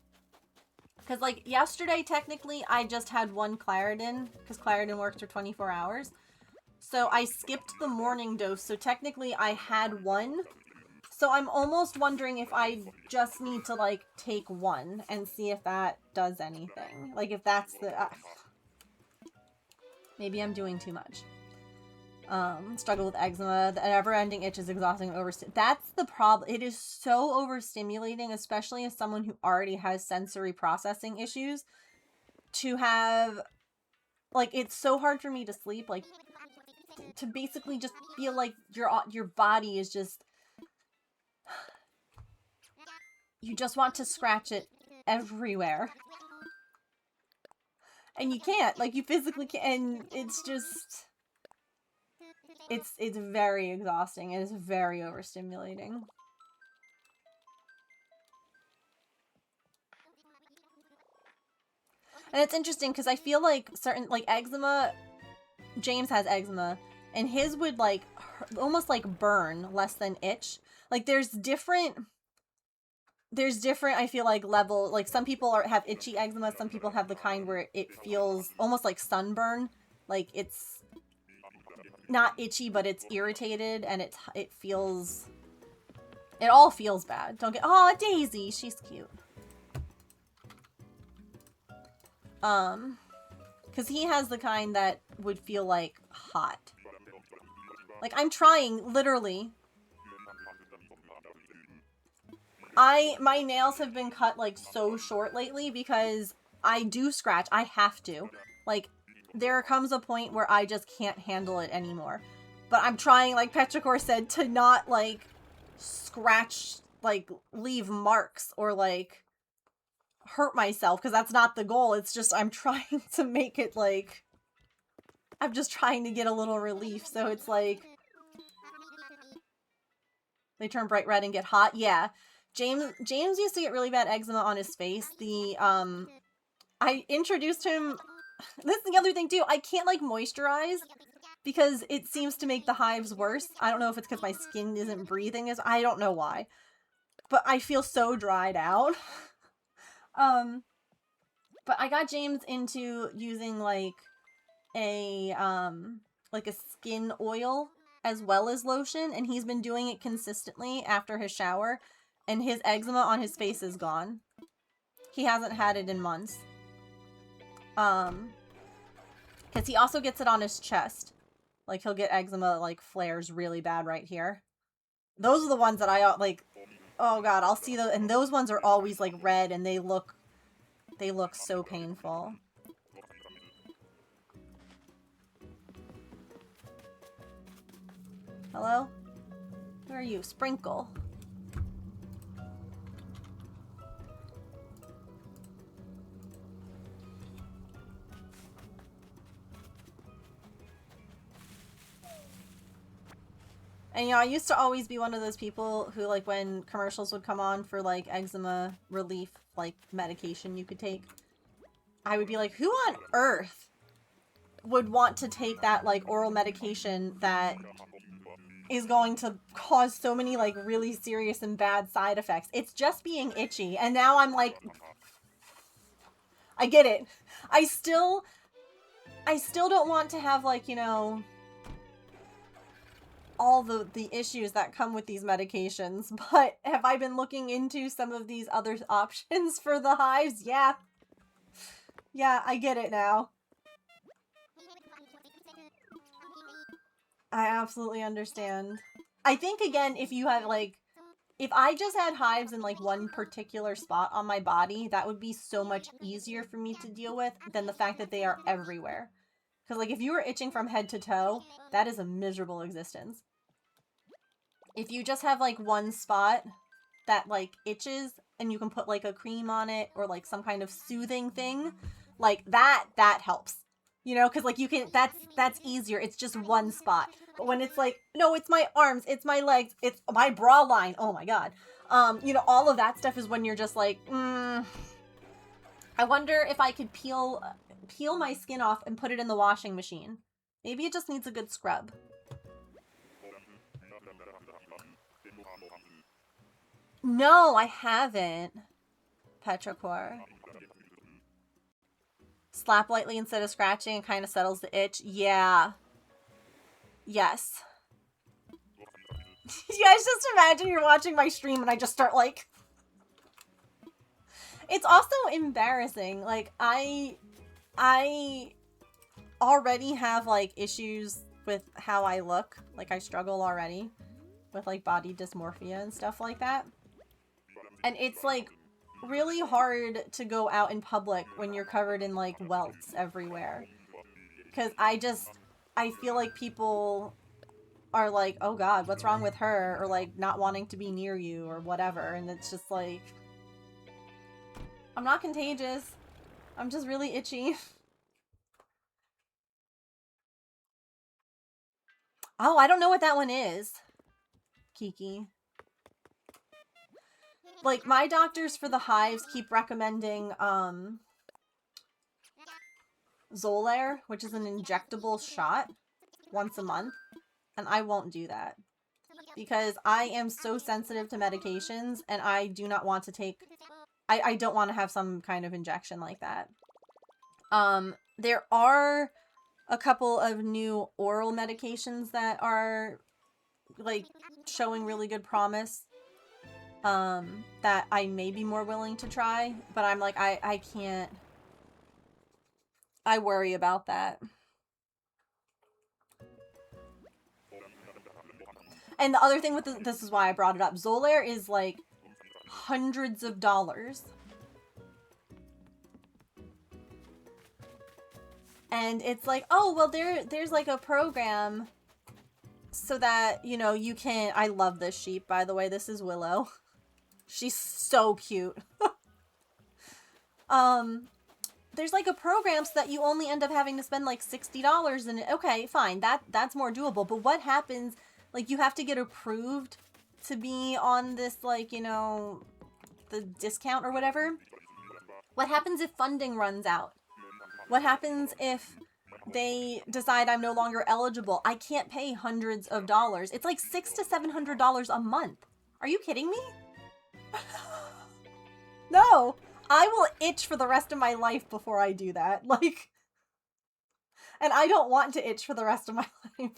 Because like yesterday, technically, I just had one Claritin because Claritin works for 24 hours. So I skipped the morning dose. So technically I had one. So I'm almost wondering if I just need to like take one and see if that does anything. Like if that's the... maybe I'm doing too much. Struggle with eczema. The never-ending itch is exhausting. That's the problem. It is so overstimulating, especially as someone who already has sensory processing issues. To have... like, it's so hard for me to sleep. Like, to basically just feel like your body is just... you just want to scratch it everywhere. And you can't. Like, you physically can't. And it's just... It's very exhausting. It is very overstimulating. And it's interesting because I feel like certain... like, eczema... James has eczema. And his would, like, almost, like, burn less than itch. Like, there's different, I feel like, level. Like, some people have itchy eczema. Some people have the kind where it feels almost like sunburn. Like, it's not itchy, but it's irritated. And it feels... it all feels bad. Don't get... oh, Daisy! She's cute. Because he has the kind that would feel, like, hot. Like, I'm trying, literally. My nails have been cut, like, so short lately because I do scratch. I have to. Like, there comes a point where I just can't handle it anymore. But I'm trying, like Petrichor said, to not, like, scratch, like, leave marks or, like, hurt myself, because that's not the goal. It's just I'm trying to make it, like... I'm just trying to get a little relief, so it's like... they turn bright red and get hot? Yeah. James used to get really bad eczema on his face. I introduced him... this is the other thing, too. I can't, like, moisturize, because it seems to make the hives worse. I don't know if it's because my skin isn't breathing as... I don't know why. But I feel so dried out. But I got James into using, like, a skin oil as well as lotion, and he's been doing it consistently after his shower, and his eczema on his face is gone. He hasn't had it in months. Because he also gets it on his chest. Like, he'll get eczema, like, flares really bad right here. Those are the ones that I, like, oh god, I'll see those, and those ones are always, like, red, and they look They look so painful. Hello? Who are you? Sprinkle. And, you know, I used to always be one of those people who, like, when commercials would come on for, like, eczema relief, like, medication you could take, I would be like, who on earth would want to take that, like, oral medication that is going to cause so many, like, really serious and bad side effects? It's just being itchy. And now I'm like, I get it. I still don't want to have, like, you know, all the issues that come with these medications, but have I been looking into some of these other options for the hives? Yeah. Yeah, I get it now. I absolutely understand. I think, again, if you had, like, if I just had hives in, like, one particular spot on my body, that would be so much easier for me to deal with than the fact that they are everywhere. Because, like, if you were itching from head to toe, that is a miserable existence. If you just have, like, one spot that, like, itches, and you can put, like, a cream on it, or, like, some kind of soothing thing, like, that helps. You know, because, like, you can, that's easier. It's just one spot. But when it's like, no, it's my arms, it's my legs, it's my bra line, oh my god. You know, all of that stuff is when you're just like, I wonder if I could peel my skin off and put it in the washing machine. Maybe it just needs a good scrub. No, I haven't. Petrichor. Slap lightly instead of scratching and kind of settles the itch. Yeah. Yes. You guys just imagine you're watching my stream and I just start like... It's also embarrassing. Like, I already have, like, issues with how I look. Like, I struggle already with, like, body dysmorphia and stuff like that. And it's, like, really hard to go out in public when you're covered in, like, welts everywhere. Because I feel like people are like, oh god, what's wrong with her? Or, like, not wanting to be near you or whatever. And it's just like... I'm not contagious. I'm just really itchy. Oh, I don't know what that one is. Kiki. Like, my doctors for the hives keep recommending, Xolair, which is an injectable shot once a month. And I won't do that. Because I am so sensitive to medications, and I do not want to take... I don't want to have some kind of injection like that. There are a couple of new oral medications that are, like, showing really good promise. That I may be more willing to try, but I'm like, I can't. I worry about that. And the other thing with this is why I brought it up. Xolair is like hundreds of dollars. And it's like, oh, well, there's like a program so that, you know, you can... I love this sheep, by the way. This is Willow. She's so cute. There's like a program so that you only end up having to spend like $60 and okay, fine. That's more doable. But what happens, like, you have to get approved to be on this, like, you know, the discount or whatever. What happens if funding runs out? What happens if they decide I'm no longer eligible? I can't pay hundreds of dollars. It's like $600 to $700 a month. Are you kidding me? No, I will itch for the rest of my life before I do that. Like, and I don't want to itch for the rest of my life.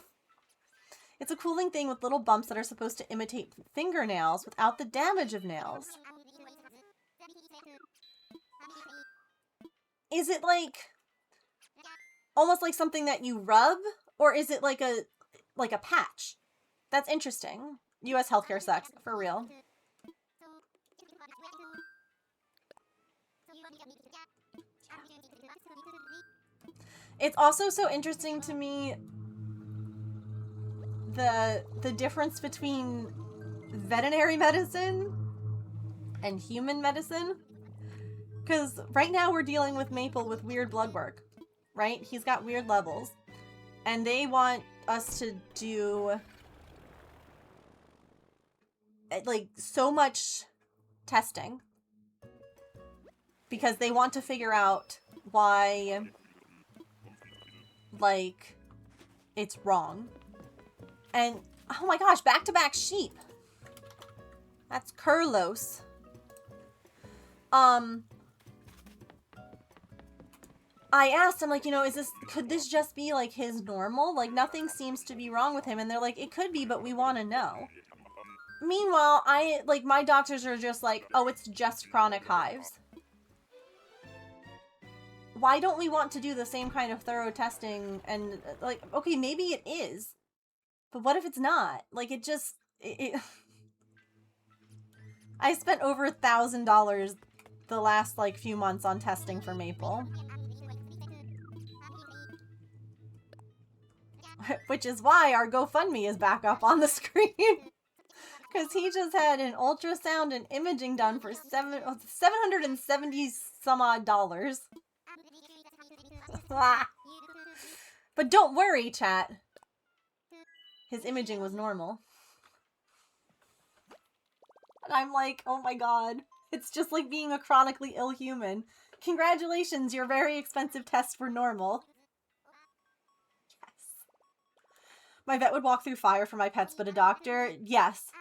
It's a cooling thing with little bumps that are supposed to imitate fingernails without the damage of nails. Is it like almost like something that you rub, or is it like a patch? That's interesting. US healthcare sucks, for real. It's also so interesting to me the difference between veterinary medicine and human medicine. Because right now we're dealing with Maple with weird blood work, right? He's got weird levels. And they want us to do like so much testing because they want to figure out why like it's wrong. And oh my gosh, back-to-back sheep. That's Kurlos. I asked him, like, you know, could this just be like his normal? Like, nothing seems to be wrong with him. And they're like, it could be, but we want to know. Meanwhile, my doctors are just like, oh, it's just chronic hives. Why don't we want to do the same kind of thorough testing? And, like, okay, maybe it is. But what if it's not? Like, it just... I spent over $1,000 the last, like, few months on testing for Maple. Which is why our GoFundMe is back up on the screen. Because he just had an ultrasound and imaging done for $770 some odd dollars. But don't worry, chat. His imaging was normal. And I'm like, oh my god. It's just like being a chronically ill human. Congratulations, your very expensive tests were normal. Yes. My vet would walk through fire for my pets, but a doctor, yes.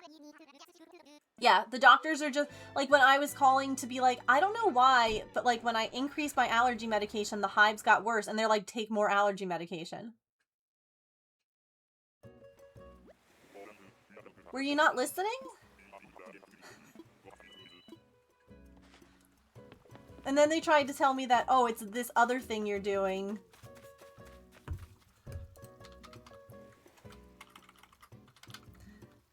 Yeah, the doctors are just, like, when I was calling to be like, I don't know why, but, like, when I increased my allergy medication, the hives got worse, and they're like, take more allergy medication. Were you not listening? And then they tried to tell me that, oh, it's this other thing you're doing.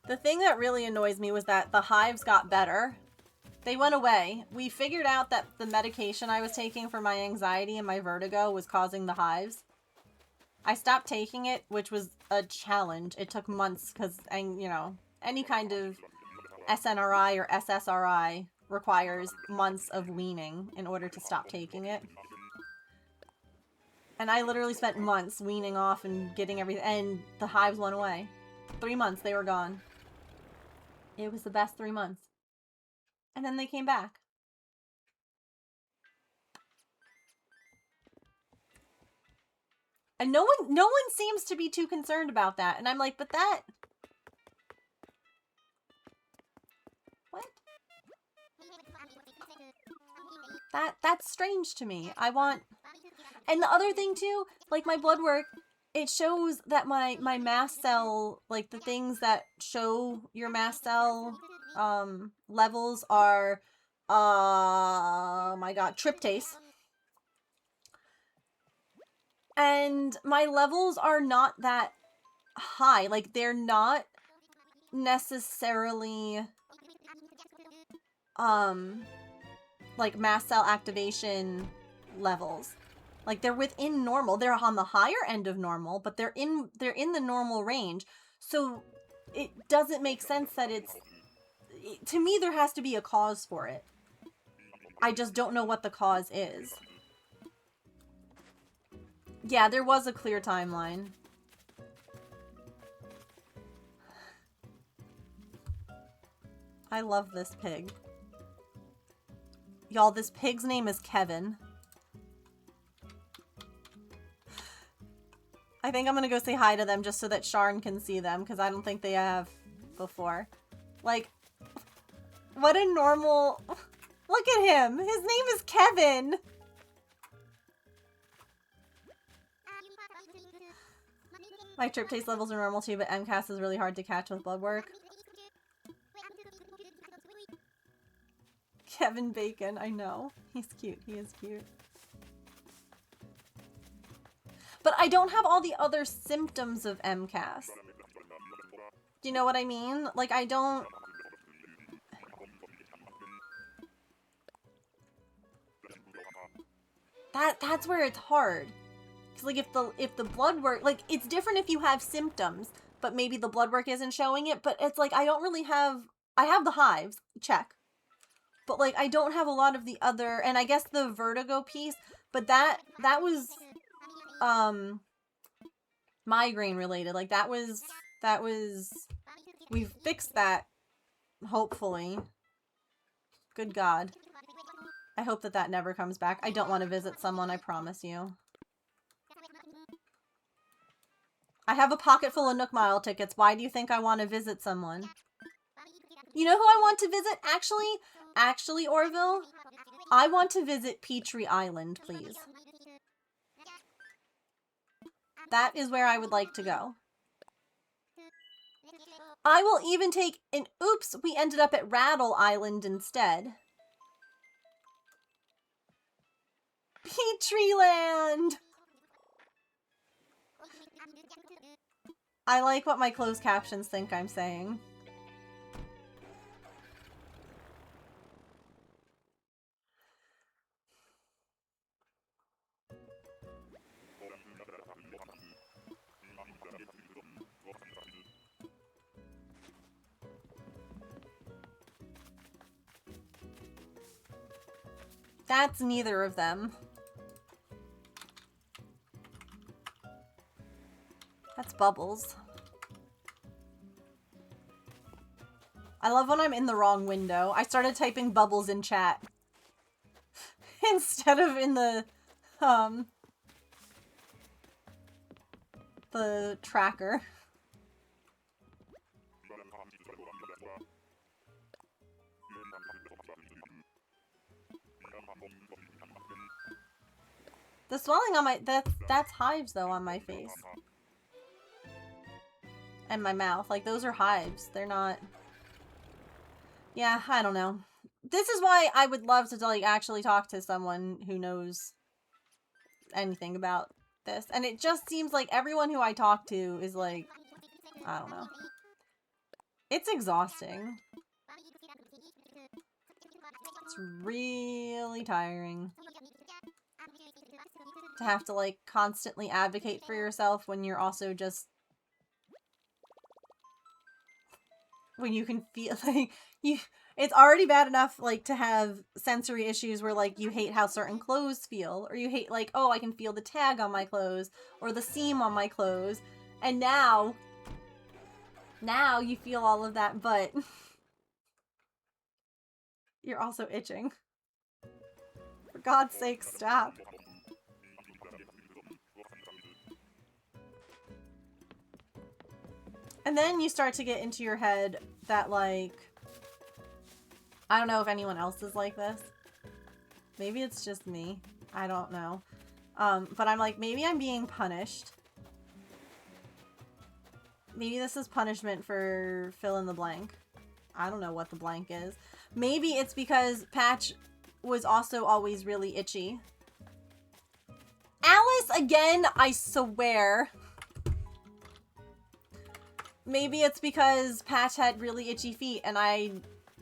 The thing that really annoys me was that the hives got better. They went away. We figured out that the medication I was taking for my anxiety and my vertigo was causing the hives. I stopped taking it, which was a challenge. It took months because, you know, any kind of SNRI or SSRI requires months of weaning in order to stop taking it. And I literally spent months weaning off and getting everything, and the hives went away. 3 months, they were gone. It was the best 3 months. And then they came back. And no one seems to be too concerned about that. And I'm like, but that... What? That's strange to me. I want... And the other thing too, like my blood work, it shows that my mast cell, like the things that show your mast cell levels are, oh my god, tryptase. And my levels are not that high. Like, they're not necessarily, like mast cell activation levels. Like, they're within normal. They're on the higher end of normal, but they're in the normal range. So it doesn't make sense that to me, there has to be a cause for it. I just don't know what the cause is. Yeah, there was a clear timeline. I love this pig. Y'all, this pig's name is Kevin. I think I'm gonna go say hi to them just so that Sharn can see them, because I don't think they have before. Like, what a normal... Look at him! His name is Kevin! My tryptase levels are normal too, but MCAS is really hard to catch with blood work. Kevin Bacon, I know. He's cute. He is cute. But I don't have all the other symptoms of MCAS. Do you know what I mean? Like, I don't... That's where it's hard. Because, like, if the blood work, like, it's different if you have symptoms, but maybe the blood work isn't showing it, but it's like, I don't really have, I have the hives, check. But, like, I don't have a lot of the other, and I guess the vertigo piece, but that was, migraine related. Like, that was, we've fixed that, hopefully. Good God. I hope that that never comes back. I don't want to visit someone, I promise you. I have a pocket full of Nook Mile tickets. Why do you think I want to visit someone? You know who I want to visit? Actually, Orville, I want to visit Petrie Island, please. That is where I would like to go. I will even take an... Oops, we ended up at Rattle Island instead. Petrie Land! I like what my closed captions think I'm saying. That's neither of them. That's Bubbles. I love when I'm in the wrong window. I started typing Bubbles in chat. Instead of in the tracker. The swelling on my... That's hives, though, on my face. And my mouth. Like, those are hives. They're not... Yeah, I don't know. This is why I would love to, like, actually talk to someone who knows anything about this. And it just seems like everyone who I talk to is, like... I don't know. It's exhausting. It's really tiring. To have to, like, constantly advocate for yourself when you're also just... When you can feel, like, it's already bad enough, like, to have sensory issues where, like, you hate how certain clothes feel. Or you hate, like, oh, I can feel the tag on my clothes. Or the seam on my clothes. And now you feel all of that, but... You're also itching. For God's sake, stop. And then you start to get into your head that, like... I don't know if anyone else is like this. Maybe it's just me. I don't know. But I'm like, maybe I'm being punished. Maybe this is punishment for fill in the blank. I don't know what the blank is. Maybe it's because Patch was also always really itchy. Alice, again, I swear. Maybe it's because Patch had really itchy feet and I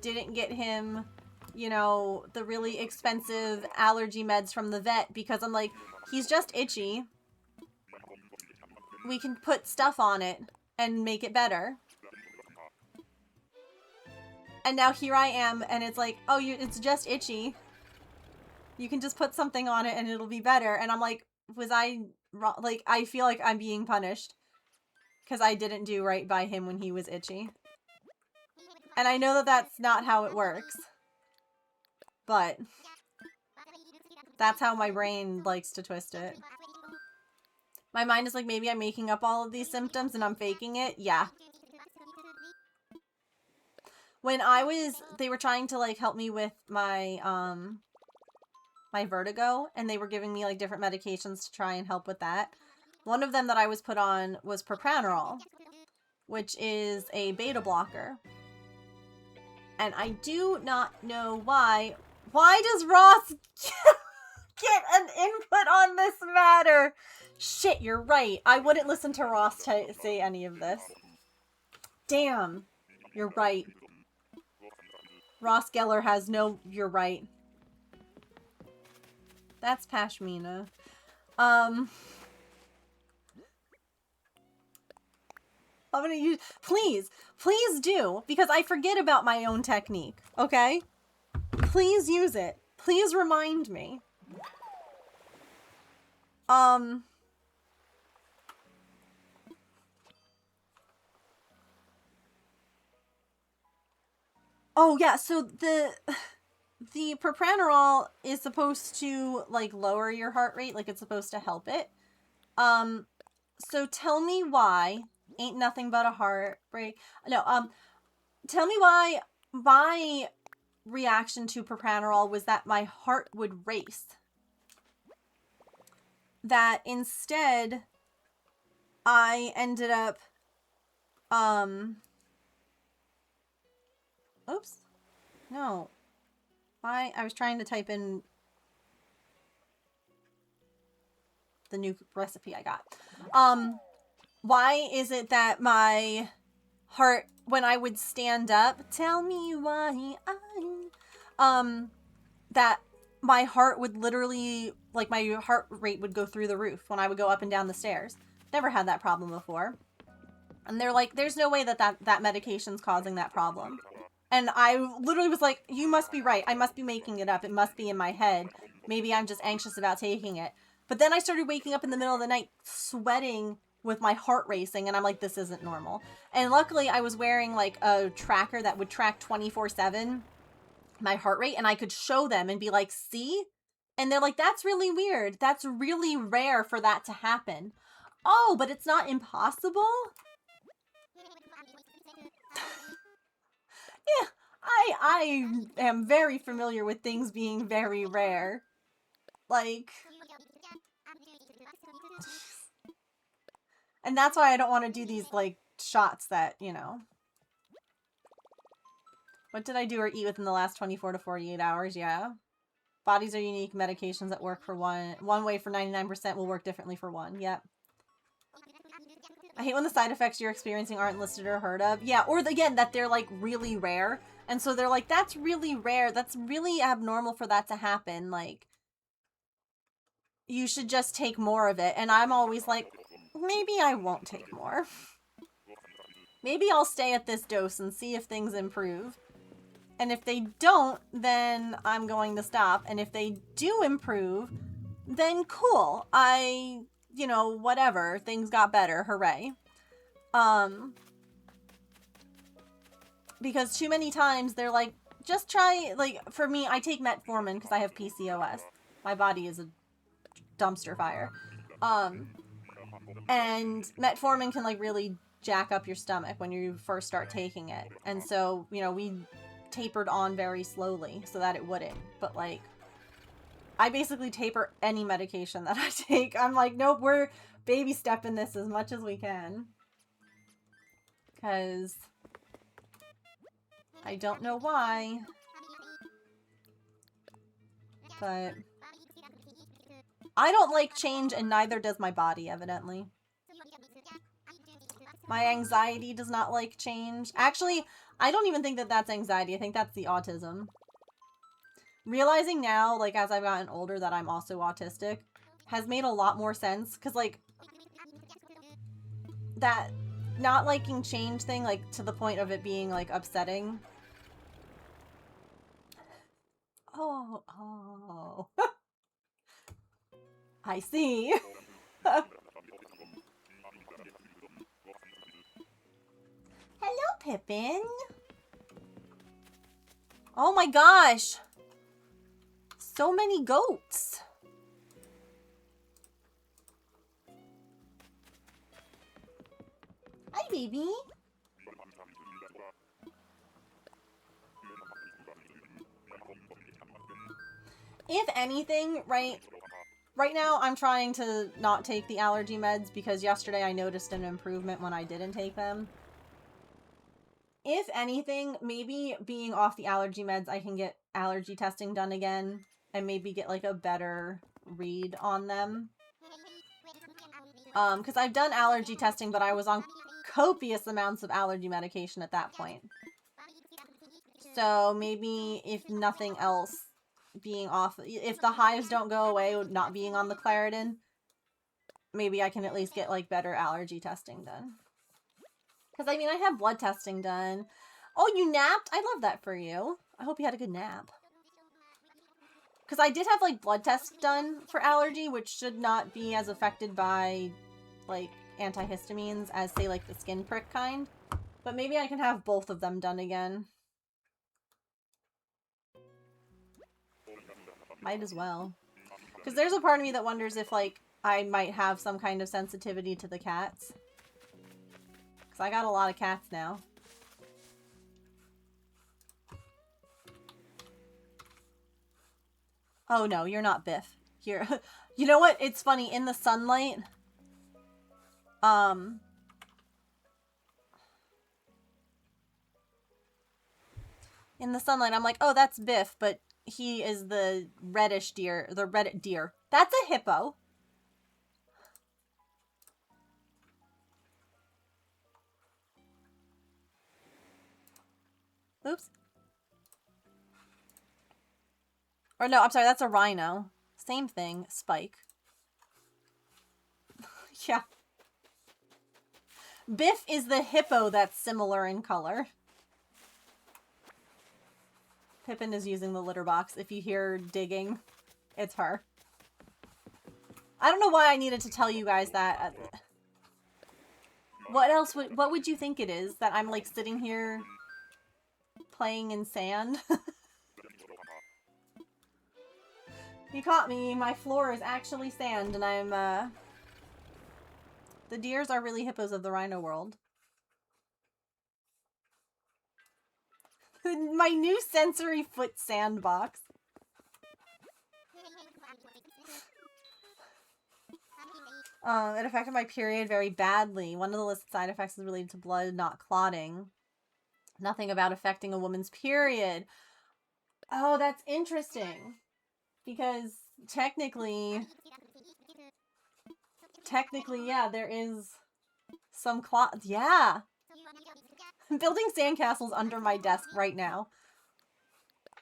didn't get him, you know, the really expensive allergy meds from the vet because I'm like, he's just itchy. We can put stuff on it and make it better. And now here I am and it's like, oh, it's just itchy. You can just put something on it and it'll be better. And I'm like, was I wrong? Like, I feel like I'm being punished. Because I didn't do right by him when he was itchy. And I know that that's not how it works. But that's how my brain likes to twist it. My mind is like, maybe I'm making up all of these symptoms and I'm faking it. Yeah. When they were trying to, like, help me with my, my vertigo. And they were giving me, like, different medications to try and help with that. One of them that I was put on was propranolol, which is a beta blocker. And I do not know why. Why does Ross get an input on this matter? Shit, you're right. I wouldn't listen to Ross say any of this. Damn, you're right. Ross Geller has no... You're right. That's Pashmina. I'm gonna use, please do, because I forget about my own technique, okay? Please use it. Please remind me. Oh yeah, so the propranolol is supposed to, like, lower your heart rate, like, it's supposed to help it. So tell me why, ain't nothing but a heartbreak. No, tell me why my reaction to propranolol was that my heart would race. That instead, I ended up, oops. No. Why? I was trying to type in the new recipe I got. Why is it that my heart, when I would stand up, tell me why that my heart would literally, like, my heart rate would go through the roof when I would go up and down the stairs. Never had that problem before. And they're like, there's no way that medication's causing that problem. And I literally was like, you must be right. I must be making it up. It must be in my head. Maybe I'm just anxious about taking it. But then I started waking up in the middle of the night sweating with my heart racing, and I'm like, this isn't normal. And luckily I was wearing, like, a tracker that would track 24/7 my heart rate, and I could show them and be like, see? And they're like, that's really weird. That's really rare for that to happen. Oh, but it's not impossible? Yeah, I am very familiar with things being very rare. Like, and that's why I don't want to do these, like, shots that, you know. What did I do or eat within the last 24 to 48 hours? Yeah. Bodies are unique. Medications that work for one way for 99% will work differently for one. Yep. I hate when the side effects you're experiencing aren't listed or heard of. Yeah, or again, that they're, like, really rare. And so they're like, that's really rare. That's really abnormal for that to happen. Like, you should just take more of it. And I'm always like, maybe I won't take more. Maybe I'll stay at this dose and see if things improve. And if they don't, then I'm going to stop. And if they do improve, then cool. You know, whatever. Things got better. Hooray. Because too many times they're like, just try, like, for me, I take metformin because I have PCOS. My body is a dumpster fire. And metformin can, like, really jack up your stomach when you first start taking it. And so, you know, we tapered on very slowly so that it wouldn't. But, like, I basically taper any medication that I take. I'm like, nope, we're baby stepping this as much as we can. Because I don't know why. But I don't like change, and neither does my body, evidently. My anxiety does not like change. Actually, I don't even think that that's anxiety. I think that's the autism. Realizing now, like, as I've gotten older, that I'm also autistic has made a lot more sense. Because, like, that not liking change thing, like, to the point of it being, like, upsetting. Oh. I see. Hello, Pippin. Oh my gosh. So many goats. Hi, baby. If anything, right now I'm trying to not take the allergy meds because yesterday I noticed an improvement when I didn't take them. If anything, maybe being off the allergy meds, I can get allergy testing done again and maybe get, like, a better read on them. Because I've done allergy testing, but I was on copious amounts of allergy medication at that point. So maybe, if nothing else, being off, if the hives don't go away with not being on the Claritin, maybe I can at least get, like, better allergy testing done. Because, I mean, I have blood testing done. Oh, you napped? I love that for you. I hope you had a good nap. Because I did have, like, blood tests done for allergy, which should not be as affected by, like, antihistamines as, say, like, the skin prick kind. But maybe I can have both of them done again. Might as well. Because there's a part of me that wonders if, like, I might have some kind of sensitivity to the cats. Because I got a lot of cats now. Oh no, you're not Biff. Here. You know what? It's funny. In the sunlight, in the sunlight, I'm like, oh, that's Biff, but he is the reddish deer. The red deer. That's a hippo. Oops. Or no, I'm sorry, that's a rhino. Same thing. Spike. Yeah. Biff is the hippo that's similar in color. Pippin is using the litter box. If you hear digging, it's her. I don't know why I needed to tell you guys that. What else what would you think it is? That I'm like sitting here playing in sand? You caught me. My floor is actually sand and I'm the deers are really hippos of the rhino world. My new sensory foot sandbox. It affected my period very badly. One of the listed side effects is related to blood not clotting. Nothing about affecting a woman's period. Oh, that's interesting. Because technically, yeah, there is some clot. Yeah. I'm building sandcastles under my desk right now.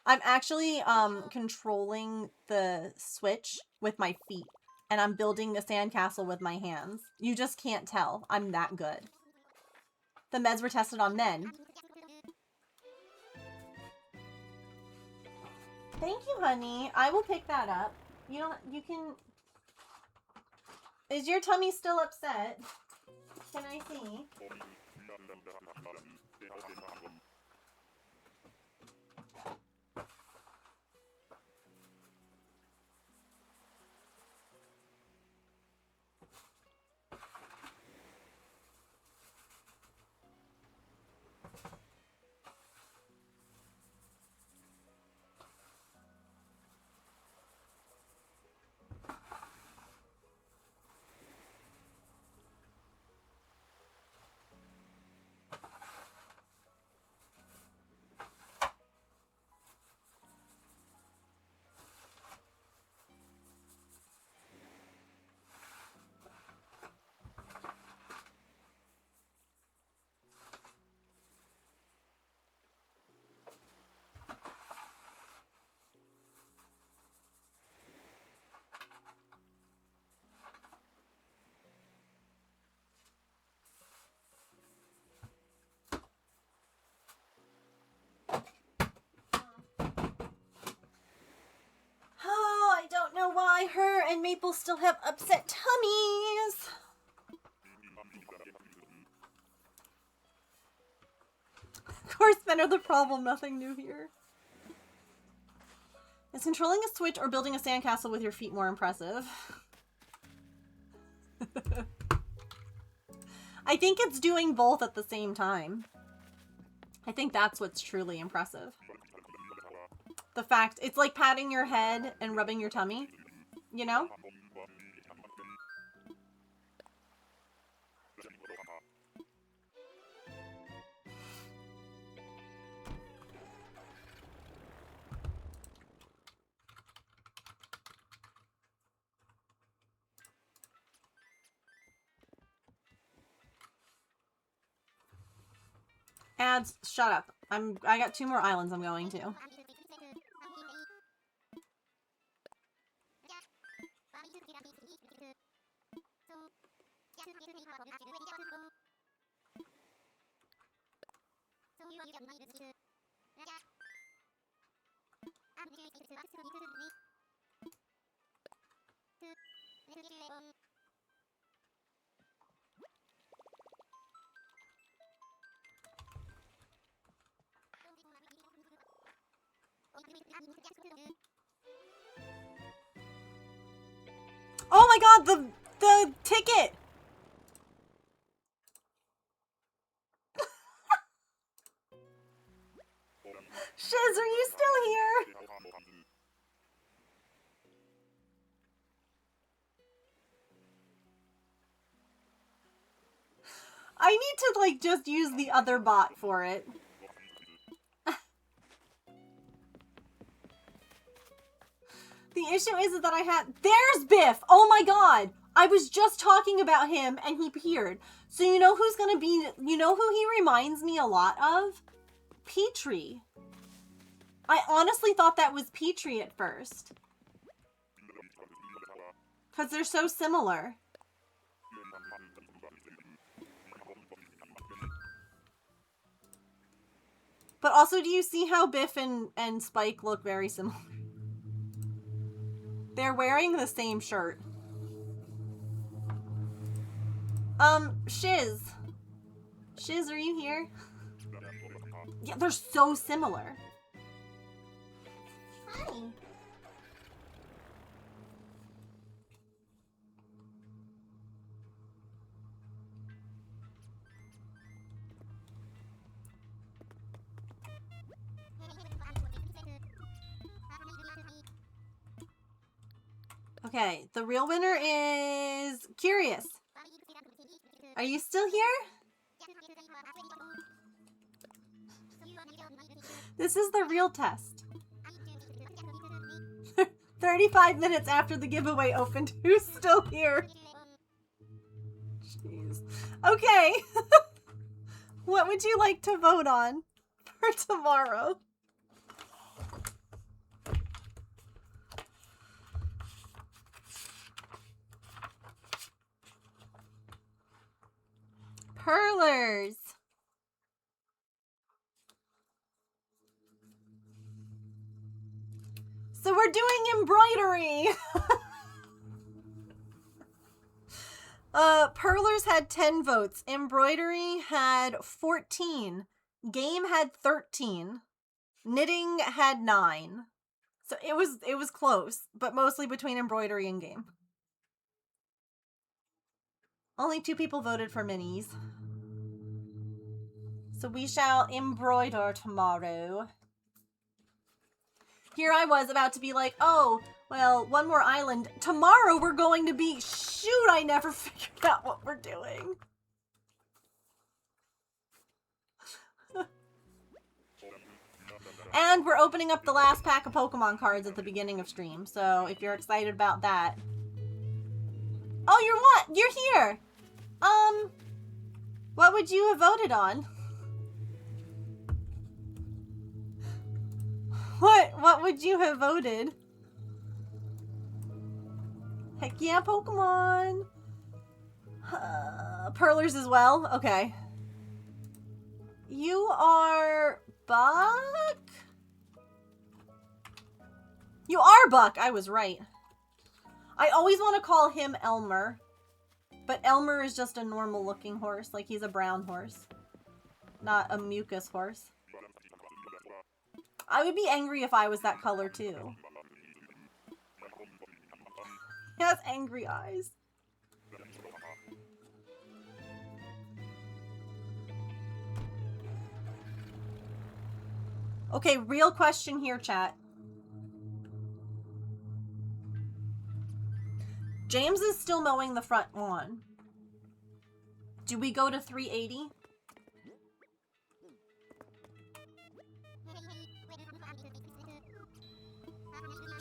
I'm actually controlling the Switch with my feet. And I'm building a sandcastle with my hands. You just can't tell. I'm that good. The meds were tested on men. Thank you, honey. I will pick that up. You can... Is your tummy still upset? Can I see? Oh, I don't know why her and Maple still have upset tummies. Of course, men are the problem. Nothing new here. Is controlling a Switch or building a sandcastle with your feet more impressive? I think it's doing both at the same time. I think that's what's truly impressive. The fact, it's like patting your head and rubbing your tummy, you know? Ads, shut up. I got 2 more islands I'm going to. Oh my god, the ticket! Shiz, are you still here? I need to, like, just use the other bot for it. The issue is that I had... There's Biff! Oh my god! I was just talking about him and he appeared. So you know who's gonna be... You know who he reminds me a lot of? Petrie. I honestly thought that was Petrie at first. Because they're so similar. But also, do you see how Biff and Spike look very similar? They're wearing the same shirt. Shiz. Shiz, are you here? Yeah, they're so similar. Hi. Okay, the real winner is Curious. Are you still here? This is the real test. 35 minutes after the giveaway opened, who's still here? Jeez. Okay. What would you like to vote on for tomorrow? Perlers. So we're doing embroidery. Perlers had 10 votes. Embroidery had 14. Game had 13. Knitting had 9. So it was close, but mostly between embroidery and game. Only 2 people voted for minis. So we shall embroider tomorrow. Here I was about to be like, oh, well, one more island. Tomorrow we're going to be... Shoot, I never figured out what we're doing. And we're opening up the last pack of Pokemon cards at the beginning of stream. So if you're excited about that... Oh, you're what? You're here! What would you have voted on? What would you have voted? Heck yeah, Pokemon! Perlers as well? Okay. You are... Buck? You are Buck! I was right. I always want to call him Elmer. But Elmer is just a normal looking horse. Like, he's a brown horse. Not a mucus horse. I would be angry if I was that color too. He has angry eyes. Okay, real question here, chat. James is still mowing the front lawn. Do we go to 380?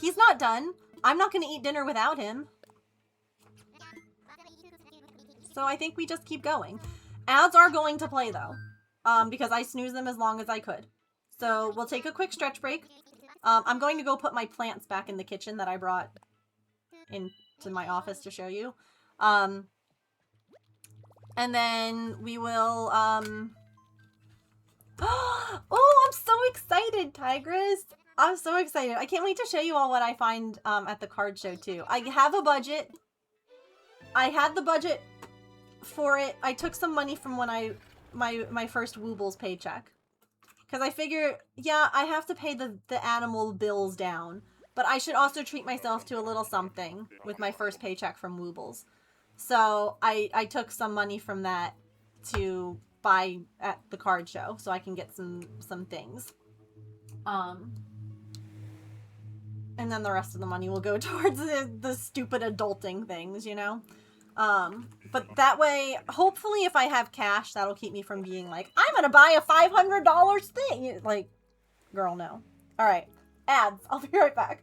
He's not done. I'm not going to eat dinner without him. So I think we just keep going. Ads are going to play though. Because I snoozed them as long as I could. So we'll take a quick stretch break. I'm going to go put my plants back in the kitchen that I brought into my office to show you. And then we will, Oh, I'm so excited, Tigress. I'm so excited. I can't wait to show you all what I find at the card show too. I have a budget. I had the budget for it. I took some money from when my first Woobles paycheck. Because I figure, yeah, I have to pay the animal bills down. But I should also treat myself to a little something with my first paycheck from Woobles. So I took some money from that to buy at the card show so I can get some things. And then the rest of the money will go towards the stupid adulting things, you know? But that way, hopefully if I have cash, that'll keep me from being like, I'm gonna buy a $500 thing! Like, girl, no. Alright, ads. I'll be right back.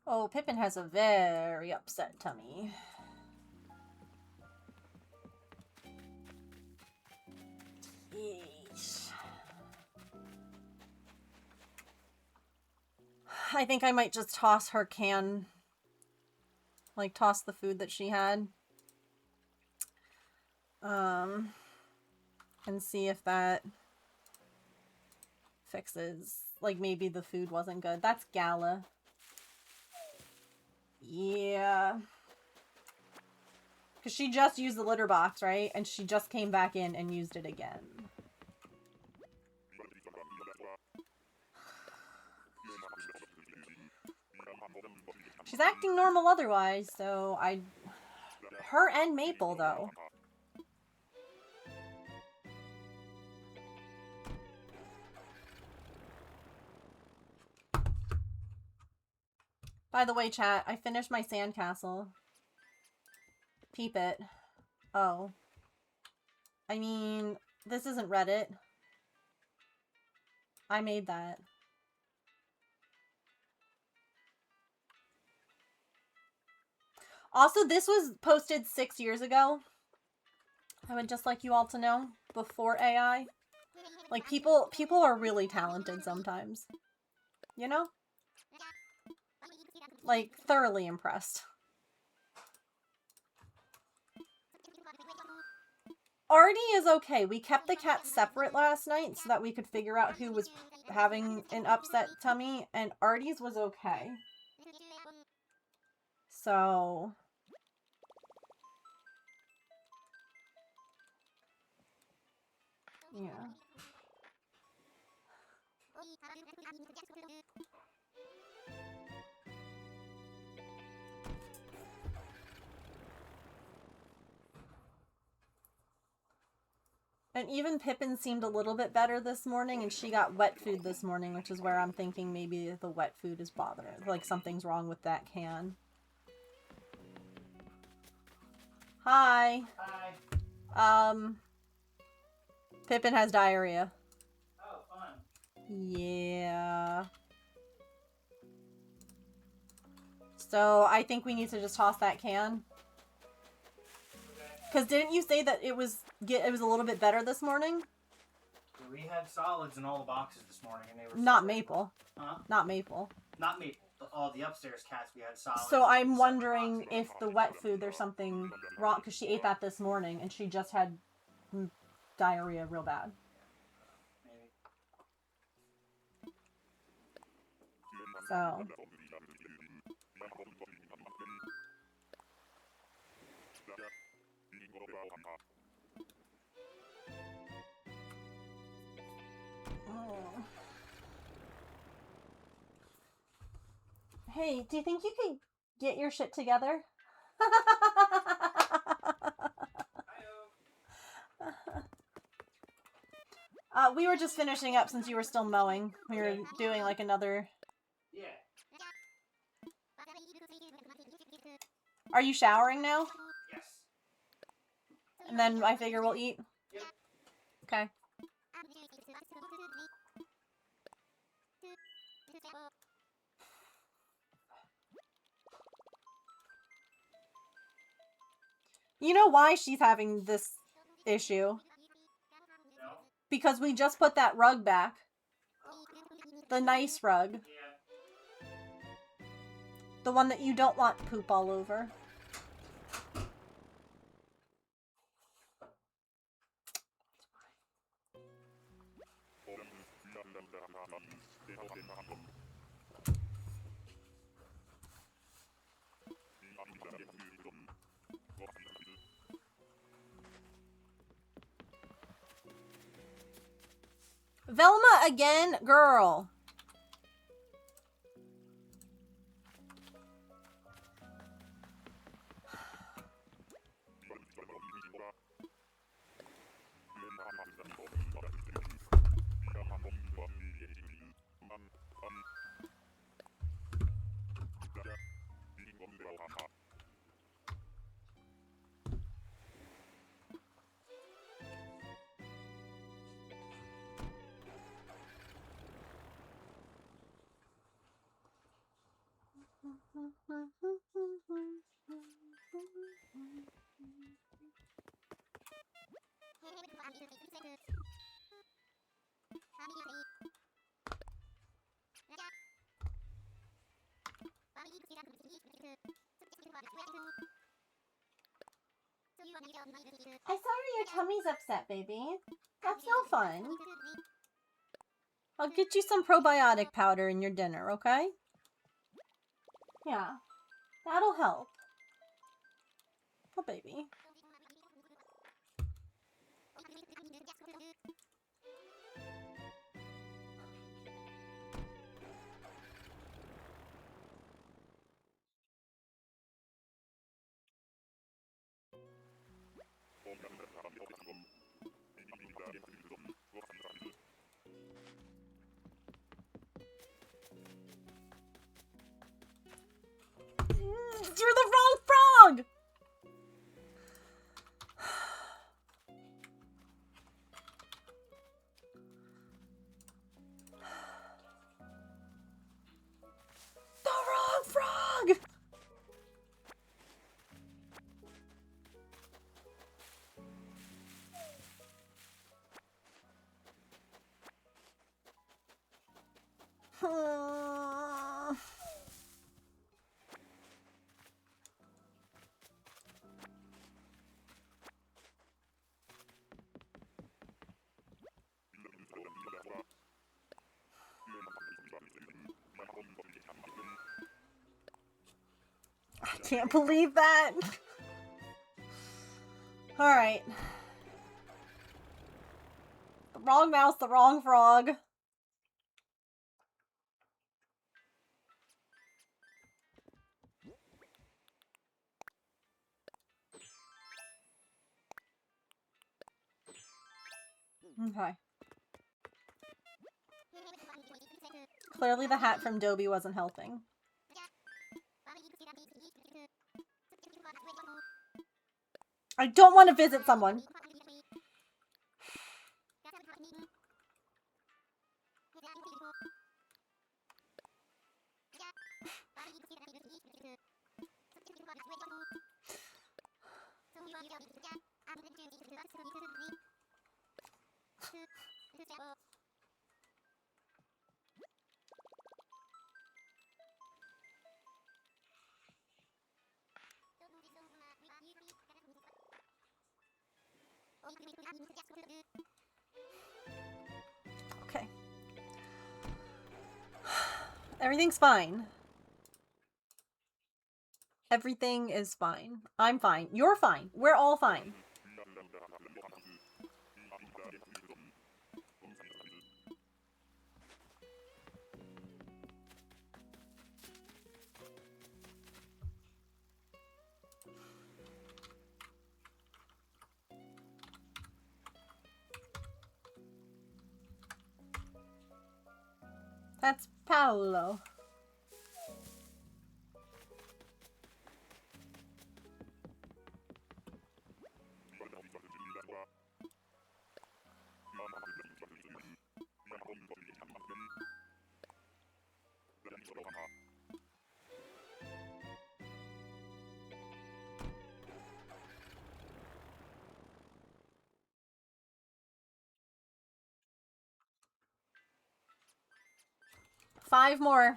Oh, Pippin has a very upset tummy. Yeesh. I think I might just toss her can. Like, toss the food that she had. And see if that fixes. Like, maybe the food wasn't good. That's Gala. Yeah. Because she just used the litter box, right? And she just came back in and used it again. She's acting normal otherwise, so her and Maple, though. By the way, chat, I finished my sandcastle. Peep it. Oh. I mean, this isn't Reddit. I made that. Also, this was posted 6 years ago. I would just like you all to know, before AI. Like, people are really talented sometimes. You know? Like, thoroughly impressed. Artie is okay. We kept the cats separate last night so that we could figure out who was having an upset tummy, and Artie's was okay. So... yeah. And even Pippin seemed a little bit better this morning, and she got wet food this morning, which is where I'm thinking maybe the wet food is bothering. Like, something's wrong with that can. Hi. Hi. Pippin has diarrhea. Oh, fun. Yeah. So, I think we need to just toss that can. Because didn't you say that it was a little bit better this morning? We had solids in all the boxes this morning, and they were Not Maple. Huh? Not Maple. Not Maple. All the upstairs cats we had solids. So I'm in separate wondering boxes. if the wet food, there's something wrong, because she ate that this morning, and she just had diarrhea real bad. Maybe. So... oh. Hey, do you think you could get your shit together? We were just finishing up since you were still mowing. We were doing like another... Yeah. Are you showering now? Yes. And then I figure we'll eat? Yep. Okay. You know why she's having this issue? No. Because we just put that rug back. The nice rug. Yeah. The one that you don't want poop all over. Velma again? Girl. I sorry your tummy's upset, baby. That's no fun. I'll get you some probiotic powder in your dinner, okay? Yeah, that'll help. Oh, baby. You're the wrong frog! The wrong frog! I can't believe that. Alright. The wrong mouse, the wrong frog. Okay. Clearly the hat from Dobie wasn't helping. I don't want to visit someone. Okay. Everything's fine. Everything is fine. I'm fine. You're fine. We're all fine. That's Paolo. Five more.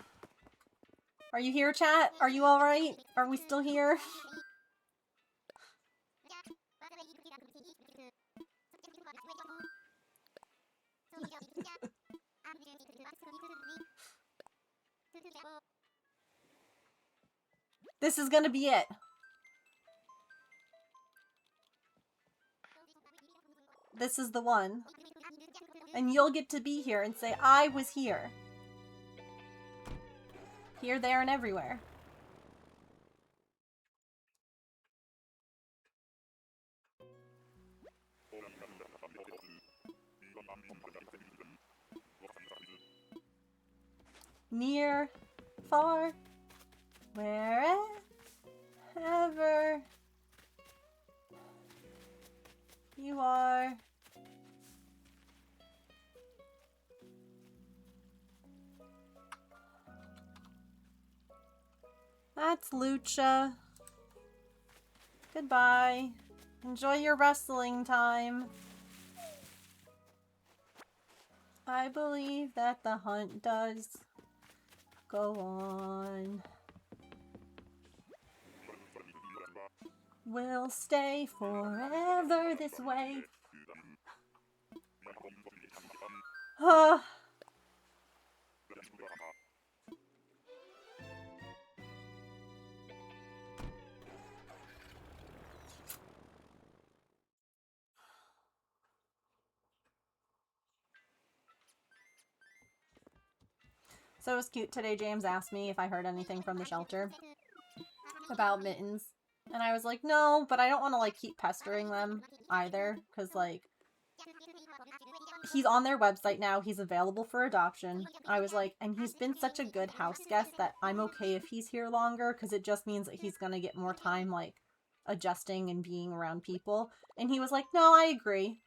Are you here, chat? Are you alright? Are we still here? This is gonna be it. This is the one. And you'll get to be here and say, I was here. Here, there, and everywhere. Near, far, wherever you are. That's Lucha. Goodbye. Enjoy your wrestling time. I believe that the hunt does go on. will stay forever this way. So it was cute today. James asked me if I heard anything from the shelter about Mittens. And I was like, no, but I don't want to, like, keep pestering them either. Because, like, he's on their website now. He's available for adoption. I was like, and he's been such a good house guest that I'm okay if he's here longer. Because it just means that he's going to get more time, like, adjusting and being around people. And he was like, no, I agree.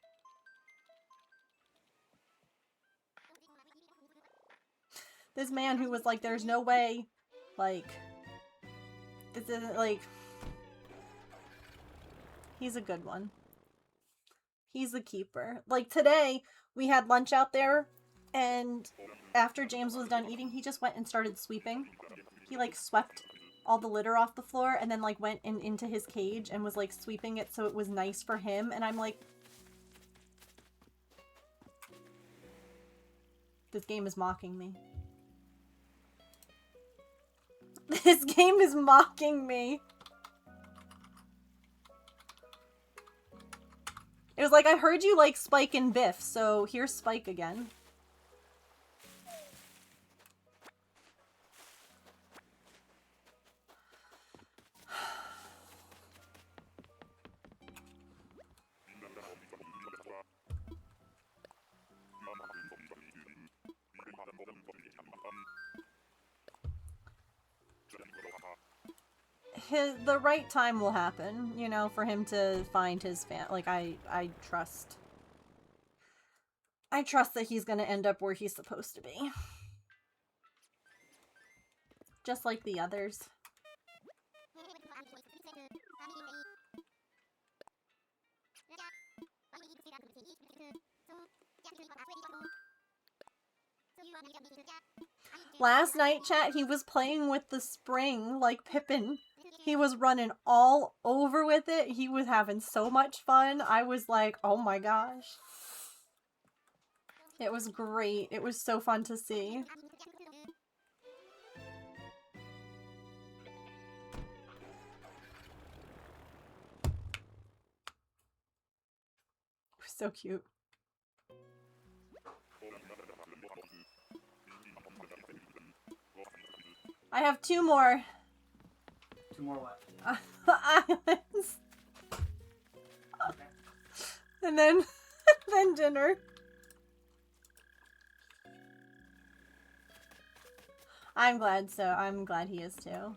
This man who was like, there's no way, like, this isn't, like, he's a good one. He's a keeper. Like, today, we had lunch out there, and after James was done eating, he just went and started sweeping. He, like, swept all the litter off the floor, and then, like, went into his cage and was, like, sweeping it so it was nice for him, and I'm like, this game is mocking me. This game is mocking me. It was like, I heard you like Spike and Biff, so here's Spike again. The right time will happen, you know, for him to find his like, I trust that he's gonna end up where he's supposed to be. Just like the others. Last night, chat, he was playing with the spring like Pippin. He was running all over with it. He was having so much fun. I was like, oh my gosh. It was great. It was so fun to see. It was so cute. I have two more. Two more what? Islands. And then dinner. I'm glad so. I'm glad he is too.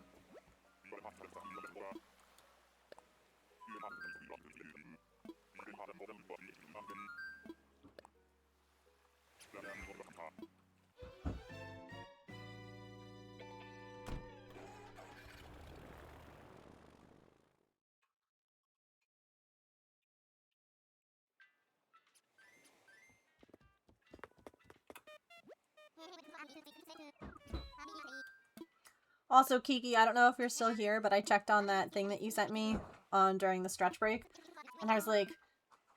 Also, Kiki, I don't know if you're still here, but I checked on that thing that you sent me on during the stretch break, and I was like,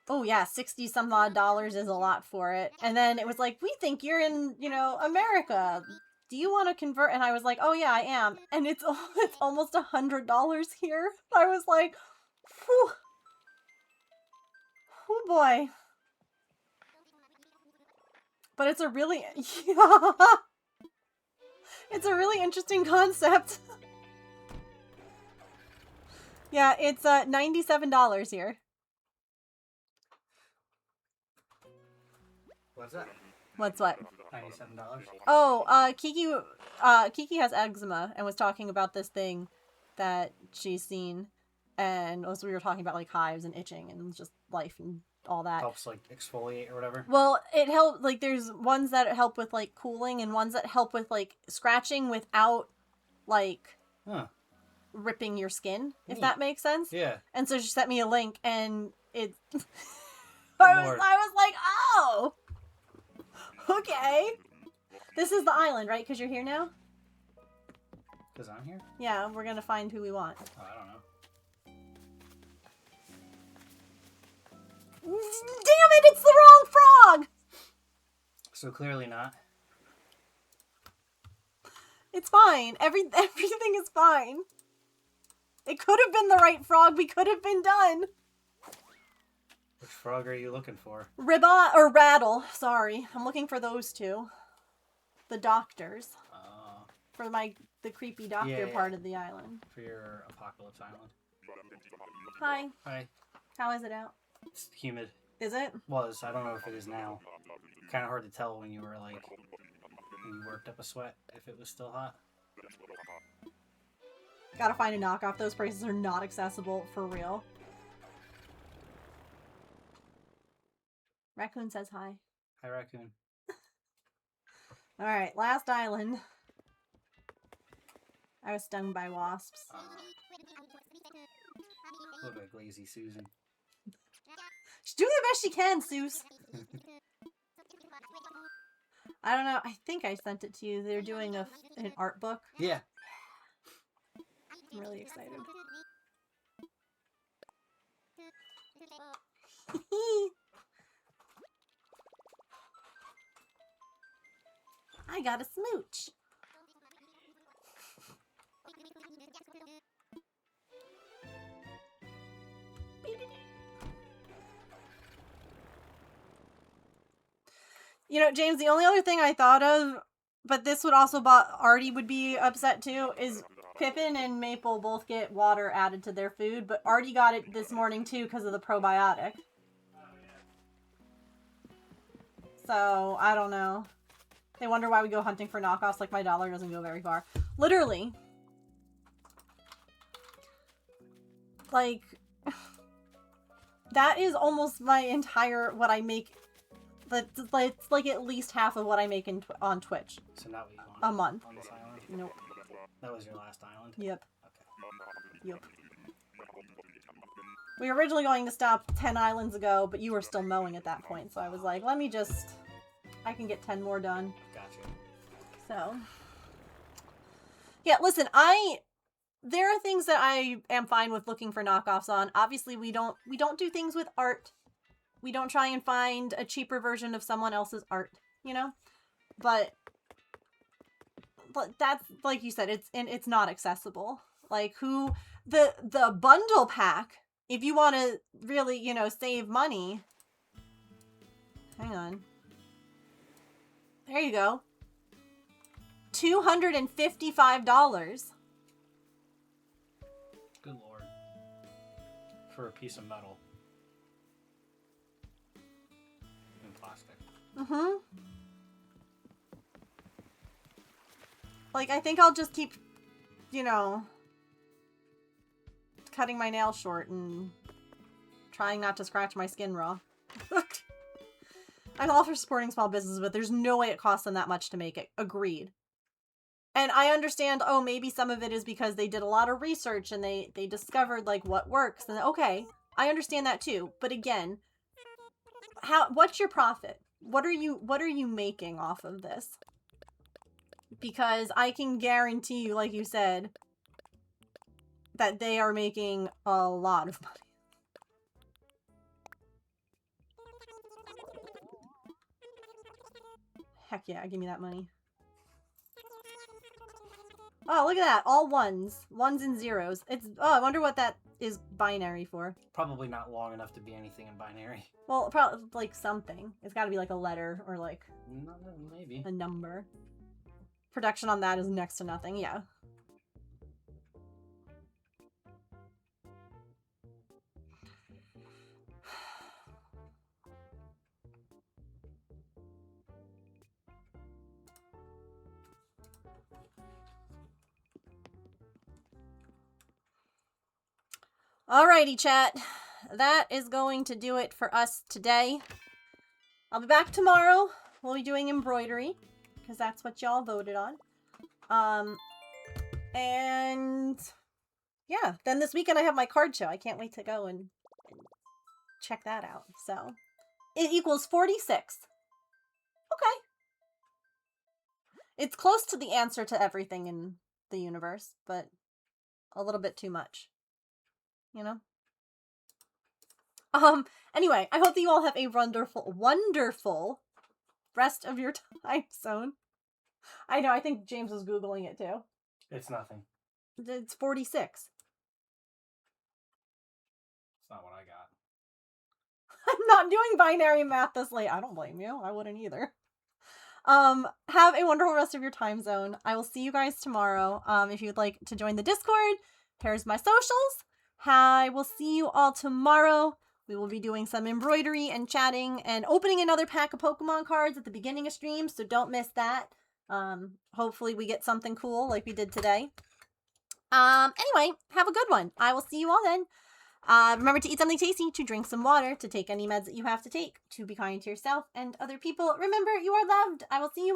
oh yeah, $60 some odd is a lot for it. And then it was like, we think you're in, you know, America. Do you want to convert? And I was like, oh yeah, I am. And it's almost $100 here. I was like, whew. Oh boy. But it's a really, it's a really interesting concept. Yeah, it's $97 here. What's that? What's what? $97. Oh, Kiki has eczema and was talking about this thing that she's seen, and also we were talking about like hives and itching and just life and all that. Helps like exfoliate or whatever. Well, it helps, like, there's ones that help with like cooling and ones that help with like scratching without like ripping your skin, if that makes sense. Yeah. And so she sent me a link, and it I was like, oh, okay. This is the island, right? Because you're here now? Because I'm here? Yeah, we're gonna find who we want. Oh, I don't know. it, it's the wrong frog! So clearly not. It's fine. Everything is fine. It could have been the right frog. We could have been done. Which frog are you looking for? Ribbon or Rattle. Sorry. I'm looking for those two. The doctors. For the creepy doctor part of the island. For your Apocalypse Island. Hi. Hi. How is it out? It's humid. Is it? Was. I don't know if it is now. Kind of hard to tell when you were like, when you worked up a sweat, if it was still hot. Gotta find a knockoff. Those prices are not accessible for real. Raccoon says hi. Hi, Raccoon. Alright, last island. I was stung by wasps. Look like lazy Susan. She's doing the best she can, Seuss. I don't know. I think I sent it to you. They're doing an art book. Yeah. I'm really excited. I got a smooch. You know, James, the only other thing I thought of, but this would also Artie would be upset too, is Pippin and Maple both get water added to their food, but Artie got it this morning too because of the probiotic. So, I don't know. They wonder why we go hunting for knockoffs, like my dollar doesn't go very far. Literally. Like, that is almost my entire, what I make. It's like at least half of what I make on Twitch. So not what you want. A month. On this island? Nope. That was your last island? Yep. Okay. Yep. We were originally going to stop 10 islands ago, but you were still mowing at that point, so I was like, let me just... I can get 10 more done. Gotcha. So... Yeah, listen, there are things that I am fine with looking for knockoffs on. Obviously, we don't do things with art. We don't try and find a cheaper version of someone else's art, you know? But that's, like you said, it's not accessible. Like, the bundle pack, if you want to really, you know, save money. Hang on. There you go. $255. Good lord. For a piece of metal. And plastic. Mm-hmm. Like, I think I'll just keep, you know, cutting my nails short and trying not to scratch my skin raw. I'm all for supporting small businesses, but there's no way it costs them that much to make it. Agreed. And I understand, oh, maybe some of it is because they did a lot of research and they discovered, like, what works. And okay, I understand that too. But again, what's your profit? What are you making off of this? Because I can guarantee you, like you said, that they are making a lot of money. Heck yeah, give me that money. Oh, look at that. All ones. Ones and zeros. I wonder what that is binary for. Probably not long enough to be anything in binary. Well, probably like something. It's got to be like a letter or like No, maybe. a number. Production on that is next to nothing, yeah. Alrighty, chat. That is going to do it for us today. I'll be back tomorrow. We'll be doing embroidery, because that's what y'all voted on. And yeah, then this weekend I have my card show. I can't wait to go and check that out. So it equals 46. Okay. It's close to the answer to everything in the universe, but a little bit too much. You know? Anyway, I hope that you all have a wonderful, wonderful rest of your time zone. I know, I think James was Googling it too. It's nothing. It's 46. It's not what I got. I'm not doing binary math this late. I don't blame you. I wouldn't either. Have a wonderful rest of your time zone. I will see you guys tomorrow. If you'd like to join the Discord, here's my socials. I will see you all tomorrow. We will be doing some embroidery and chatting and opening another pack of Pokemon cards at the beginning of stream, so don't miss that. Hopefully we get something cool like we did today. Anyway, have a good one. I will see you all then. Remember to eat something tasty, to drink some water, to take any meds that you have to take, to be kind to yourself and other people. Remember, you are loved. I will see you